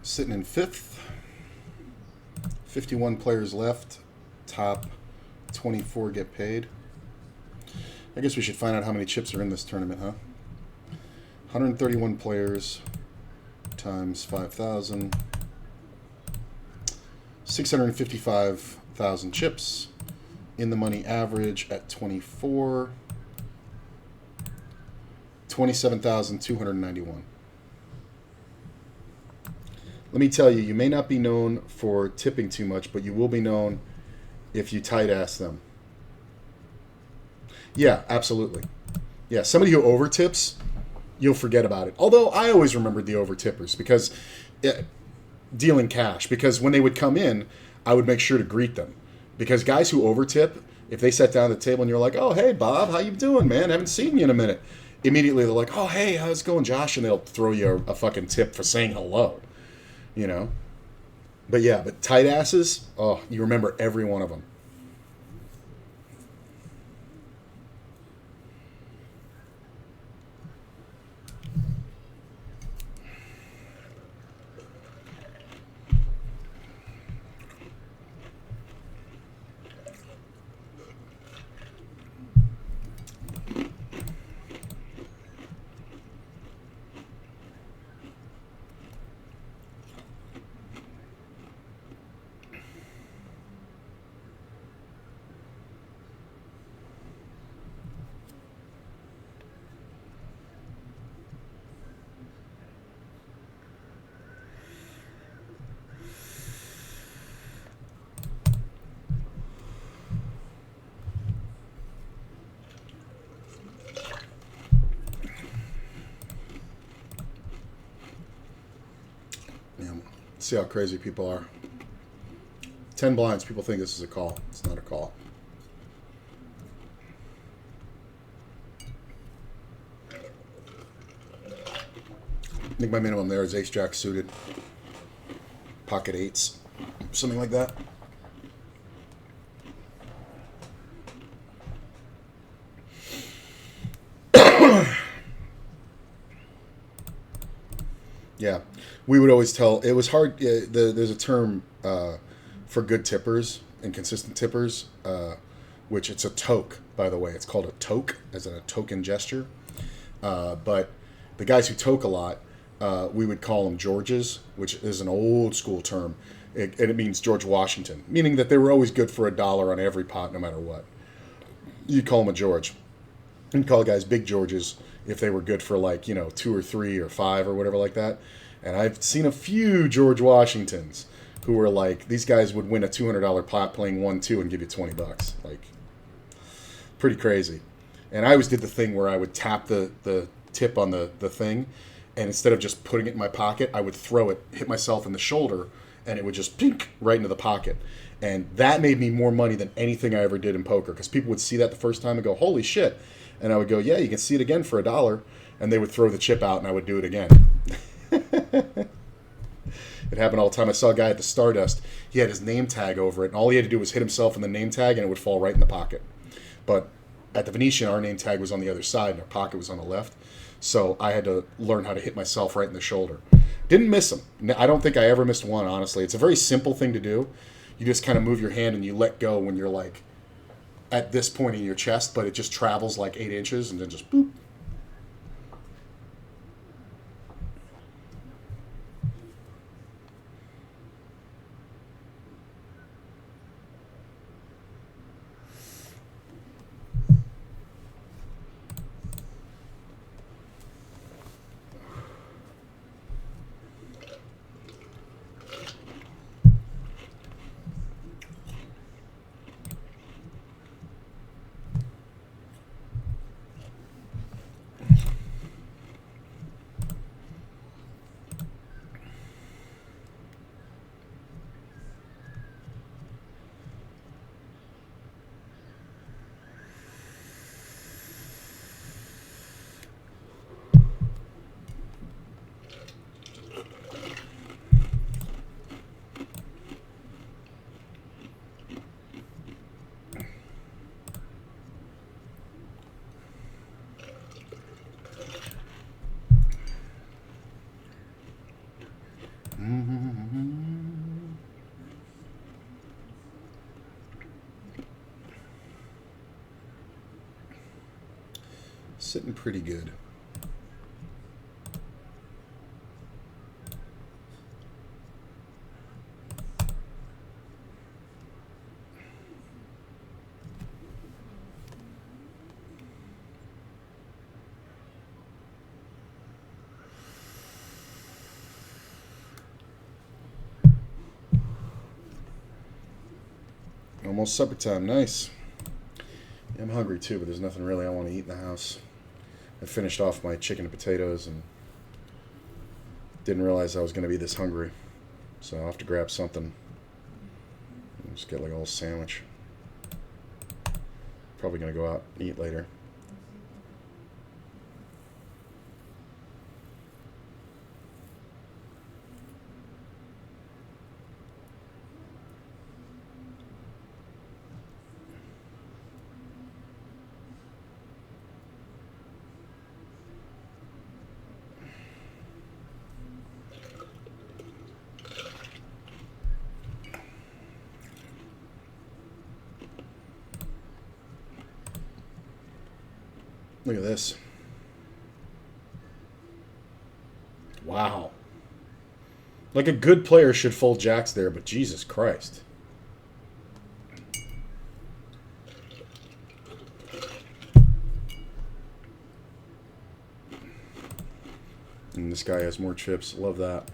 Sitting in fifth. 51 players left. Top 24 get paid. I guess we should find out how many chips are in this tournament, huh? 131 players times 5,000. 655,000 chips. In the money average at 24. 27,291. Let me tell you, you may not be known for tipping too much, but you will be known if you tight ass them. Yeah, absolutely. Yeah, somebody who over tips, you'll forget about it. Although I always remembered the over tippers because dealing cash, because when they would come in, I would make sure to greet them. Because guys who over tip, if they sat down at the table and you're like, "Oh, hey Bob, how you doing, man? Haven't seen you in a minute." Immediately they're like, "Oh, hey, how's it going, Josh?" And they'll throw you a fucking tip for saying hello. You know? But yeah, but tight asses, oh, you remember every one of them. Yeah, see how crazy people are. 10 blinds, people think this is a call. It's not a call. I think my minimum there is ace-jack suited. Pocket eights. Something like that. Yeah, we would always tell. It was hard. There's a term for good tippers and consistent tippers, which it's a toke, by the way. It's called a toke, as in a token gesture. But the guys who toke a lot, we would call them Georges, which is an old school term. And it means George Washington, meaning that they were always good for $1 on every pot, no matter what. You'd call them a George. You'd call guys big Georges if they were good for 2 or 3 or 5 or whatever like that. And I've seen a few George Washingtons who were like, these guys would win a $200 pot playing 1-2 and give you $20. Like, pretty crazy. And I always did the thing where I would tap the tip on the thing, and instead of just putting it in my pocket, I would throw it, hit myself in the shoulder, and it would just pink right into the pocket. And that made me more money than anything I ever did in poker, because people would see that the first time and go, holy shit. And I would go, yeah, you can see it again for $1. And they would throw the chip out, and I would do it again. It happened all the time. I saw a guy at the Stardust. He had his name tag over it, and all he had to do was hit himself in the name tag, and it would fall right in the pocket. But at the Venetian, our name tag was on the other side and our pocket was on the left. So I had to learn how to hit myself right in the shoulder. Didn't miss them. I don't think I ever missed one, honestly. It's a very simple thing to do. You just kind of move your hand and you let go when you're like at this point in your chest, but it just travels like 8 inches and then just boop. Sitting pretty good. Almost supper time. Nice. Yeah, I'm hungry too, but there's nothing really I want to eat in the house. I finished off my chicken and potatoes and didn't realize I was going to be this hungry. So I'll have to grab something. Just get like a little sandwich. Probably going to go out and eat later. Look at this. Wow. Like a good player should fold jacks there, but Jesus Christ. And this guy has more chips. Love that.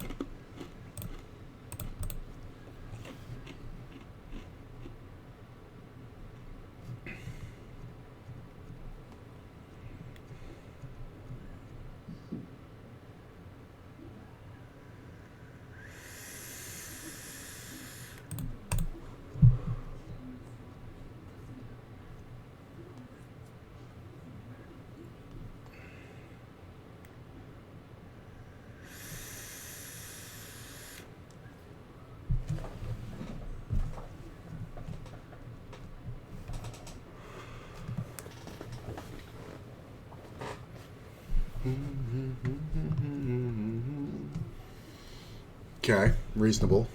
Okay, reasonable.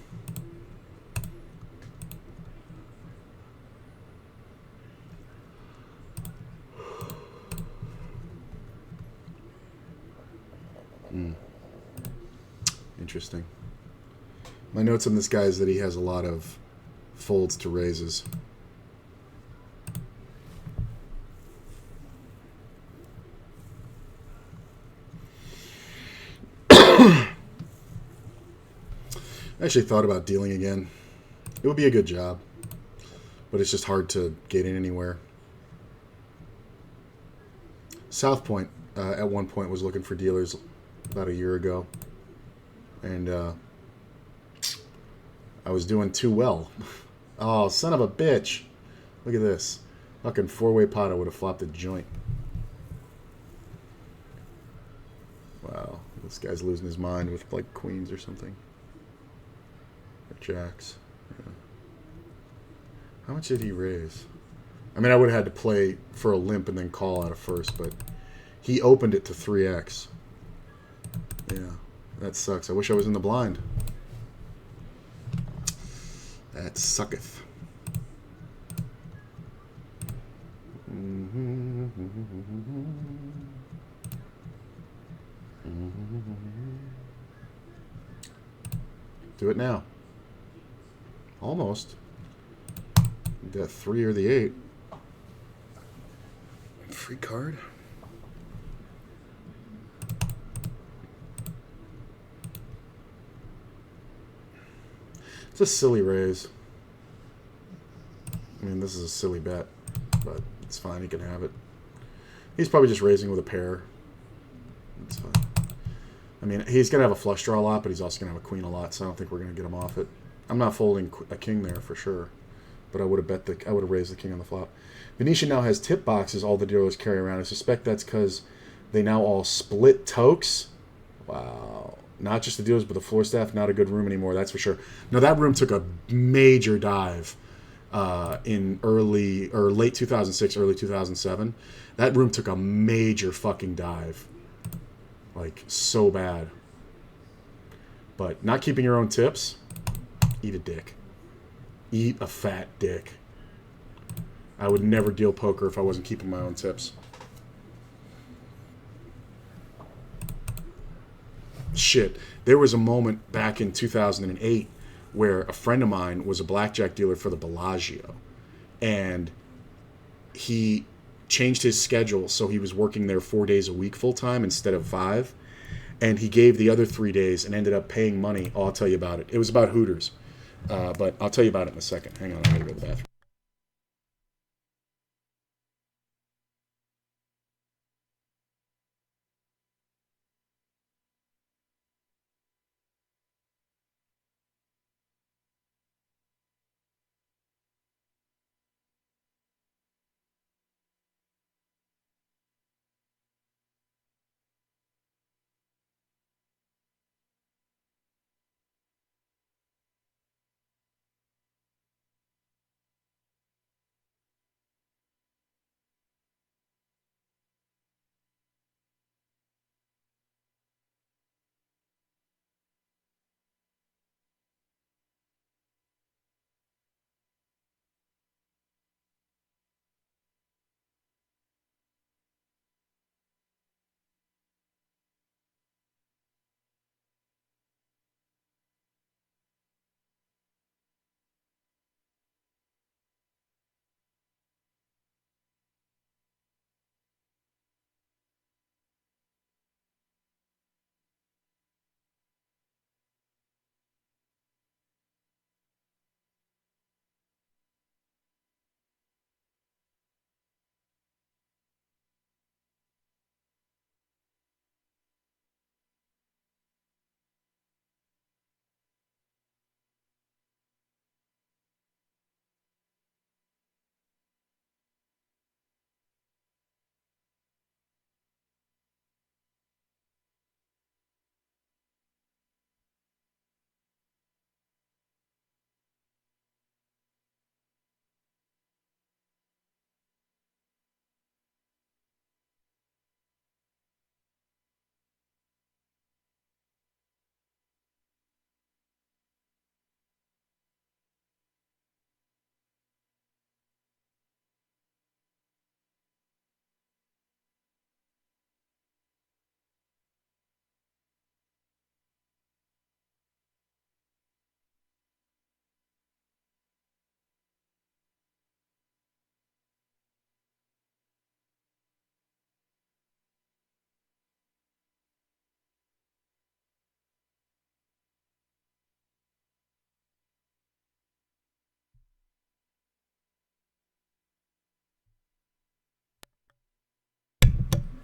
Interesting. My notes on this guy is that he has a lot of folds to raises. I actually thought about dealing again. It would be a good job, but it's just hard to get in anywhere. South Point, at one point, was looking for dealers about a year ago, and I was doing too well. Oh, son of a bitch. Look at this. Fucking four-way pot, I would have flopped a joint. Wow, this guy's losing his mind with, like, queens or something. Or jacks. Yeah. How much did he raise? I mean, I would have had to play for a limp and then call out of first, but he opened it to 3x. Yeah, that sucks. I wish I was in the blind. That sucketh. Do it now. Almost. The 3 or the 8. Free card. It's a silly raise. I mean, this is a silly bet, but it's fine. He can have it. He's probably just raising with a pair. It's fine. I mean, he's going to have a flush draw a lot, but he's also going to have a queen a lot, so I don't think we're going to get him off it. I'm not folding a king there for sure, but I would have raised the king on the flop. Venetian now has tip boxes all the dealers carry around. I suspect that's because they now all split tokes. Wow. Not just the dealers, but the floor staff, not a good room anymore, that's for sure. No, that room took a major dive in late 2006, early 2007. That room took a major fucking dive. Like, so bad. But not keeping your own tips, eat a dick. Eat a fat dick. I would never deal poker if I wasn't keeping my own tips. Shit. There was a moment back in 2008 where a friend of mine was a blackjack dealer for the Bellagio. And he changed his schedule so he was working there 4 days a week full time instead of 5. And he gave the other 3 days and ended up paying money. Oh, I'll tell you about it. It was about Hooters. But I'll tell you about it in a second. Hang on, I gotta go to the bathroom.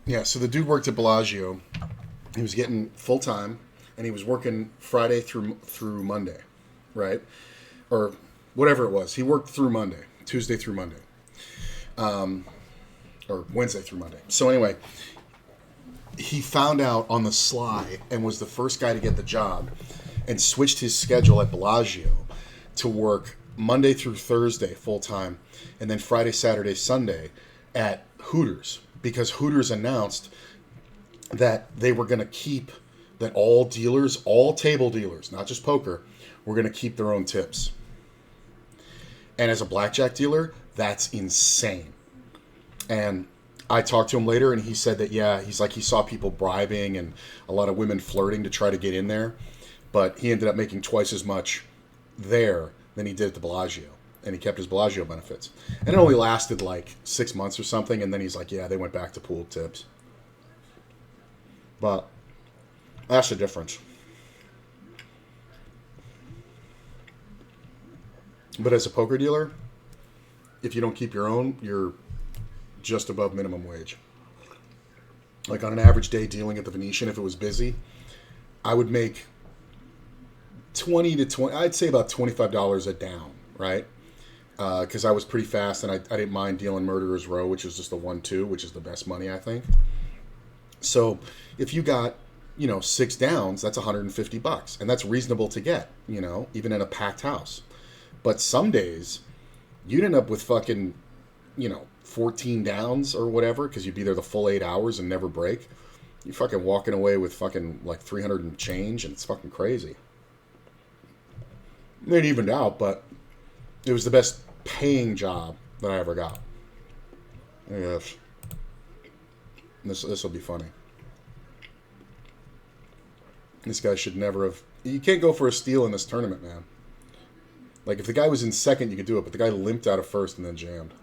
Yeah, so the dude worked at Bellagio. He was getting full time, and he was working Friday through Monday, right? Or whatever it was. He worked through Monday, Tuesday through Monday, or Wednesday through Monday. So anyway, he found out on the sly and was the first guy to get the job, and switched his schedule at Bellagio to work Monday through Thursday full time, and then Friday, Saturday, Sunday at Hooters, because Hooters announced that they were going to keep that all dealers, all table dealers, not just poker, were going to keep their own tips. And as a blackjack dealer, that's insane. And I talked to him later, and he said that, yeah, he's like, he saw people bribing and a lot of women flirting to try to get in there, but he ended up making twice as much there than he did at the Bellagio, and he kept his Bellagio benefits. And it only lasted like 6 months or something, and then he's like, yeah, they went back to pooled tips. But that's the difference. But as a poker dealer, if you don't keep your own, you're just above minimum wage. Like on an average day dealing at the Venetian, if it was busy, I would make I'd say about $25 a down, right? Because I was pretty fast, and I didn't mind dealing Murderer's Row, which is just a 1-2, which is the best money, I think. So if you got, 6 downs, that's $150, and that's reasonable to get, even in a packed house. But some days, you'd end up with fucking, 14 downs or whatever, because you'd be there the full 8 hours and never break. You're fucking walking away with fucking like 300 and change, and it's fucking crazy. It evened out, but it was the best paying job that I ever got. Yes. This will be funny. This guy should never have... You can't go for a steal in this tournament, man. Like, if the guy was in second, you could do it, but the guy limped out of first and then jammed.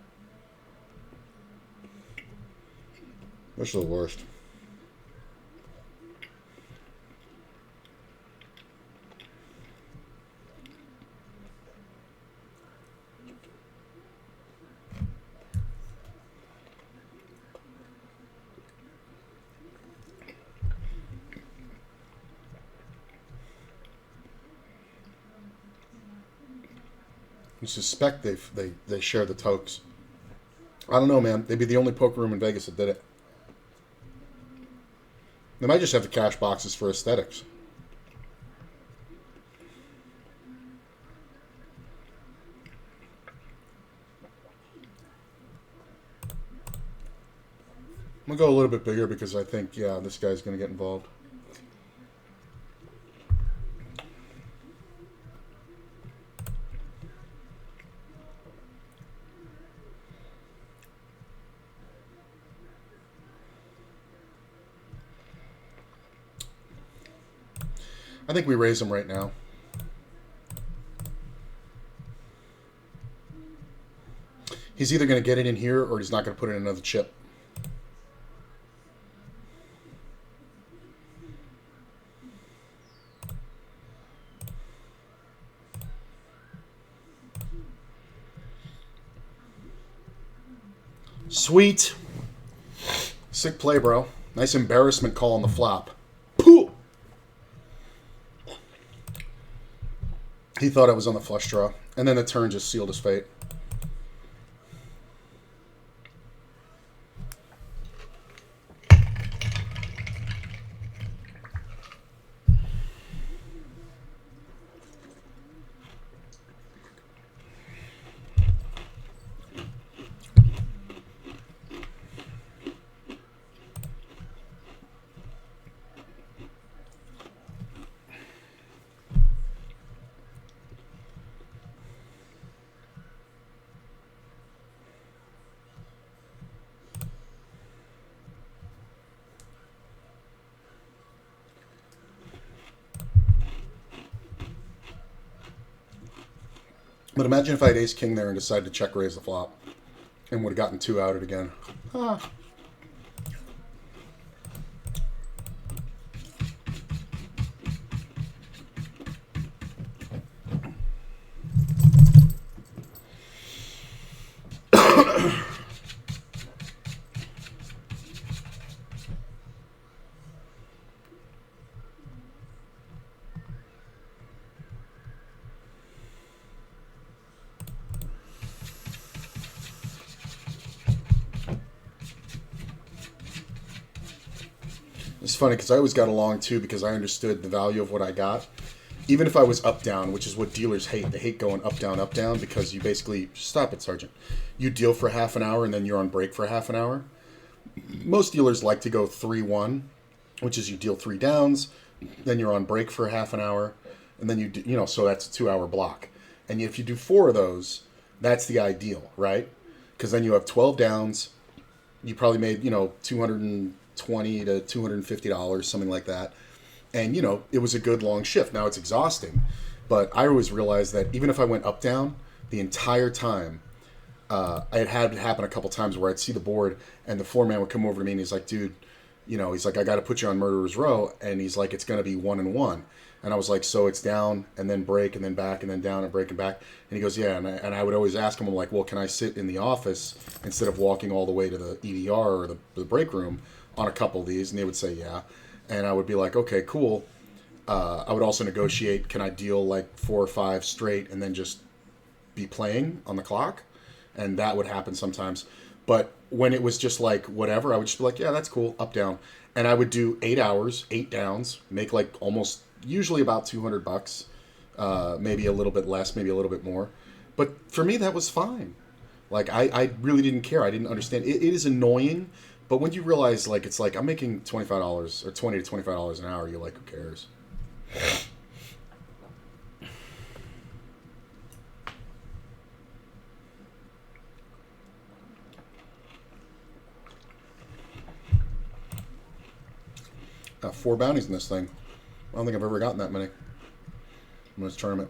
This is the worst. You suspect they share the tokes. I don't know, man. They'd be the only poker room in Vegas that did it. They might just have the cash boxes for aesthetics. I'm going to go a little bit bigger because I think, yeah, this guy's going to get involved. I think we raise him right now. He's either going to get it in here or he's not going to put in another chip. Sweet. Sick play, bro. Nice embarrassment call on the flop. Pooh! He thought I was on the flush draw. And then the turn just sealed his fate. But imagine if I had ace-king there and decided to check-raise the flop and would have gotten 2 outed again. Ah. It's funny because I always got along too because I understood the value of what I got. even if I was up down, which is what dealers hate. They hate going up down because you basically stop it, Sergeant. You deal for half an hour and then you're on break for half an hour. Most dealers like to go 3-1, which is you deal 3 downs, then you're on break for half an hour, and then so that's a 2-hour block. And if you do 4 of those, that's the ideal, right? Because then you have 12 downs. You probably made, $220 to $250, something like that. And, it was a good long shift. Now it's exhausting. But I always realized that even if I went up down the entire time, it had happen a couple times where I'd see the board and the floor man would come over to me and he's like, dude, he's like, I got to put you on Murderer's Row. And he's like, it's going to be 1 and 1. And I was like, so it's down and then break and then back and then down and break and back. And he goes, yeah. And I would always ask him, I'm like, well, can I sit in the office instead of walking all the way to the EDR or the break room on a couple of these? And they would say, yeah. And I would be like, okay, cool. I would also negotiate, can I deal like 4 or 5 straight and then just be playing on the clock? And that would happen sometimes. But when it was just like whatever, I would just be like, yeah, that's cool, up, down. And I would do 8 hours, 8 downs, make like almost, usually about $200, maybe a little bit less, maybe a little bit more. But for me, that was fine. Like, I really didn't care. I didn't understand. It is annoying, but when you realize, like, it's like, I'm making $25 or $20 to $25 an hour, you're like, who cares? Got 4 bounties in this thing. I don't think I've ever gotten that many in this tournament.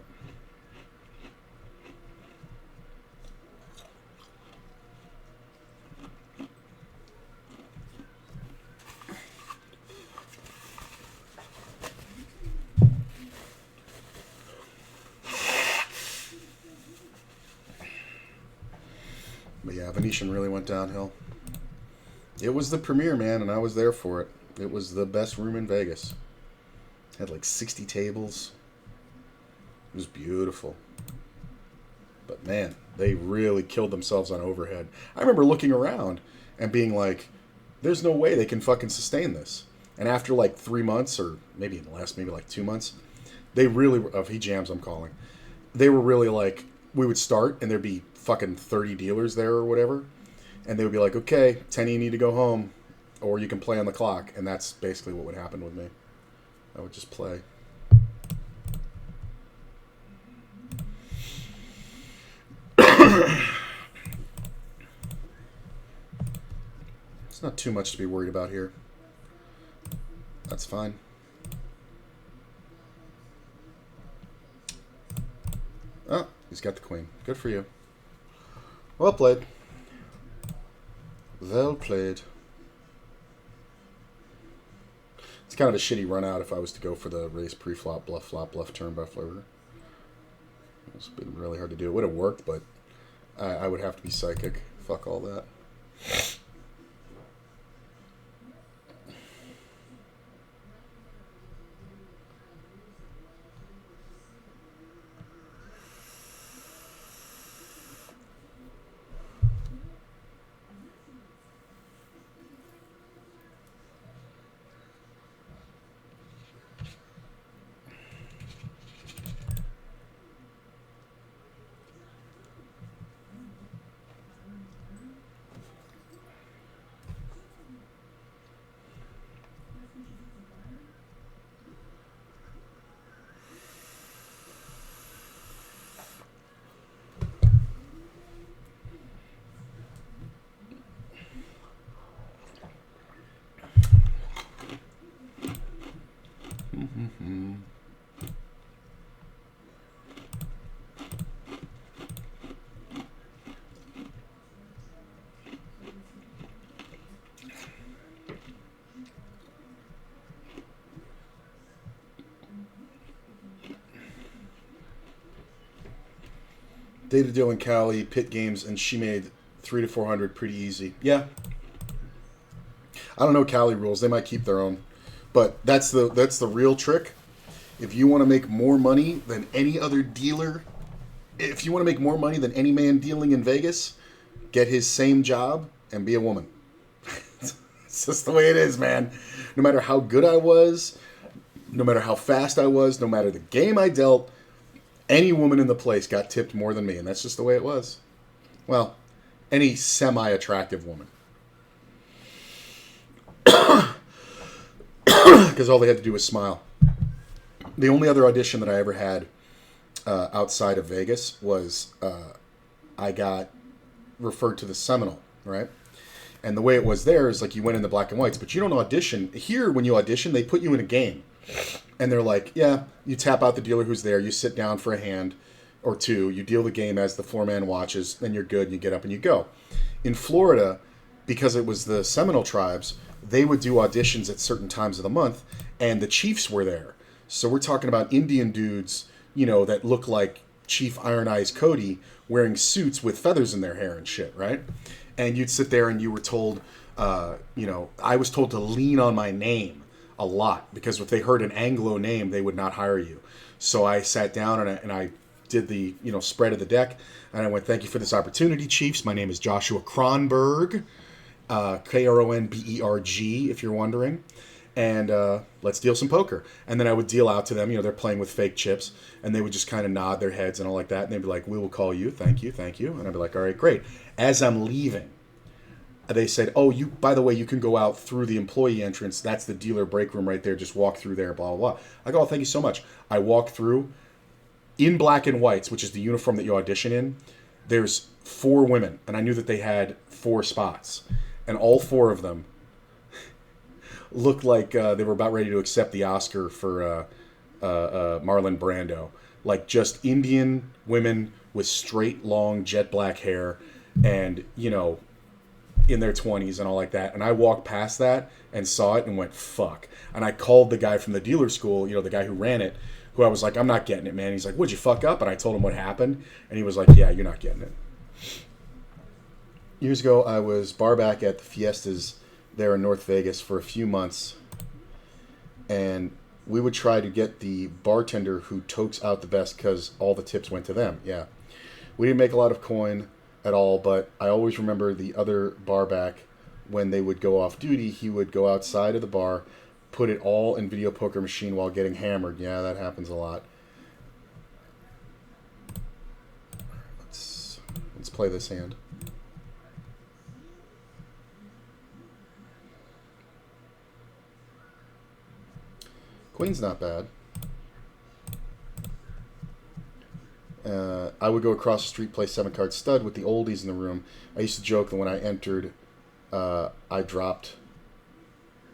But yeah, Venetian really went downhill. It was the premiere, man, and I was there for it. It was the best room in Vegas. Had like 60 tables. It was beautiful. But man, they really killed themselves on overhead. I remember looking around and being like, there's no way they can fucking sustain this. And after like 3 months, or maybe in the last maybe like 2 months, they really, of He Jams I'm calling, they were really like, we would start and there'd be fucking 30 dealers there or whatever. And they would be like, okay, 10 of you need to go home or you can play on the clock. And that's basically what would happen with me. I would just play. It's not too much to be worried about here. That's fine. Oh, he's got the queen. Good for you. Well played. Well played. It's kind of a shitty run out if I was to go for the race pre-flop, bluff, turn by flavor. It's been really hard to do. It would have worked, but I would have to be psychic. Fuck all that. Data deal in Cali, pit games, and she made 300 to 400 pretty easy. Yeah. I don't know Cali rules. They might keep their own. But that's the real trick. If you want to make more money than any other dealer, if you want to make more money than any man dealing in Vegas, get his same job and be a woman. It's just the way it is, man. No matter how good I was, No matter how fast I was, no matter the game I dealt, any woman in the place got tipped more than me, and that's just the way it was. Well, any semi-attractive woman. Because all they had to do was smile. The only other audition that I ever had outside of Vegas was I got referred to the Seminole, right? And the way it was there is like you went in the black and whites, but you don't audition. Here, when you audition, they put you in a game. And they're like, yeah, you tap out the dealer who's there, you sit down for a hand or two, you deal the game as the floor man watches, then you're good, and you get up and you go. In Florida, because it was the Seminole tribes, they would do auditions at certain times of the month, and the chiefs were there. So we're talking about Indian dudes, that look like Chief Iron Eyes Cody wearing suits with feathers in their hair and shit, right? And you'd sit there and you were told, I was told to lean on my name a lot, because if they heard an Anglo name, they would not hire you. So I sat down and I did the spread of the deck, and I went, "Thank you for this opportunity, Chiefs. My name is Joshua Kronberg, Kronberg, if you're wondering, and let's deal some poker." And then I would deal out to them. They're playing with fake chips, and they would just kind of nod their heads and all like that, and they'd be like, "We will call you. Thank you, thank you." And I'd be like, "All right, great." As I'm leaving, they said, "Oh, by the way, you can go out through the employee entrance. That's the dealer break room right there. Just walk through there, blah, blah, blah." I go, "Oh, thank you so much." I walk through. In black and whites, which is the uniform that you audition in, there's 4 women, and I knew that they had 4 spots. And all 4 of them looked like they were about ready to accept the Oscar for Marlon Brando. Like just Indian women with straight, long, jet black hair and, in their 20s and all like that. And I walked past that and saw it and went, fuck. And I called the guy from the dealer school, the guy who ran it, who I was like, "I'm not getting it, man." He's like, "Would you fuck up?" And I told him what happened. And he was like, "Yeah, you're not getting it." Years ago, I was bar back at the Fiestas there in North Vegas for a few months. And we would try to get the bartender who tokes out the best because all the tips went to them. Yeah. We didn't make a lot of coin at all, but I always remember the other bar back, when they would go off duty, he would go outside of the bar, put it all in video poker machine while getting hammered. Yeah, that happens a lot. Let's play this hand. Queen's not bad. I would go across the street, play 7-card stud with the oldies in the room. I used to joke that when I entered, I dropped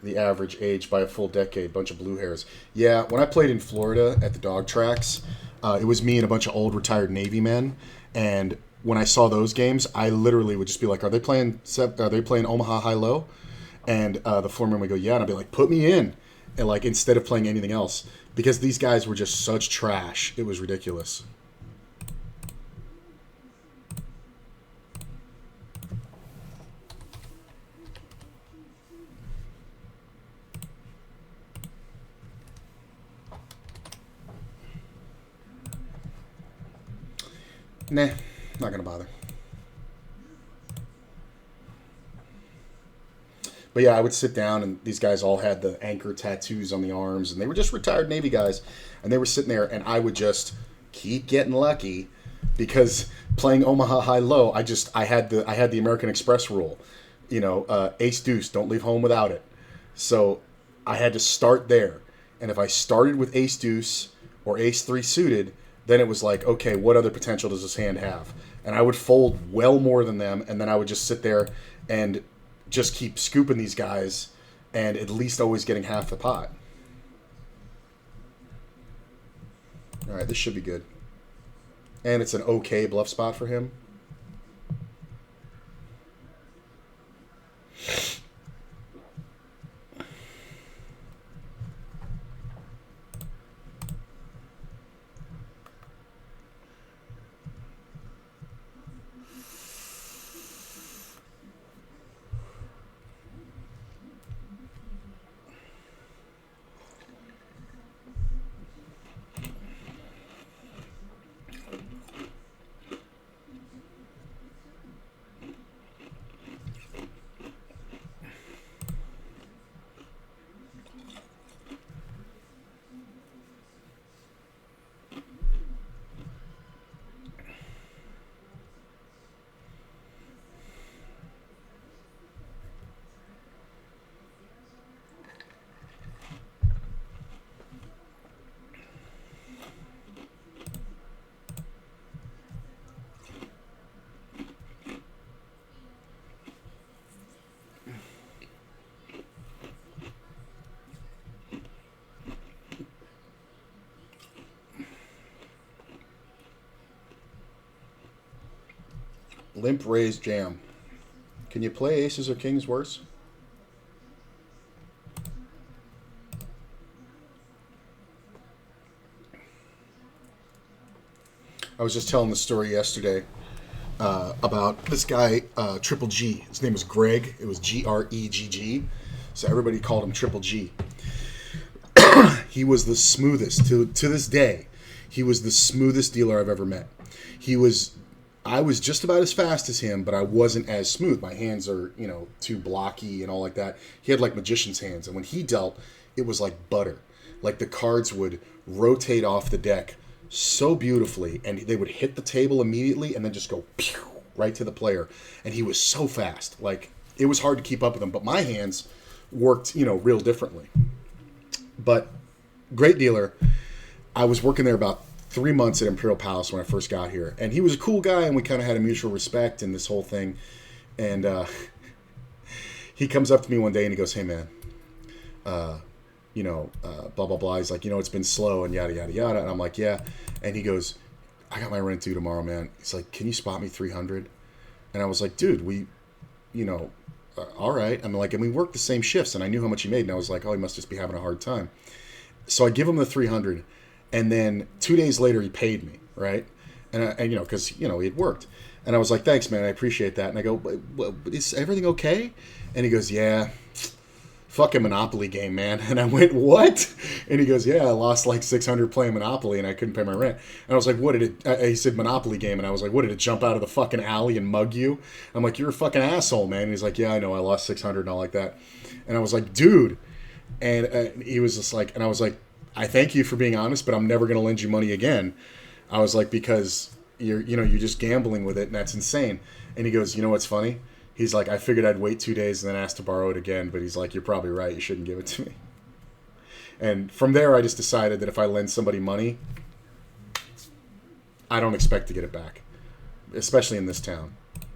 the average age by a full decade. Bunch of blue hairs. Yeah, when I played in Florida at the dog tracks, it was me and a bunch of old retired Navy men. And when I saw those games, I literally would just be like, "Are they playing Omaha High Low?" And the foreman would go, "Yeah," and I'd be like, "Put me in," and like instead of playing anything else, because these guys were just such trash. It was ridiculous. Nah, not gonna bother. But yeah, I would sit down, and these guys all had the anchor tattoos on the arms, and they were just retired Navy guys, and they were sitting there, and I would just keep getting lucky, because playing Omaha High Low, I had the American Express rule, ace deuce, don't leave home without it. So I had to start there, and if I started with ace deuce or ace 3 suited, then it was like, okay, what other potential does this hand have? And I would fold well more than them, and then I would just sit there and just keep scooping these guys, and at least always getting half the pot. All right, this should be good. And it's an okay bluff spot for him. Limp raised jam. Can you play aces or kings worse? I was just telling the story yesterday about this guy, Triple G. His name was Greg. It was Gregg. So everybody called him Triple G. He was the smoothest. To this day, he was the smoothest dealer I've ever met. I was just about as fast as him, but I wasn't as smooth. My hands are, too blocky and all like that. He had like magician's hands. And when he dealt, it was like butter. Like the cards would rotate off the deck so beautifully, and they would hit the table immediately and then just go pew, right to the player. And he was so fast. Like, it was hard to keep up with him. But my hands worked, real differently. But great dealer. I was working there about 3 months at Imperial Palace when I first got here. And he was a cool guy, and we kind of had a mutual respect and this whole thing. And he comes up to me one day and he goes, "Hey, man, blah, blah, blah." He's like, "It's been slow and yada, yada, yada." And I'm like, "Yeah." And he goes, "I got my rent due tomorrow, man." He's like, "Can you spot me 300?" And I was like, "Dude, all right." I'm like, and we worked the same shifts, and I knew how much he made. And I was like, "Oh, he must just be having a hard time." So I give him the 300. And then 2 days later, he paid me, right? And because, he had worked. And I was like, "Thanks, man. I appreciate that." And I go, "Is everything okay?" And he goes, "Yeah, fucking Monopoly game, man." And I went, "What?" And he goes, "Yeah, I lost like 600 playing Monopoly and I couldn't pay my rent." And I was like, "What did it?" He said, "Monopoly game." And I was like, "What, did it jump out of the fucking alley and mug you?" I'm like, "You're a fucking asshole, man." And he's like, "Yeah, I know. I lost 600 and all like that." And I was like, "Dude." And he was just like, and I was like, "I thank you for being honest, but I'm never going to lend you money again." I was like, "Because you're just gambling with it, and that's insane." And he goes, "You know what's funny?" He's like, "I figured I'd wait 2 days and then ask to borrow it again." But he's like, "You're probably right. You shouldn't give it to me." And from there, I just decided that if I lend somebody money, I don't expect to get it back, especially in this town.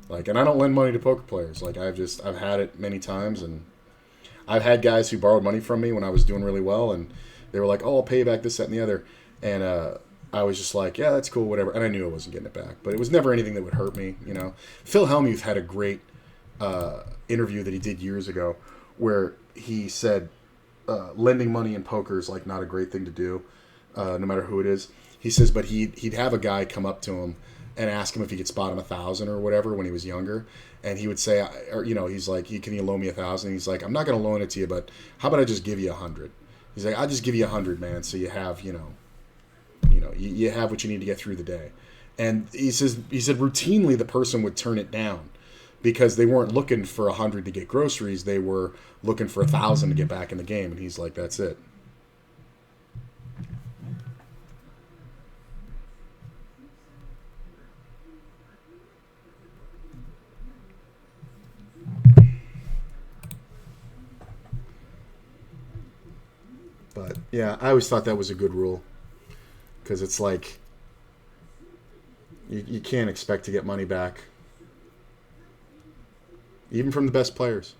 Like, and I don't lend money to poker players. Like, I've had it many times, and I've had guys who borrowed money from me when I was doing really well, and they were like, "Oh, I'll pay you back this, that, and the other." And I was just like, "Yeah, that's cool, whatever." And I knew I wasn't getting it back, but it was never anything that would hurt me, Phil Hellmuth had a great interview that he did years ago where he said lending money in poker is like not a great thing to do, no matter who it is. He says, but he'd have a guy come up to him and ask him if he could spot him 1,000 or whatever when he was younger, and he would say, he's like, "Can you loan me 1,000?" He's like, "I'm not going to loan it to you, but how about I just give you 100?" He's like, "I'll just give you 100, man, so you have you have what you need to get through the day." And he said routinely the person would turn it down because they weren't looking for 100 to get groceries, they were looking for 1,000 to get back in the game. And he's like, "That's it." But yeah, I always thought that was a good rule because it's like you can't expect to get money back, even from the best players.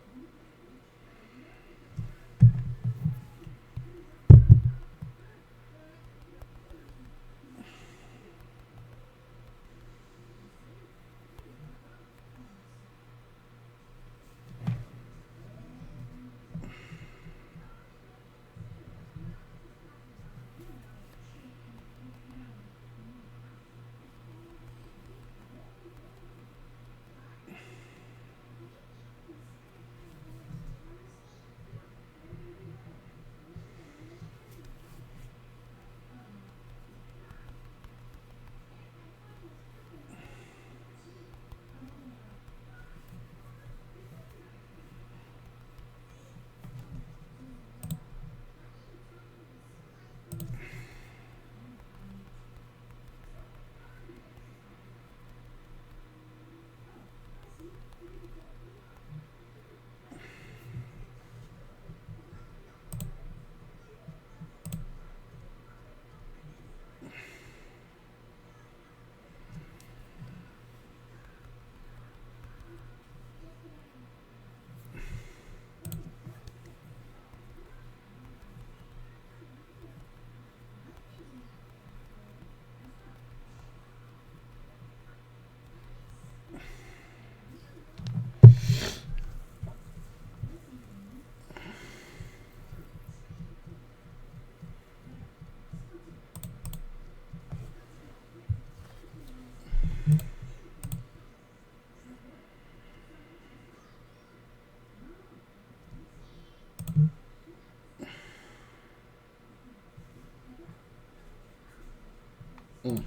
Mm.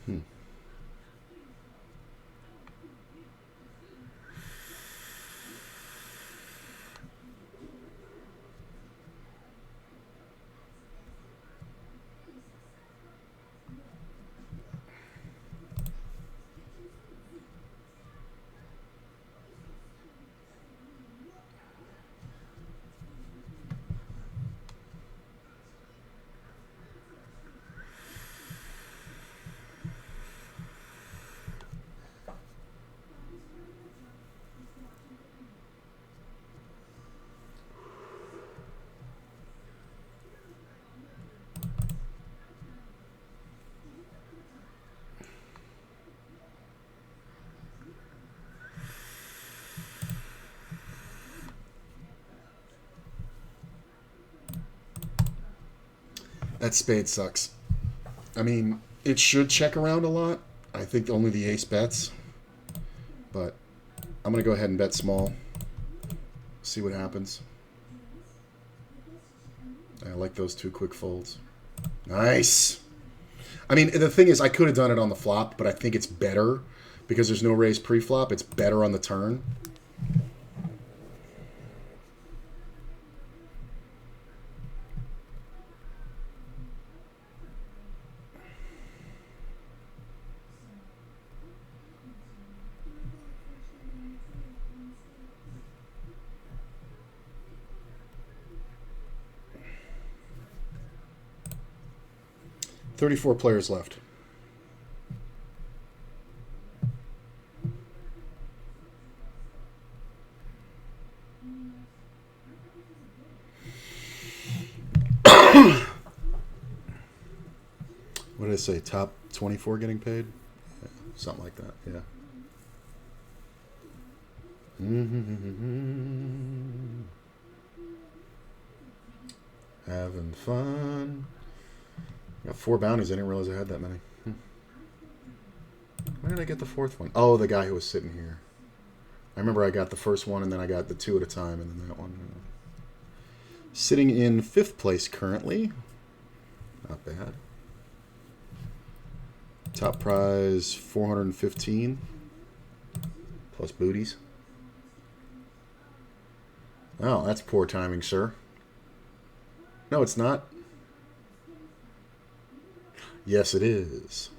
Hmm. That spade sucks. I mean, it should check around a lot. I think only the ace bets. But I'm going to go ahead and bet small. See what happens. I like those two quick folds. Nice. I mean, the thing is, I could have done it on the flop, but I think it's better because there's no raise pre-flop. It's better on the turn. "34 players left." What did I say? Top 24 getting paid? Yeah, something like that, yeah. Having fun. Got 4 bounties. I didn't realize I had that many. Where did I get the 4th one? Oh, the guy who was sitting here. I remember I got the first one, and then I got the 2 at a time, and then that one. Sitting in 5th place currently. Not bad. Top prize 415 plus booties. Oh, that's poor timing, sir. No, it's not. Yes, it is.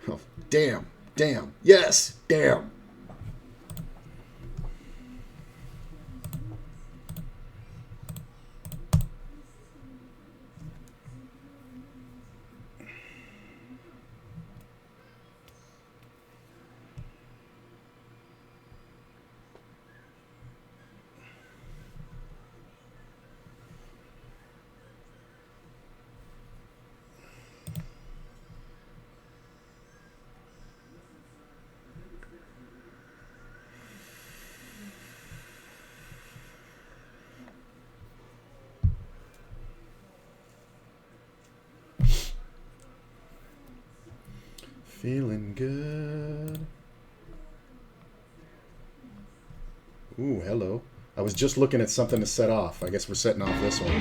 Oh, damn. Damn. Yes. Damn. Feeling good. Ooh, hello. I was just looking at something to set off. I guess we're setting off this one.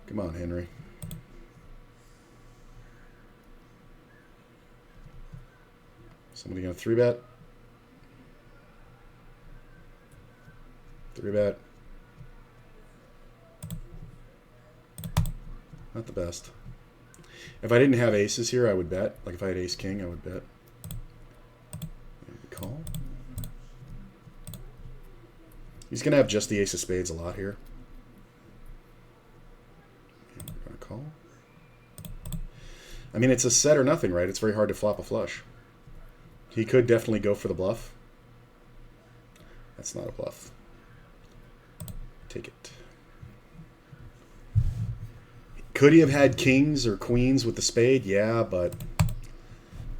Come on, Henry. Somebody gonna 3-bet? 3-bet. Not the best. If I didn't have aces here, I would bet. Like if I had ace-king, I would bet. Call. He's going to have just the ace of spades a lot here. And we're going to call. I mean, it's a set or nothing, right? It's very hard to flop a flush. He could definitely go for the bluff. That's not a bluff. Take it. Could he have had kings or queens with the spade? Yeah, but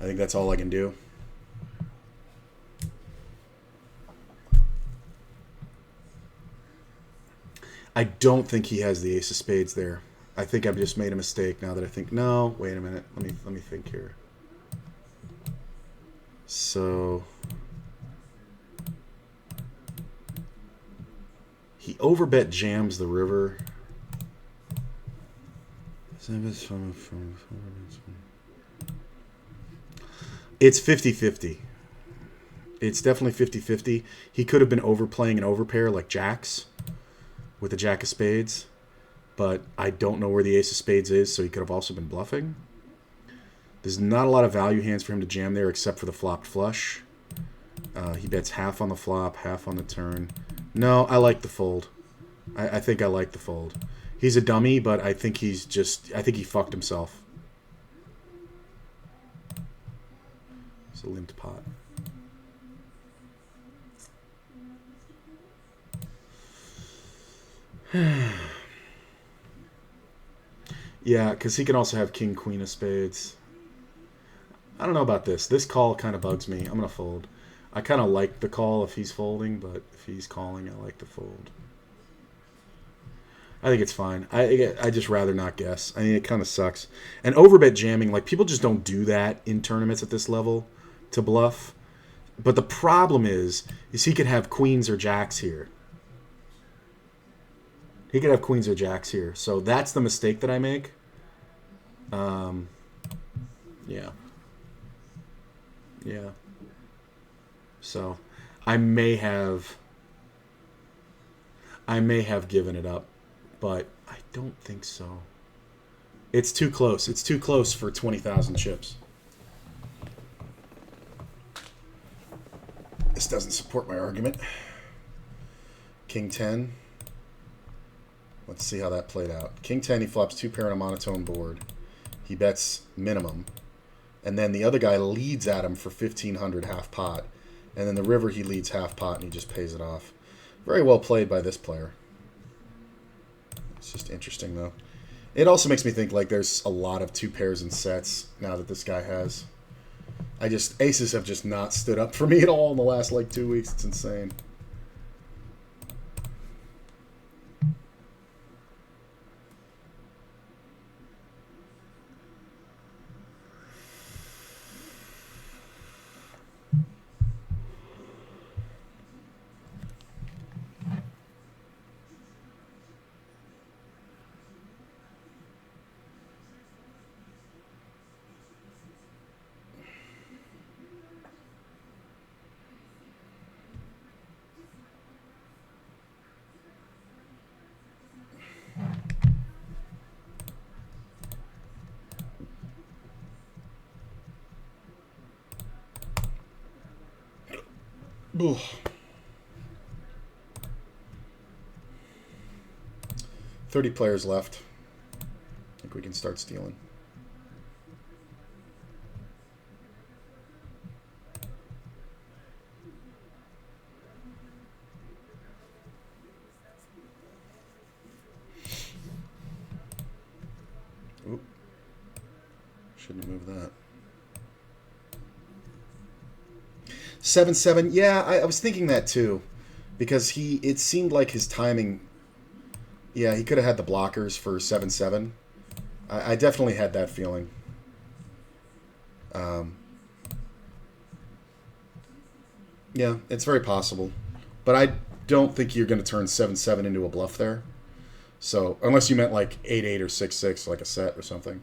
I think that's all I can do. I don't think he has the ace of spades there. I think I've just made a mistake now that I think, no, wait a minute. Let me think here. So he overbet jams the river. It's 50-50. It's definitely 50-50. He could have been overplaying an overpair like jacks with the jack of spades, but I don't know where the ace of spades is, so he could have also been bluffing. There's not a lot of value hands for him to jam there except for the flopped flush. He bets half on the flop, half on the turn. No, I like the fold. I think I like the fold. He's a dummy, but I think I think he fucked himself. It's a limped pot. Yeah, because he can also have king, queen of spades. I don't know about this. This call kind of bugs me. I'm going to fold. I kind of like the call if he's folding, but if he's calling, I like the fold. I think it's fine. I just rather not guess. I mean, it kind of sucks. And overbet jamming, like, people just don't do that in tournaments at this level to bluff. But the problem is he could have queens or jacks here. He could have queens or jacks here. So that's the mistake that I make. Yeah. Yeah. So I may have given it up, but I don't think so. It's too close. It's too close for 20,000 chips. This doesn't support my argument. King 10. Let's see how that played out. King 10, he flops two pair on a monotone board. He bets minimum. And then the other guy leads at him for 1,500 half pot. And then the river, he leads half pot and he just pays it off. Very well played by this player. It's just interesting, though. It also makes me think, like, there's a lot of two pairs and sets now that this guy has. Aces have just not stood up for me at all in the last, like, 2 weeks. It's insane. Ugh. 30 players left. I think we can start stealing. Oop. Shouldn't have moved that. 7-7. Yeah, I was thinking that too, because it seemed like his timing. Yeah, he could have had the blockers for 7-7. I definitely had that feeling. Yeah, it's very possible, but I don't think you're going to turn 7-7 into a bluff there. So unless you meant like 8-8 or 6-6, like a set or something.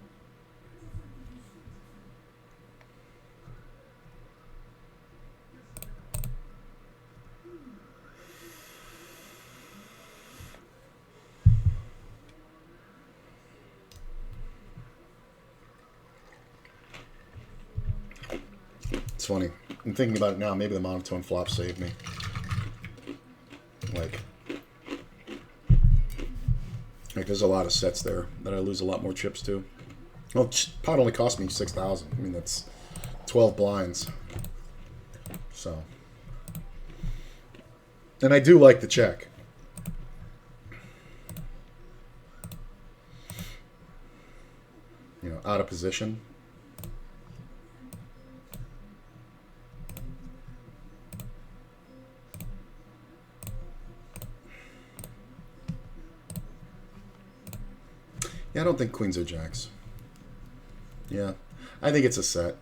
It's funny. I'm thinking about it now. Maybe the monotone flop saved me. Like there's a lot of sets there that I lose a lot more chips to. Well, pot only cost me 6,000. I mean, that's 12 blinds. So, and I do like the check. You know, out of position. Yeah, I don't think queens or jacks. Yeah, I think it's a set.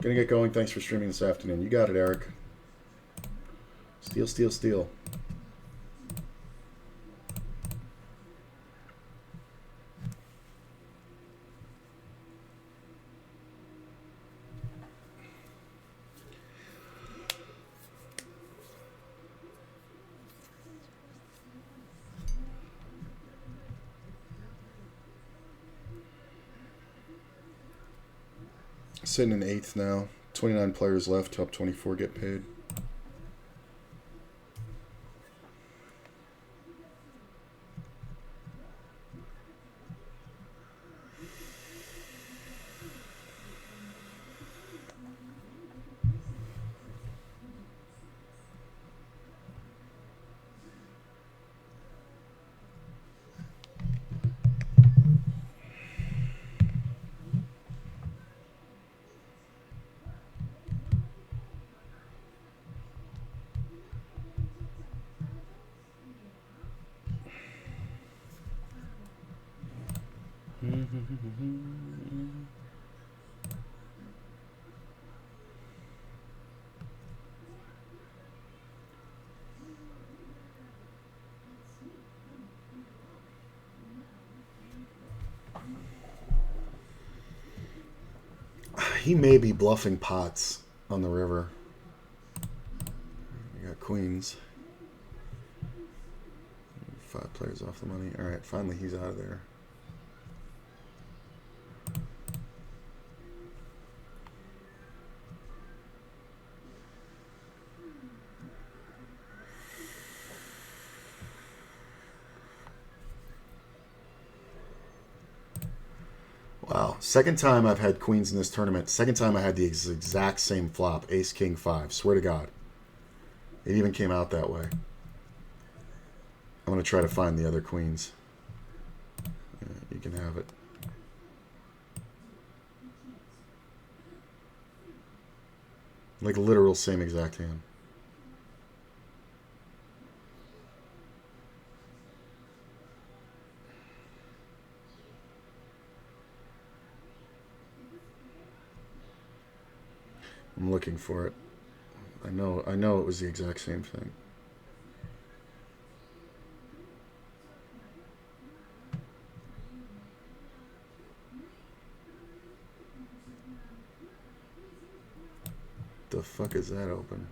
Gonna get going. Thanks for streaming this afternoon. You got it, Eric. Steal, steal, steal. Sitting in eighth now. 29 players left. Top 24 get paid. He may be bluffing pots on the river. We got queens. 5 players off the money. All right, finally he's out of there. Wow. Second time I've had queens in this tournament. Second time I had the exact same flop. Ace, king, 5. Swear to God. It even came out that way. I'm going to try to find the other queens. Yeah, you can have it. Like literal same exact hand. I'm looking for it. I know it was the exact same thing. The fuck is that open?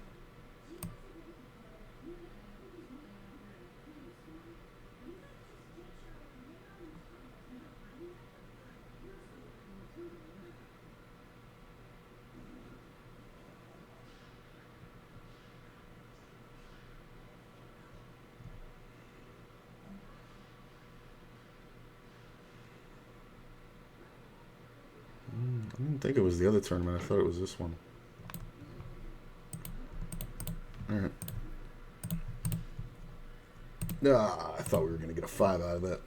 I didn't think it was the other tournament. I thought it was this one. Alright. I thought we were going to get a 5 out of that.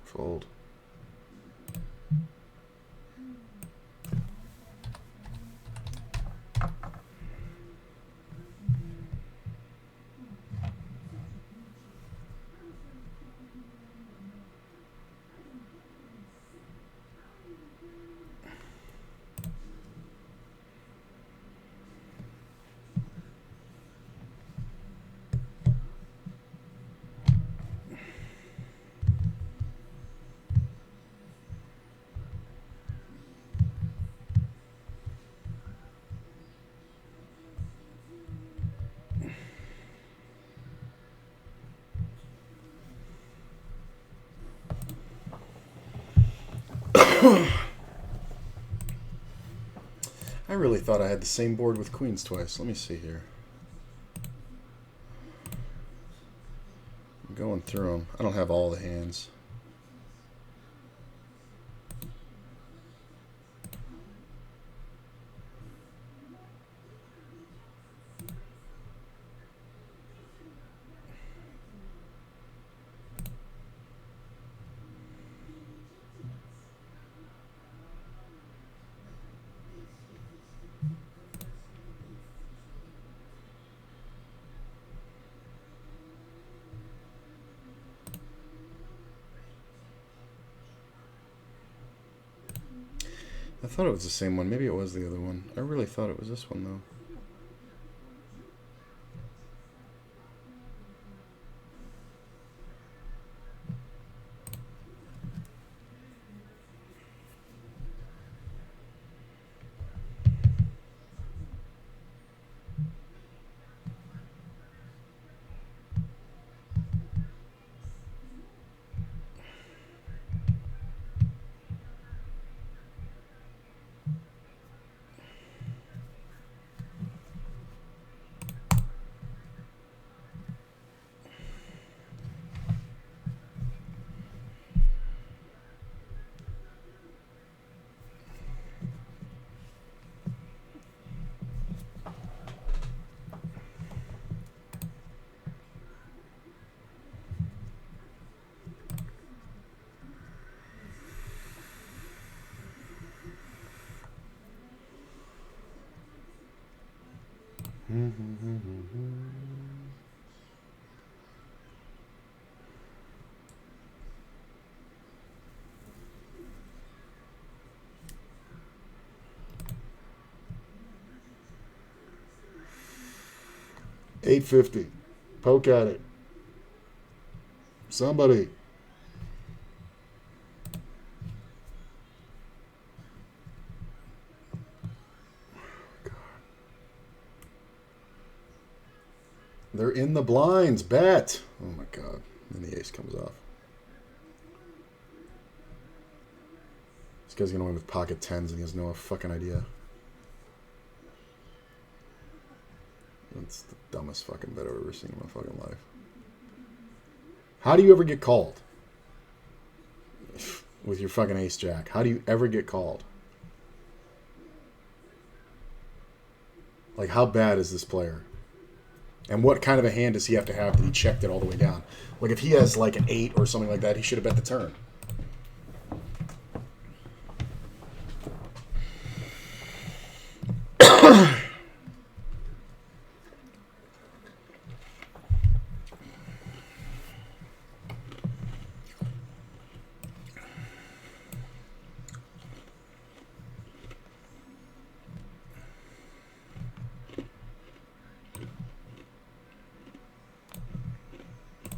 Fold. I really thought I had the same board with queens twice. Let me see here. I'm going through them. I don't have all the hands. I thought it was the same one. Maybe it was the other one. I really thought it was this one, though. $8.50. Poke at it. Somebody. They're in the blinds. Bet. Oh my god. And the ace comes off. This guy's gonna win with pocket tens and he has no fucking idea. That's the dumbest fucking bet I've ever seen in my fucking life. How do you ever get called? With your fucking ace jack. How do you ever get called? Like, how bad is this player? And what kind of a hand does he have to have that he checked it all the way down? Like, if he has like an 8 or something like that, he should have bet the turn.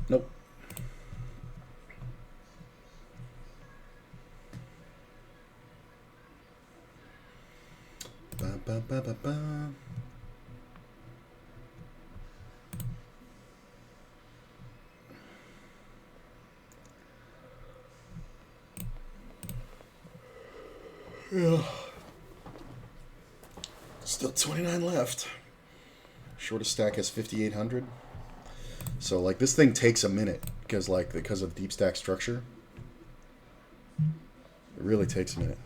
Nope. Ba, ba, ba, ba, ba. Yeah. Still 29 left. Shortest stack has 5,800. So, like, this thing takes a minute because of deep stack structure. It really takes a minute.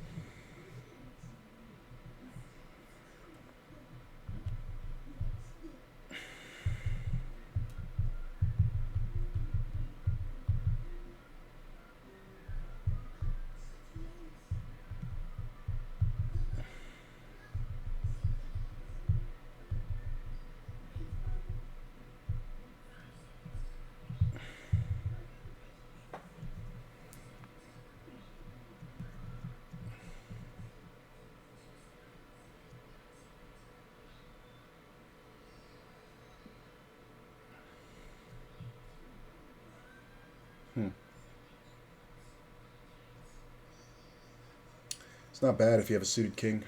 It's not bad if you have a suited king.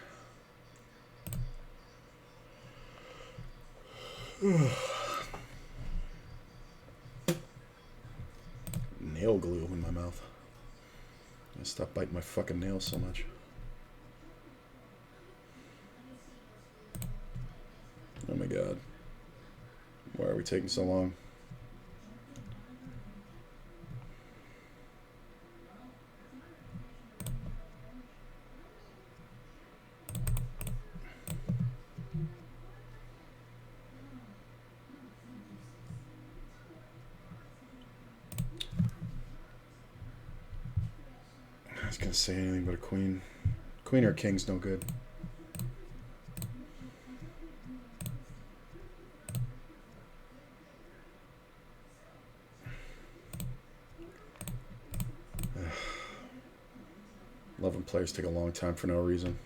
Nail glue in my mouth. Stop biting my fucking nails so much. Oh my god. Why are we taking so long? I was gonna say anything but a queen. Queen or king's no good. Love when players take a long time for no reason.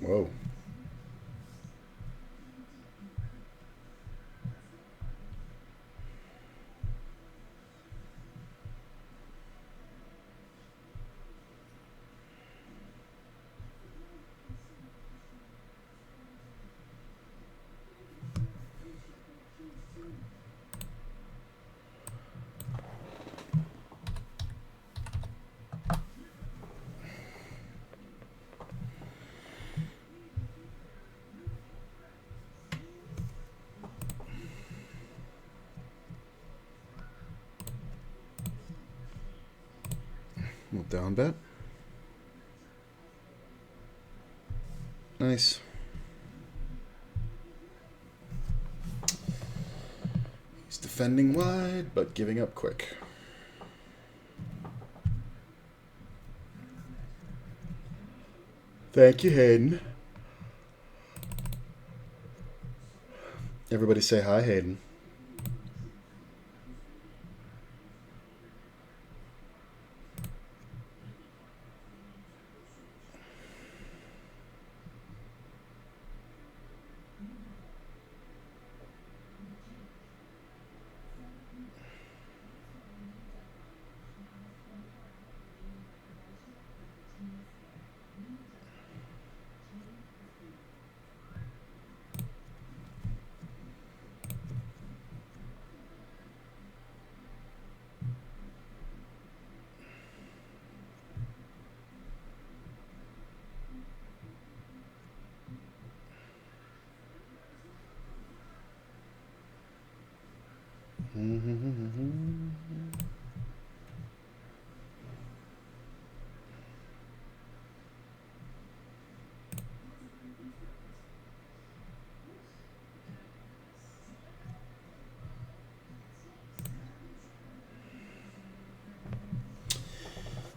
Whoa. Little down bet. Nice. He's defending wide, but giving up quick. Thank you, Hayden. Everybody say hi, Hayden.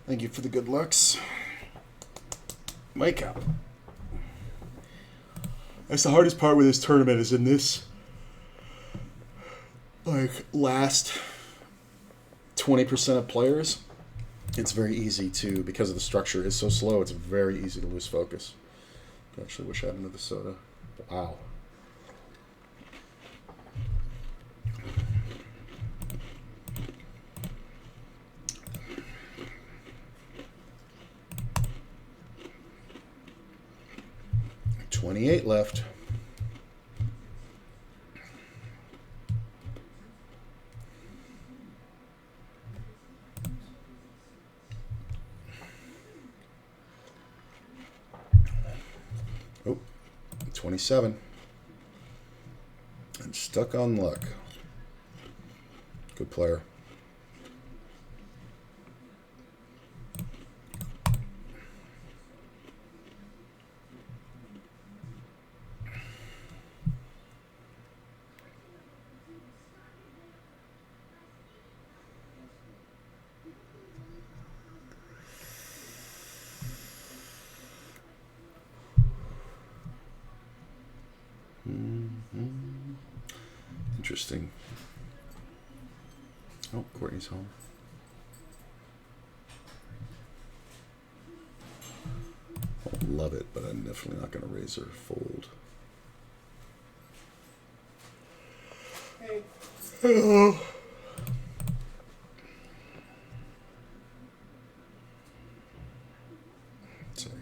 Thank you for the good looks. Wake up. That's the hardest part with this tournament, is in this, like, last 20% of players. It's very easy to, because the structure is so slow, it's very easy to lose focus. I actually wish I had another soda. Wow. $28 left. Oh, 27. I'm stuck on luck. Good player. Interesting. Oh, Courtney's home. I'll love it, but I'm definitely not going to raise or fold. Oh. Sorry.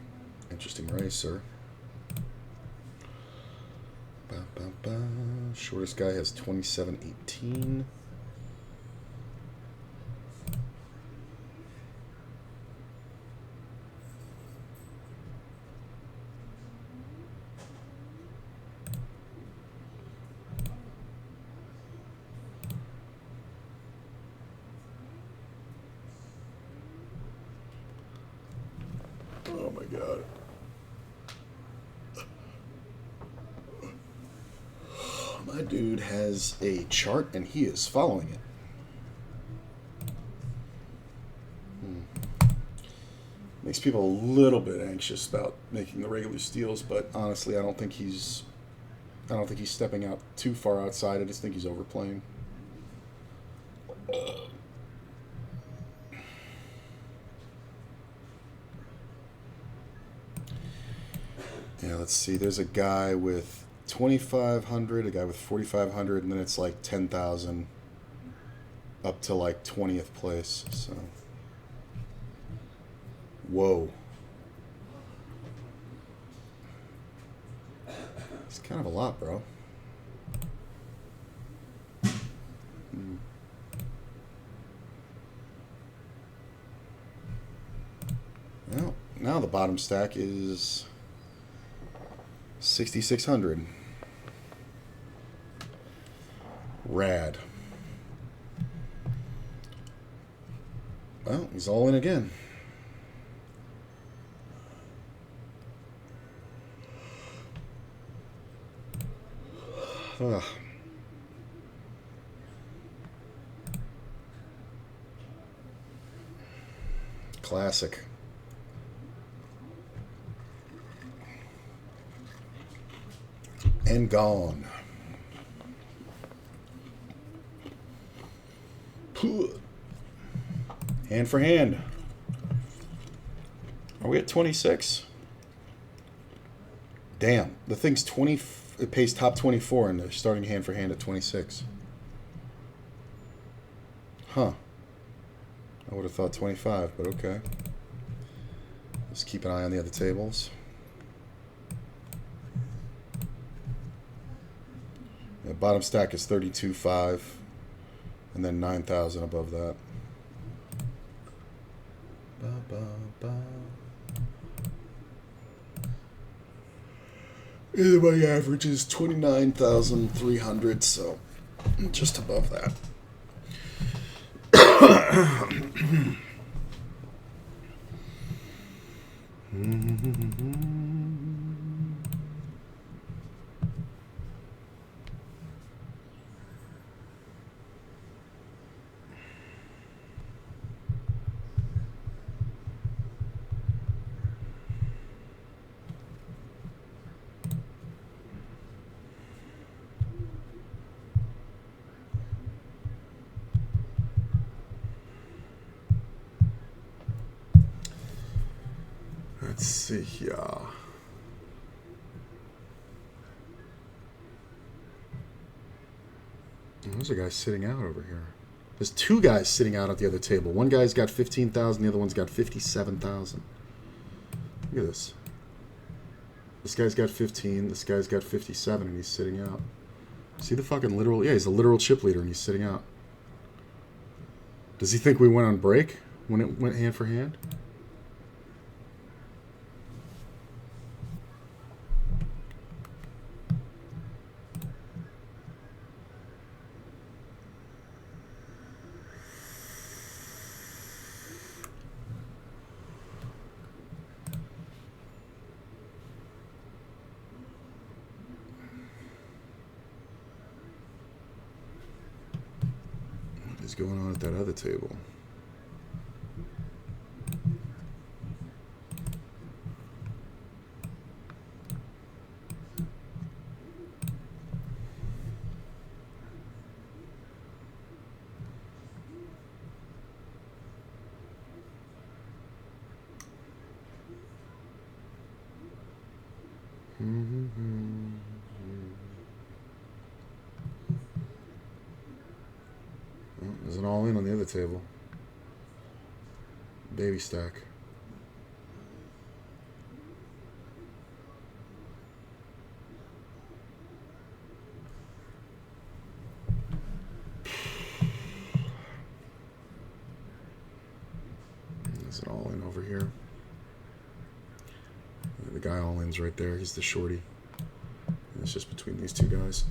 Interesting race, sir. Ba, ba, ba. Shortest guy has 27.18. Oh my god. My dude has a chart and he is following it. Makes people a little bit anxious about making the regular steals, but honestly, I don't think he's stepping out too far outside. I just think he's overplaying. Yeah, let's see. There's a guy with 2,500, a guy with 4,500, and then it's like 10,000 up to like 20th place. So, whoa. It's kind of a lot, bro. Well, now the bottom stack is 6,600. Rad. Well, he's all in again. Ugh. Classic. And gone. Hand for hand. Are we at 26? Damn, the thing's 20. It pays top 24, and they're starting hand for hand at 26. Huh. I would have thought 25, but okay. Let's keep an eye on the other tables. The bottom stack is 32.5, and then 9,000 above that. Ba, ba, ba. And my average is 29,300, so just above that. Let's see here. There's a guy sitting out over here. There's two guys sitting out at the other table. One guy's got 15,000, the other one's got 57,000. Look at this. This guy's got 15, this guy's got 57, and he's sitting out. See the fucking literal... Yeah, he's a literal chip leader, and he's sitting out. Does he think we went on break when it went hand for hand? What is going on at that other table? an all-in on the other table. Baby stack. There's an all-in over here. The guy all-in's right there. He's the shorty. And it's just between these two guys.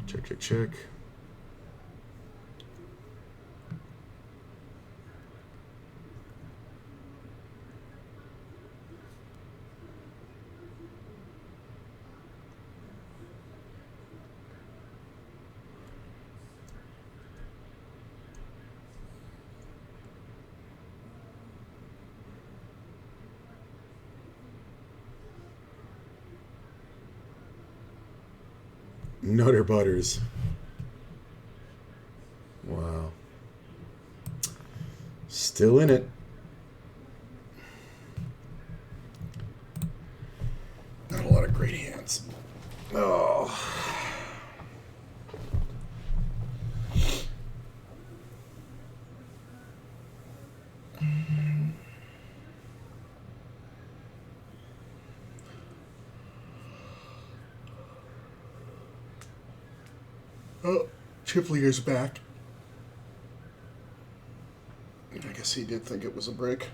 Check, check, check. Nutter Butters. Wow. Still in it. Not a lot of great hands. Oh. Oh, Chiplier's back. I guess he did think it was a break.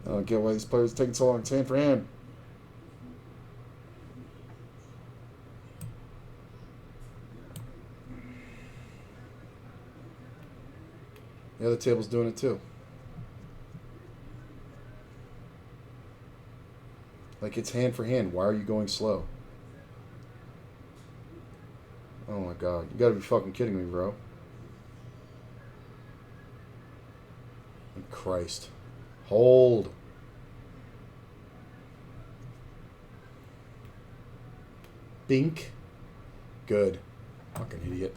I don't get why these players are taking so long. It's hand for hand. The other table's doing it too. Like, it's hand for hand. Why are you going slow? Oh my god. You gotta be fucking kidding me, bro. Christ. Hold. Bink. Good. Fucking idiot.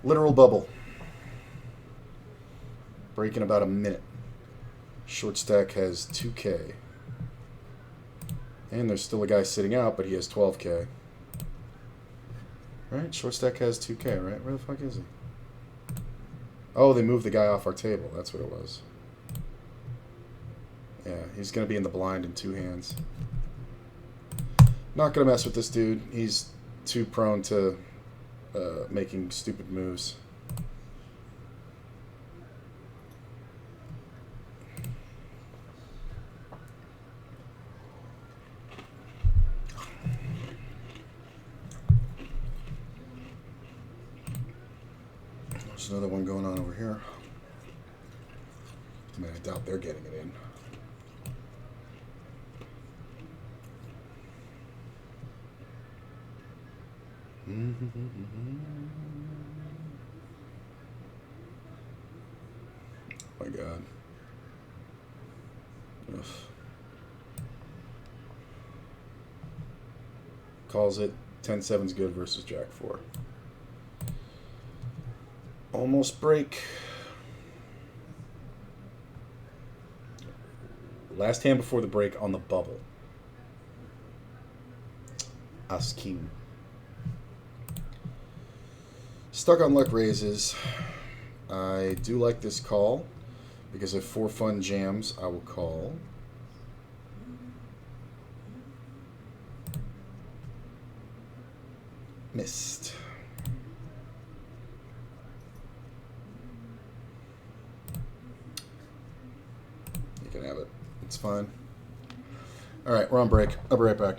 Literal bubble. Break in about a minute. Short stack has 2K. And there's still a guy sitting out, but he has 12K. Right? Short stack has 2K, right? Where the fuck is he? Oh, they moved the guy off our table. That's what it was. Yeah, he's going to be in the blind in two hands. Not going to mess with this dude. He's too prone to making stupid moves. There's another one going on over here. I mean, I doubt they're getting it in. Oh my god. Ugh. Calls it 10-7's good versus Jack 4. Almost break. Last hand before the break on the bubble. As king. Stuck on luck raises. I do like this call because if 4 fun jams, I will call. Missed. You can have it. It's fine. All right, we're on break. I'll be right back.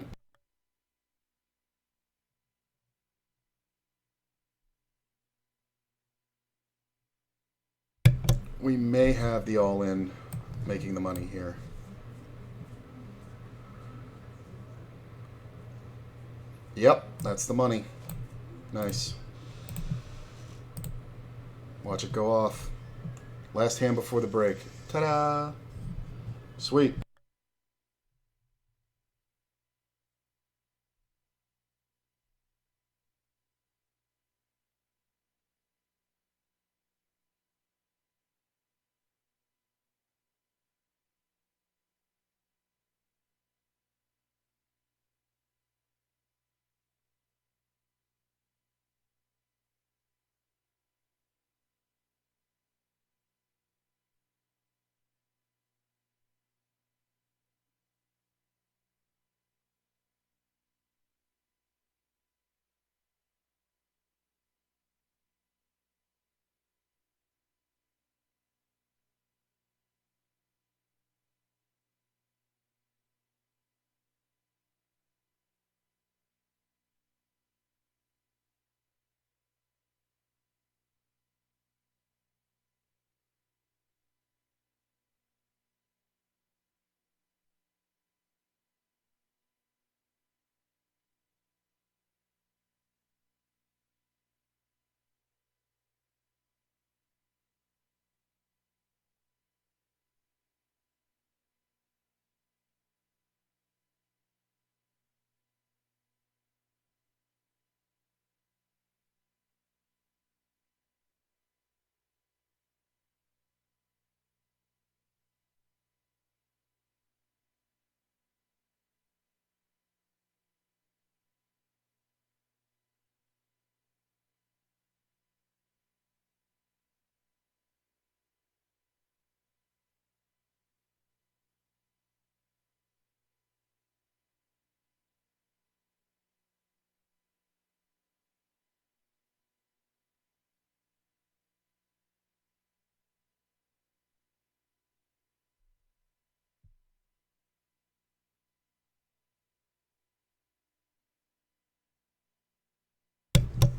We may have the all-in making the money here. Yep, that's the money. Nice. Watch it go off. Last hand before the break. Ta-da! Sweet.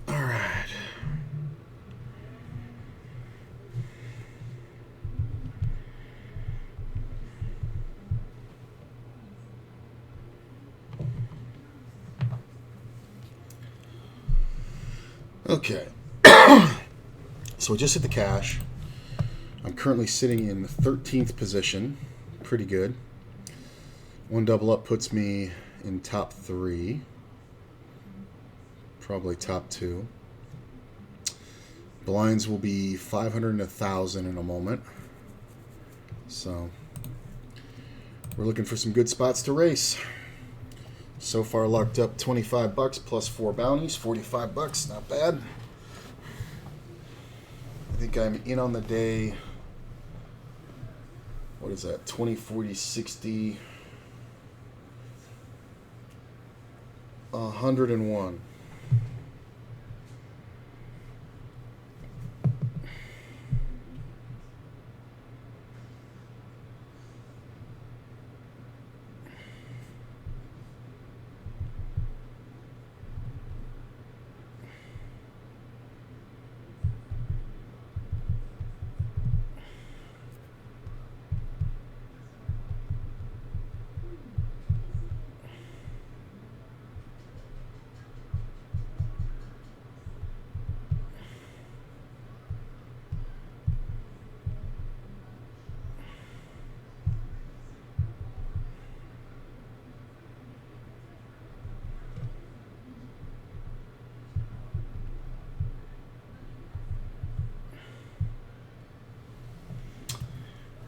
All right. Okay. So we just hit the cash. I'm currently sitting in the 13th position. Pretty good. One double up puts me in top 3. Probably top 2. Blinds will be 500 and 1,000 in a moment. So we're looking for some good spots to race. So far locked up $25 plus 4 bounties, $45. Not bad. I think I'm in on the day. What is that? 20, 40, 60, 101.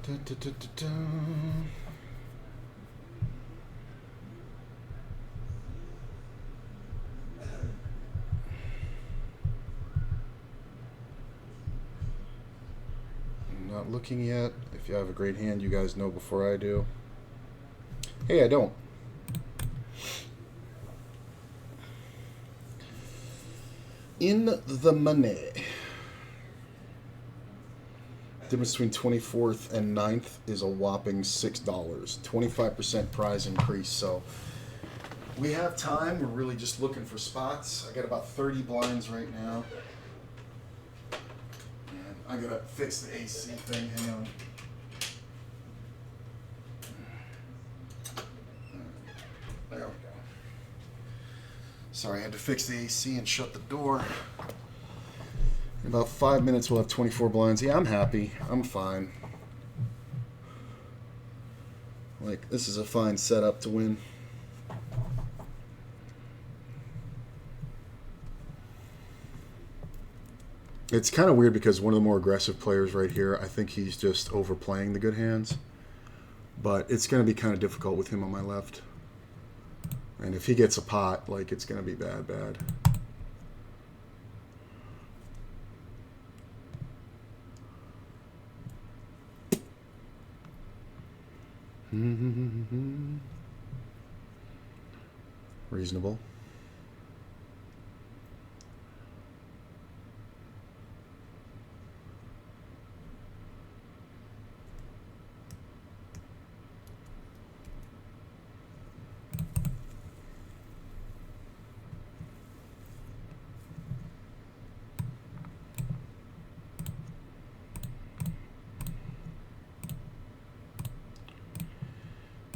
Da, da, da, da, da. Not looking yet. If you have a great hand, you guys know before I do. Hey, I don't. In the money. Difference between 24th and 9th is a whopping $6. 25% prize increase. So we have time. We're really just looking for spots. I got about 30 blinds right now. And I gotta fix the AC thing. Hang on. There we go. Sorry, I had to fix the AC and shut the door. In about 5 minutes, we'll have 24 blinds. Yeah, I'm happy. I'm fine. Like, this is a fine setup to win. It's kind of weird because one of the more aggressive players right here, I think he's just overplaying the good hands. But it's going to be kind of difficult with him on my left. And if he gets a pot, like, it's going to be bad, bad. Reasonable.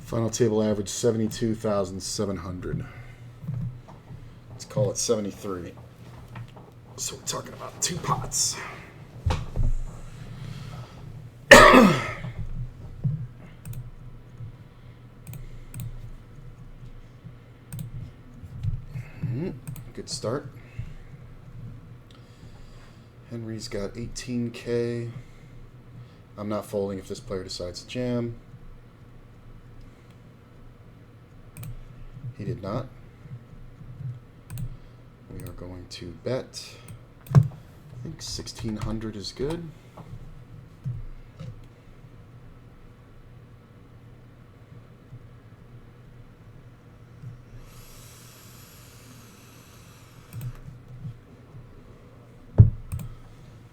Final table average 72,700. Let's call it 73. So we're talking about 2 pots. Good start. Henry's got 18K. I'm not folding if this player decides to jam. He did not. We are going to bet. I think 1,600 is good.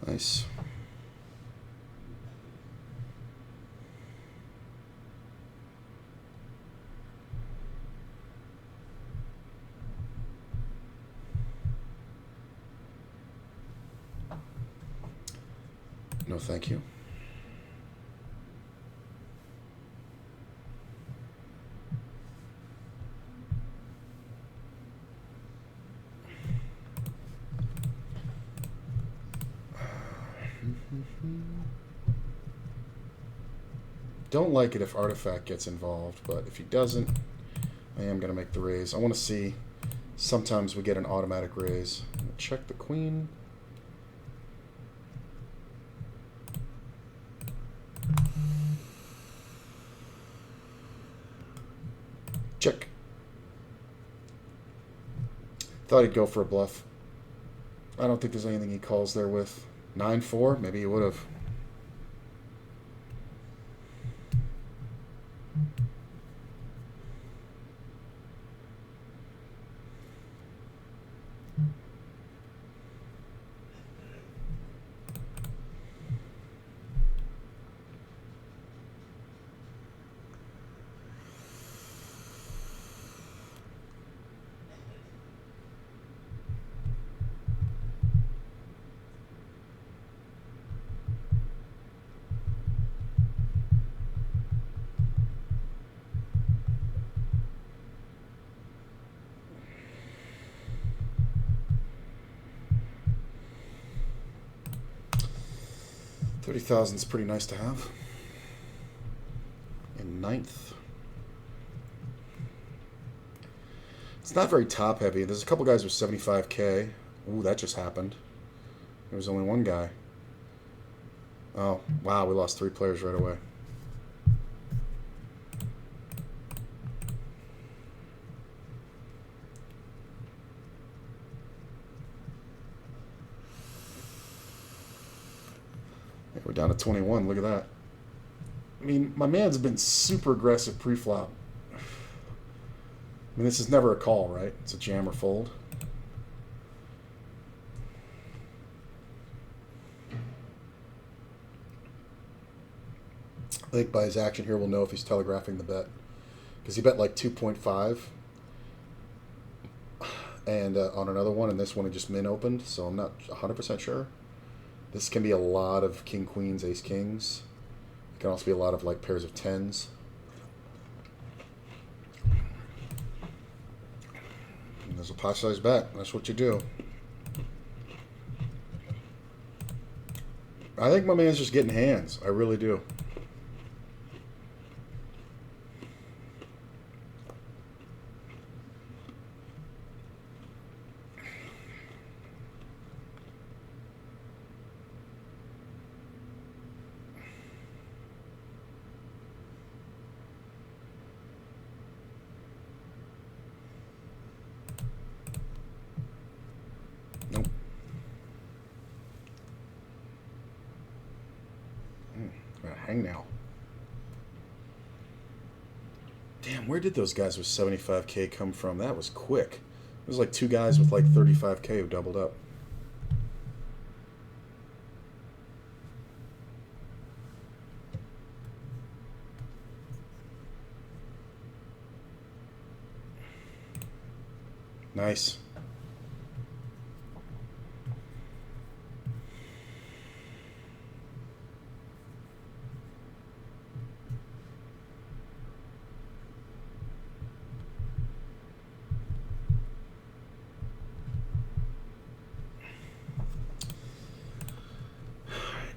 Nice. No, thank you. Don't like it if Artifact gets involved, but if he doesn't, I am going to make the raise. I want to see, sometimes we get an automatic raise. I'm going to check the queen. Check. Thought he'd go for a bluff. I don't think there's anything he calls there with. 9-4, maybe he would have. $30,000 is pretty nice to have. In 9th. It's not very top heavy. There's a couple guys with 75K. Ooh, that just happened. There was only one guy. Oh, wow, we lost 3 players right away. We're down to 21. Look at that. I mean, my man's been super aggressive pre-flop. I mean, this is never a call, right? It's a jam or fold. I think by his action here, we'll know if he's telegraphing the bet. Because he bet like 2.5 and on another one, and this one it just min opened, so I'm not 100% sure. This can be a lot of king queens, ace kings. It can also be a lot of like pairs of tens. And there's a pot size bet. That's what you do. I think my man's just getting hands. I really do. Nope. Hang now. Damn, where did those guys with 75K come from? That was quick. It was like two guys with like 35K who doubled up. Nice.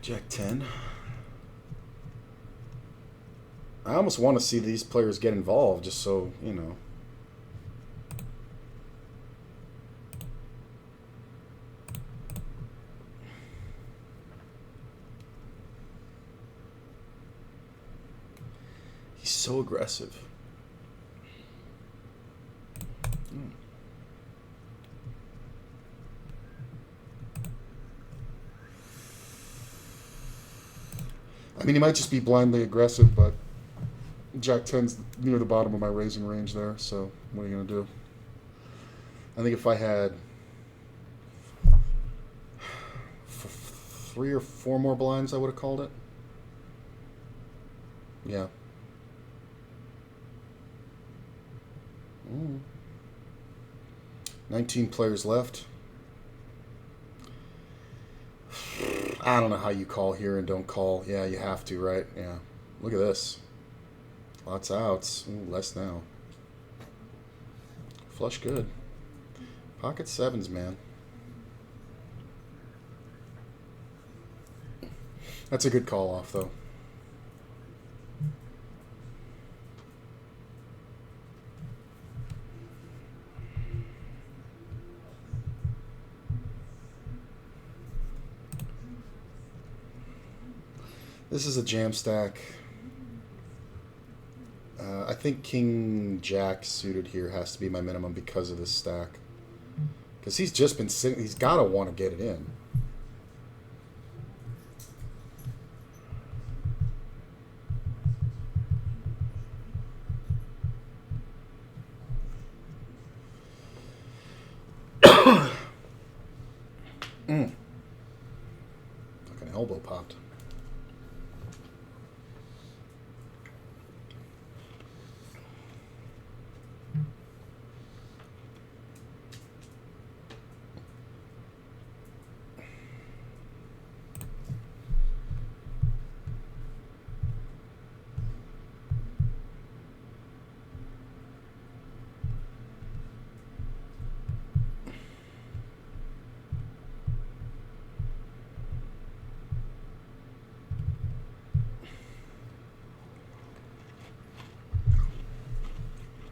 Jack 10. I almost want to see these players get involved just so, you know. He's so aggressive. I mean, he might just be blindly aggressive, but Jack 10's near the bottom of my raising range there, so what are you going to do? I think if I had 3 or 4 more blinds, I would have called it. Yeah. 19 players left. I don't know how you call here and don't call. Yeah, you have to, right? Yeah. Look at this. Lots of outs. Ooh, less now. Flush good. Pocket sevens, man. That's a good call off, though. This is a jam stack. I think King Jack suited here has to be my minimum because of this stack. Because he's just been sitting. He's got to want to get it in. Like an elbow popped.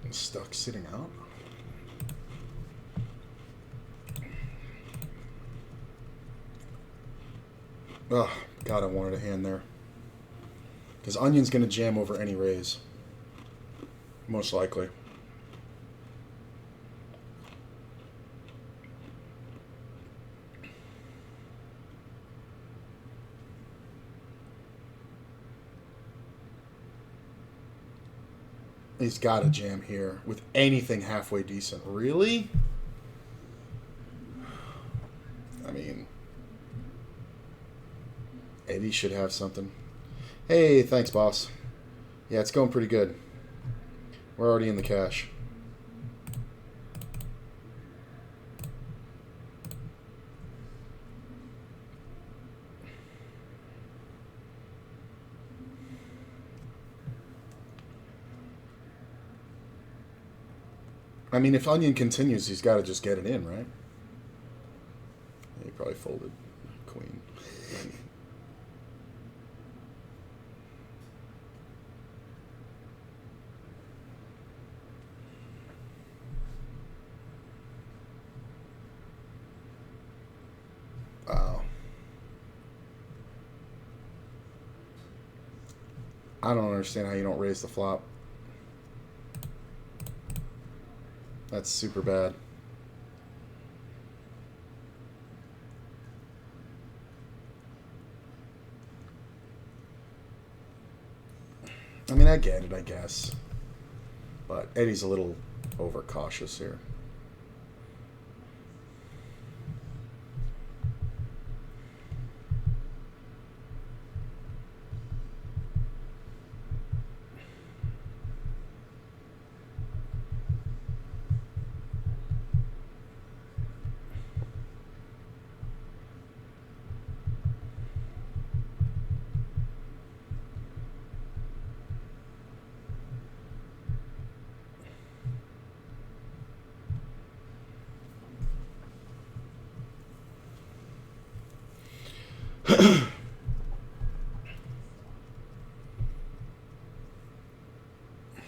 Stuck sitting out. Oh, God, I wanted a hand there. Because Onion's going to jam over any raise. Most likely. He's got to jam here with anything halfway decent. Really? I mean, Eddie should have something. Hey, thanks, boss. Yeah, it's going pretty good. We're already in the cash. I mean, if Onion continues, he's got to just get it in, right? He probably folded queen. Wow. I don't understand how you don't raise the flop. That's super bad. I mean, I get it, I guess. But Eddie's a little overcautious here.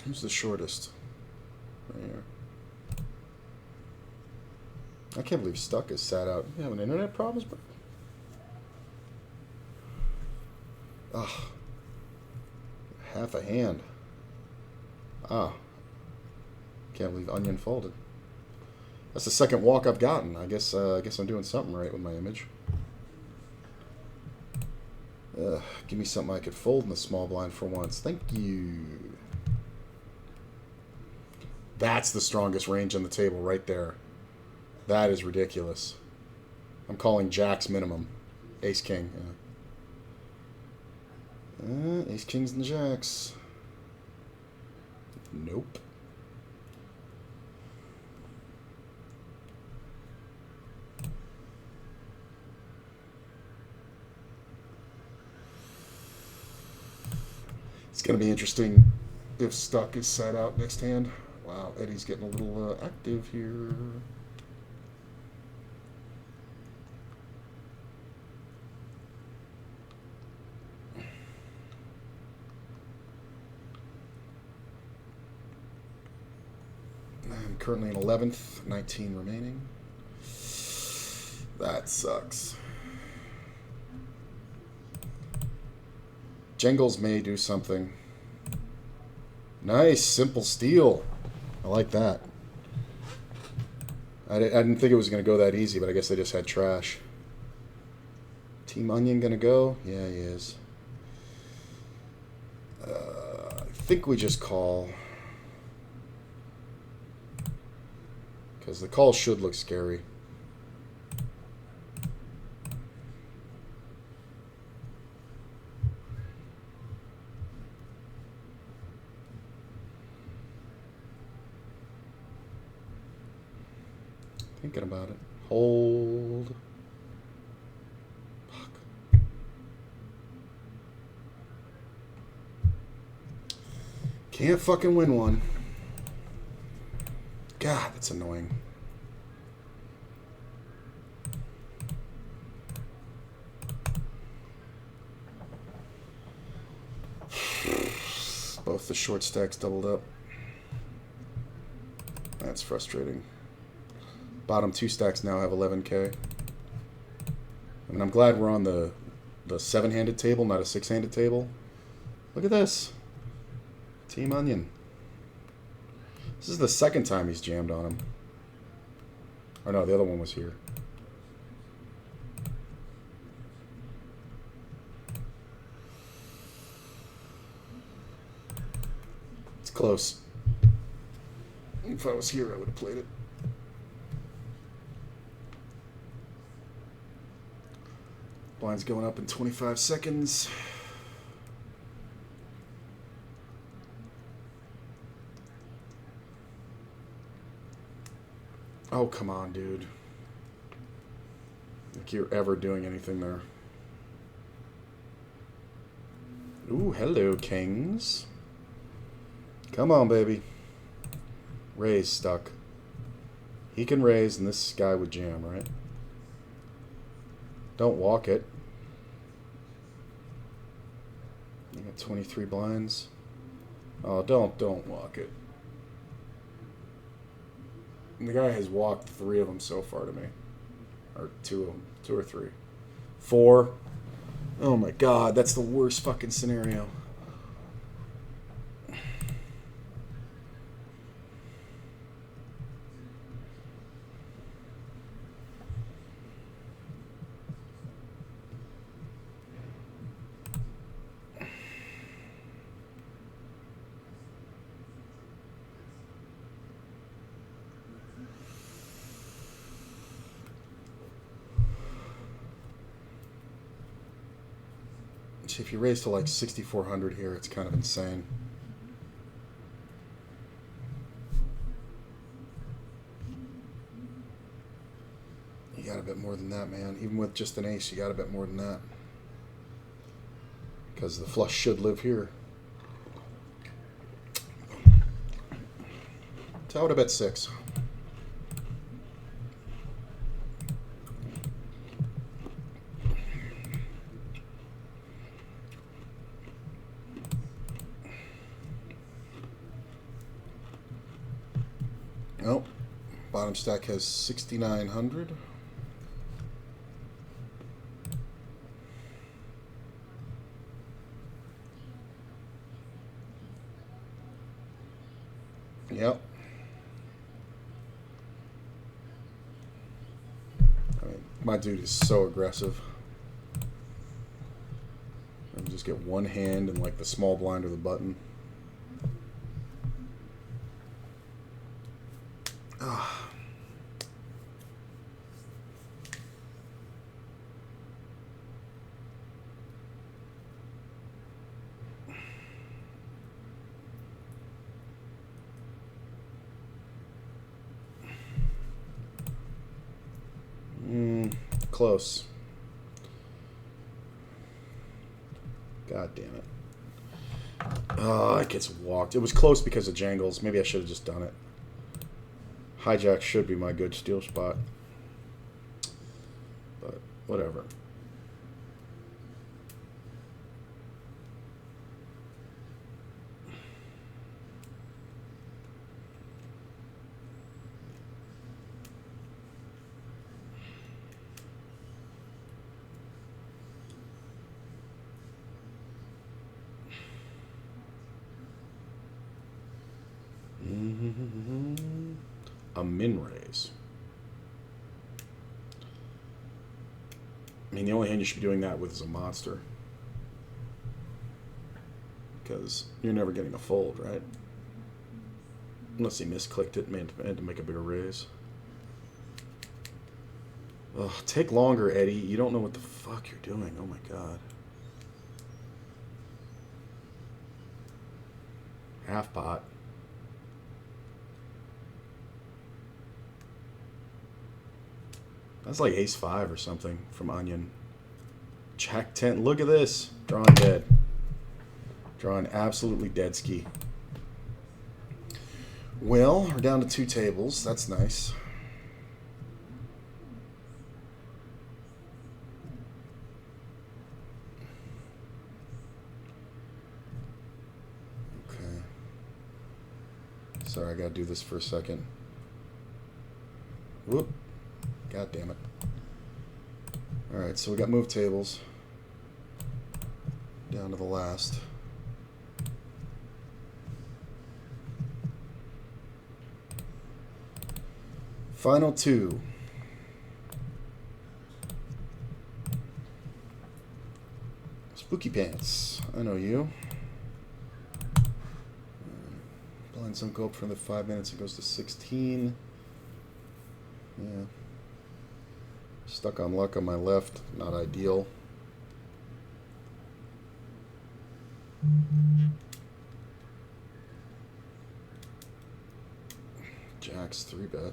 Who's the shortest? Right here. I can't believe Stuck is sat out. You having internet problems, bro? Ugh. Half a hand. Ah. Can't believe Onion folded. That's the second walk I've gotten. I guess I'm doing something right with my image. Give me something I could fold in the small blind for once. Thank you. That's the strongest range on the table right there. That is ridiculous. I'm calling jacks minimum. Ace king. Ace kings and jacks. Nope. It's going to be interesting if Stuck is sat out next hand. Wow, Eddie's getting a little active here. I'm currently in 11th, 19 remaining. That sucks. Jengles may do something. Nice, simple steal. I like that. I didn't think it was going to go that easy, but I guess they just had trash. Team Onion going to go? Yeah, he is. I think we just call. Because the call should look scary. Thinking about it. Hold. Fuck. Can't fucking win one. God, that's annoying. Both the short stacks doubled up. That's frustrating. Bottom two stacks now have 11K. I mean, I'm glad we're on the seven-handed table, not a six-handed table. Look at this. Team Onion. This is the second time he's jammed on him. Or no, the other one was here. It's close. If I was here, I would have played it. Blind's going up in 25 seconds. Oh, come on, dude. Like you're ever doing anything there. Ooh, hello, kings. Come on, baby. Raise stuck. He can raise, and this guy would jam, right? Don't walk it. You got 23 blinds. Oh, don't walk it. And the guy has walked 3 of them so far to me. Or 2 of them. 2 or 3. 4. Oh my god, that's the worst fucking scenario. If you raise to like 6,400 here, it's kind of insane. You got a bit more than that, man. Even with just an ace, you got a bit more than that. Because the flush should live here. So I would have bet 6. Nope. Bottom stack has 6,900. Yep. I mean, my dude is so aggressive. I just get one hand and like the small blind or the button. Ah. Close. God damn it. Oh, it gets walked. It was close because of jangles. Maybe I should have just done it. Hijack should be my good steal spot. But whatever. A min raise. I mean, the only hand you should be doing that with is a monster. Because you're never getting a fold, right? Unless he misclicked it and had to make a bigger raise. Ugh, take longer, Eddie. You don't know what the fuck you're doing. Oh my god. Half pot. That's like ace 5 or something from Onion. Jack 10. Look at this. Drawing dead. Drawing absolutely dead ski. Well, we're down to 2 tables. That's nice. Okay. Sorry, I gotta do this for a second. Whoop. God damn it. Alright, so we got move tables. Down to the last. Final 2. Spooky Pants. I know you. Blind some go up for the 5 minutes. It goes to 16. Yeah. Stuck on luck on my left. Not ideal. Jack's 3-bet.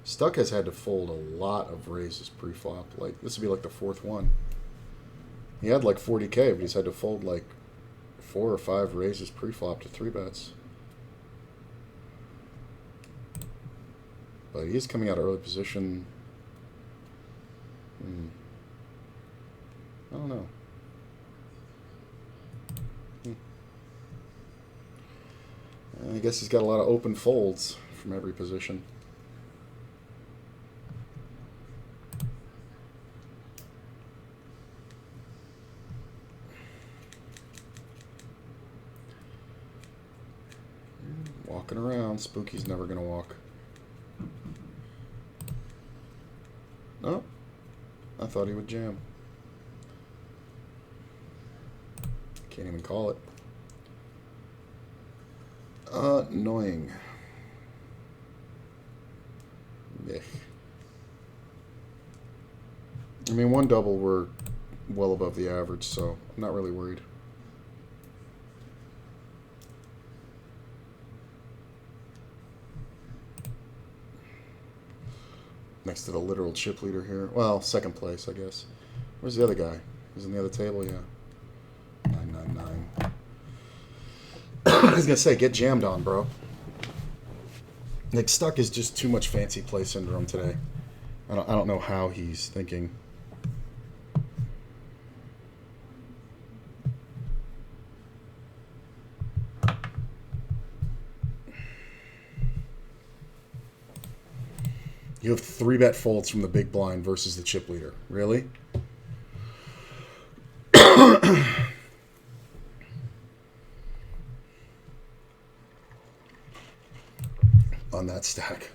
Stuck has had to fold a lot of raises pre-flop. Like, this would be like the fourth one. He had like 40K, but he's had to fold like 4 or 5 raises pre-flop to 3-bets. But he is coming out of early position. I don't know. I guess he's got a lot of open folds from every position. Walking around. Spooky's never going to walk. No. I thought he would jam. Can't even call it. Annoying. Yeah. I mean, one double, we're well above the average, so I'm not really worried. Next to the literal chip leader here. Well, second place, I guess. Where's the other guy? He's on the other table, yeah. 999. I was gonna say, get jammed on, bro. Like, Stuck is just too much fancy play syndrome today. I don't know how he's thinking. You have 3-bet folds from the big blind versus the chip leader. Really? On that stack.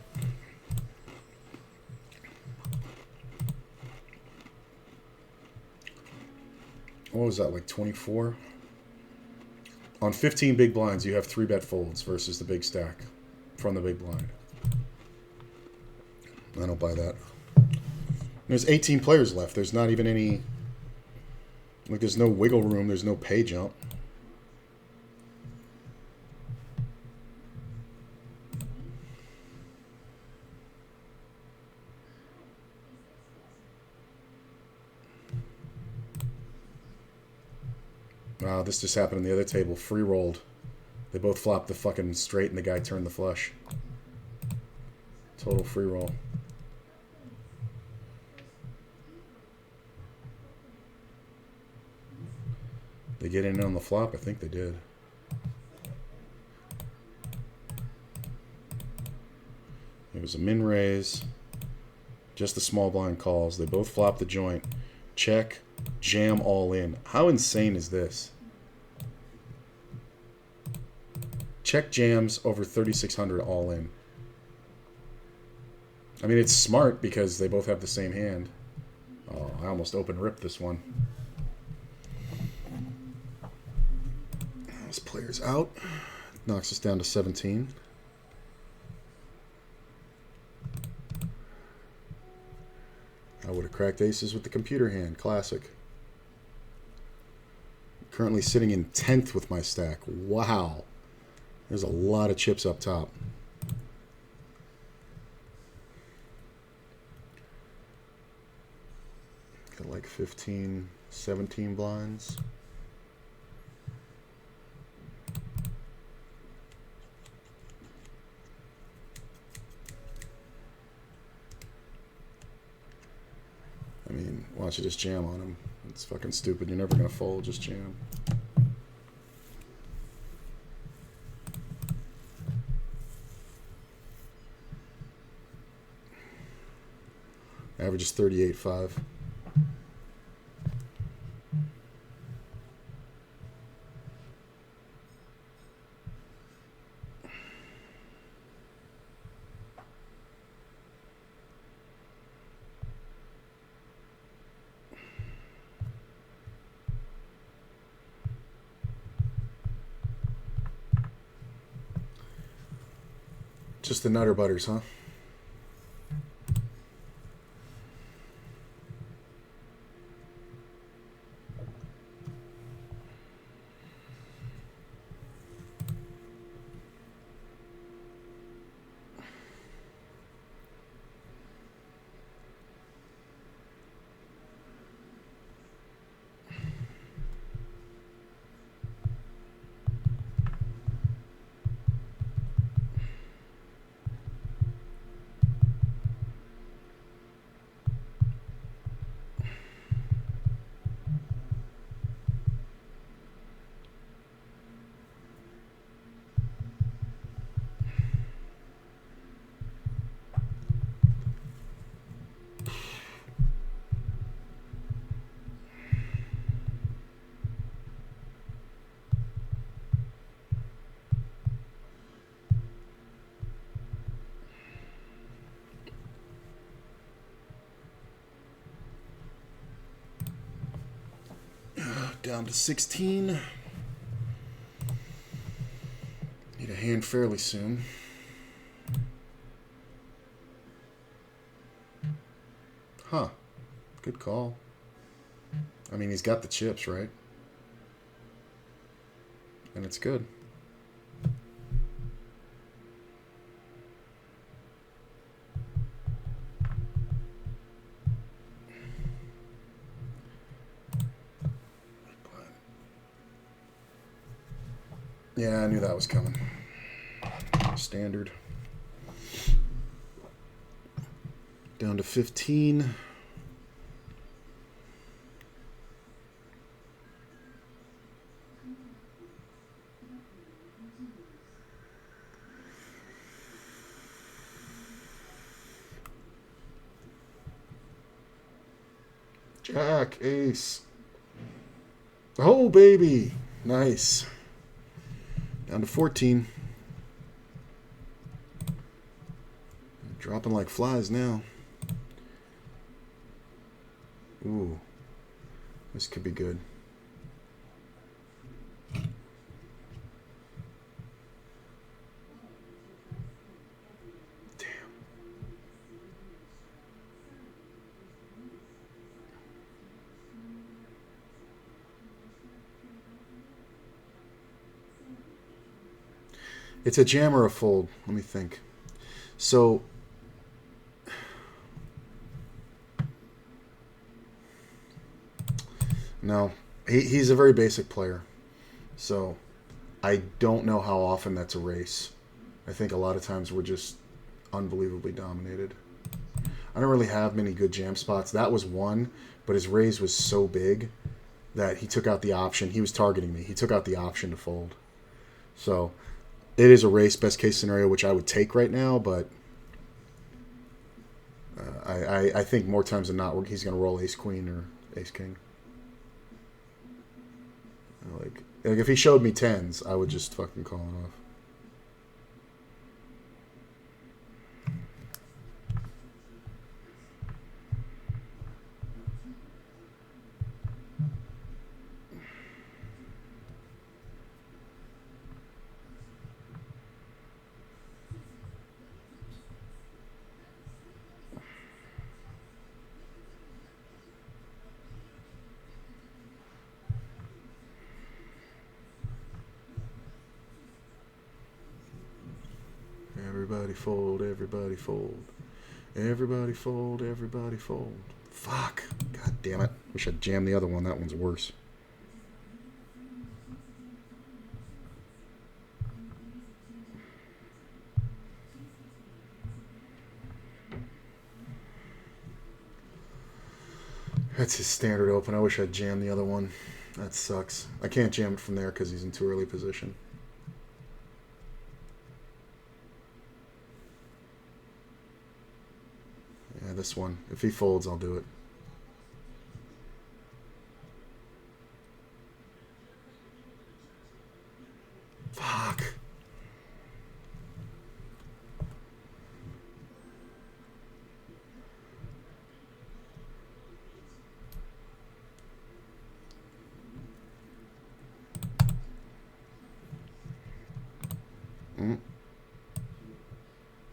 What was that, like 24? On 15 big blinds, you have 3-bet folds versus the big stack from the big blind. I don't buy that. There's 18 players left. There's not even any... Like, there's no wiggle room. There's no pay jump. Wow, this just happened on the other table. Free rolled. They both flopped the fucking straight and the guy turned the flush. Total free roll. They get in on the flop? I think they did. It was a min raise. Just the small blind calls. They both flopped the joint. Check. Jam all in. How insane is this? Check jams over 3,600 all in. I mean, it's smart because they both have the same hand. Oh, I almost open ripped this one. This player's out. Knocks us down to 17. I would have cracked aces with the computer hand. Classic. Currently sitting in 10th with my stack. Wow. There's a lot of chips up top. Got like 15, 17 blinds. I mean, why don't you just jam on him? It's fucking stupid. You're never going to fold. Just jam. Average is 38.5. Just the Nutter Butters, huh? Down to 16. Need a hand fairly soon. Huh. Good call. I mean, he's got the chips, right? And it's good. Yeah, I knew that was coming. Standard. Down to 15. Jack, ace. Oh, baby. Nice. Down to 14. Dropping like flies now. Ooh. This could be good. It's a jam or a fold. Let me think. So, no, he's a very basic player. So, I don't know how often that's a race. I think a lot of times we're just unbelievably dominated. I don't really have many good jam spots. That was one, but his raise was so big that he took out the option. He was targeting me. He took out the option to fold. So, it is a race, best case scenario, which I would take right now, but I think more times than not he's going to roll ace-queen or ace-king. Like if he showed me tens, I would just fucking call it off. Everybody fold, everybody fold. Everybody fold, everybody fold. Fuck. God damn it. Wish I'd jammed the other one. That one's worse. That's his standard open. I wish I'd jammed the other one. That sucks. I can't jam it from there because he's in too early position. Yeah, this one. If he folds, I'll do it. Fuck.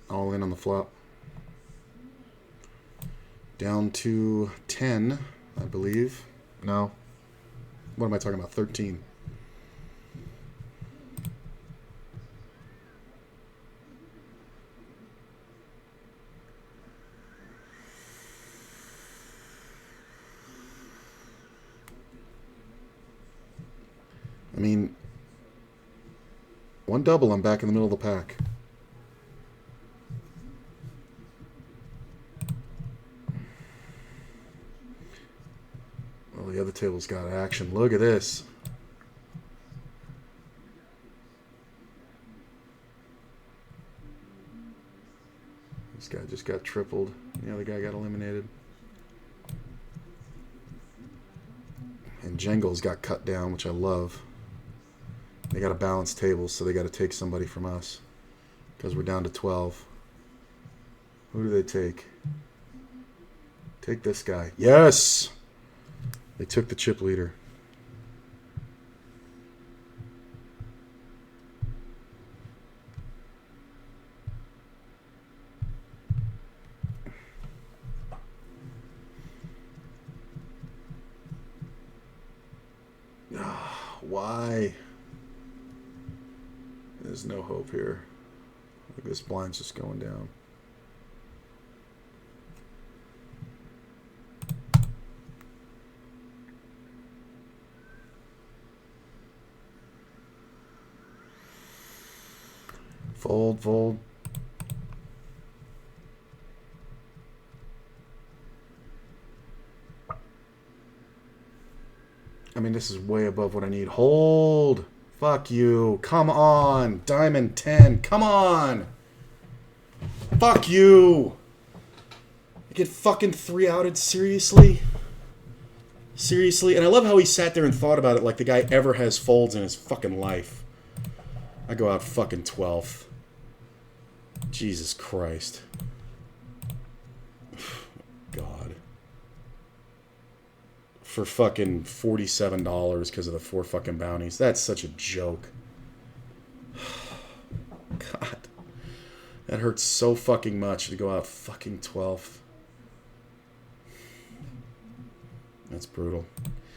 All in on the flop. Down to 10, I believe. No. What am I talking about? 13. I mean, one double, I'm back in the middle of the pack. Well, the other table's got action. Look at this. This guy just got tripled. The other guy got eliminated. And Jengles got cut down, which I love. They got a balanced table, so they got to take somebody from us. Because we're down to 12. Who do they take? Take this guy. Yes! They took the chip leader. Why? There's no hope here. Look, this blind's just going down. Fold, fold. I mean, this is way above what I need. Hold. Fuck you. Come on. Diamond 10. Come on. Fuck you. I get fucking 3-outed. Seriously? Seriously? And I love how he sat there and thought about it like the guy ever has folds in his fucking life. I go out fucking 12th. Jesus Christ. God. For fucking $47 because of the 4 fucking bounties. That's such a joke. God. That hurts so fucking much to go out fucking 12th. That's brutal.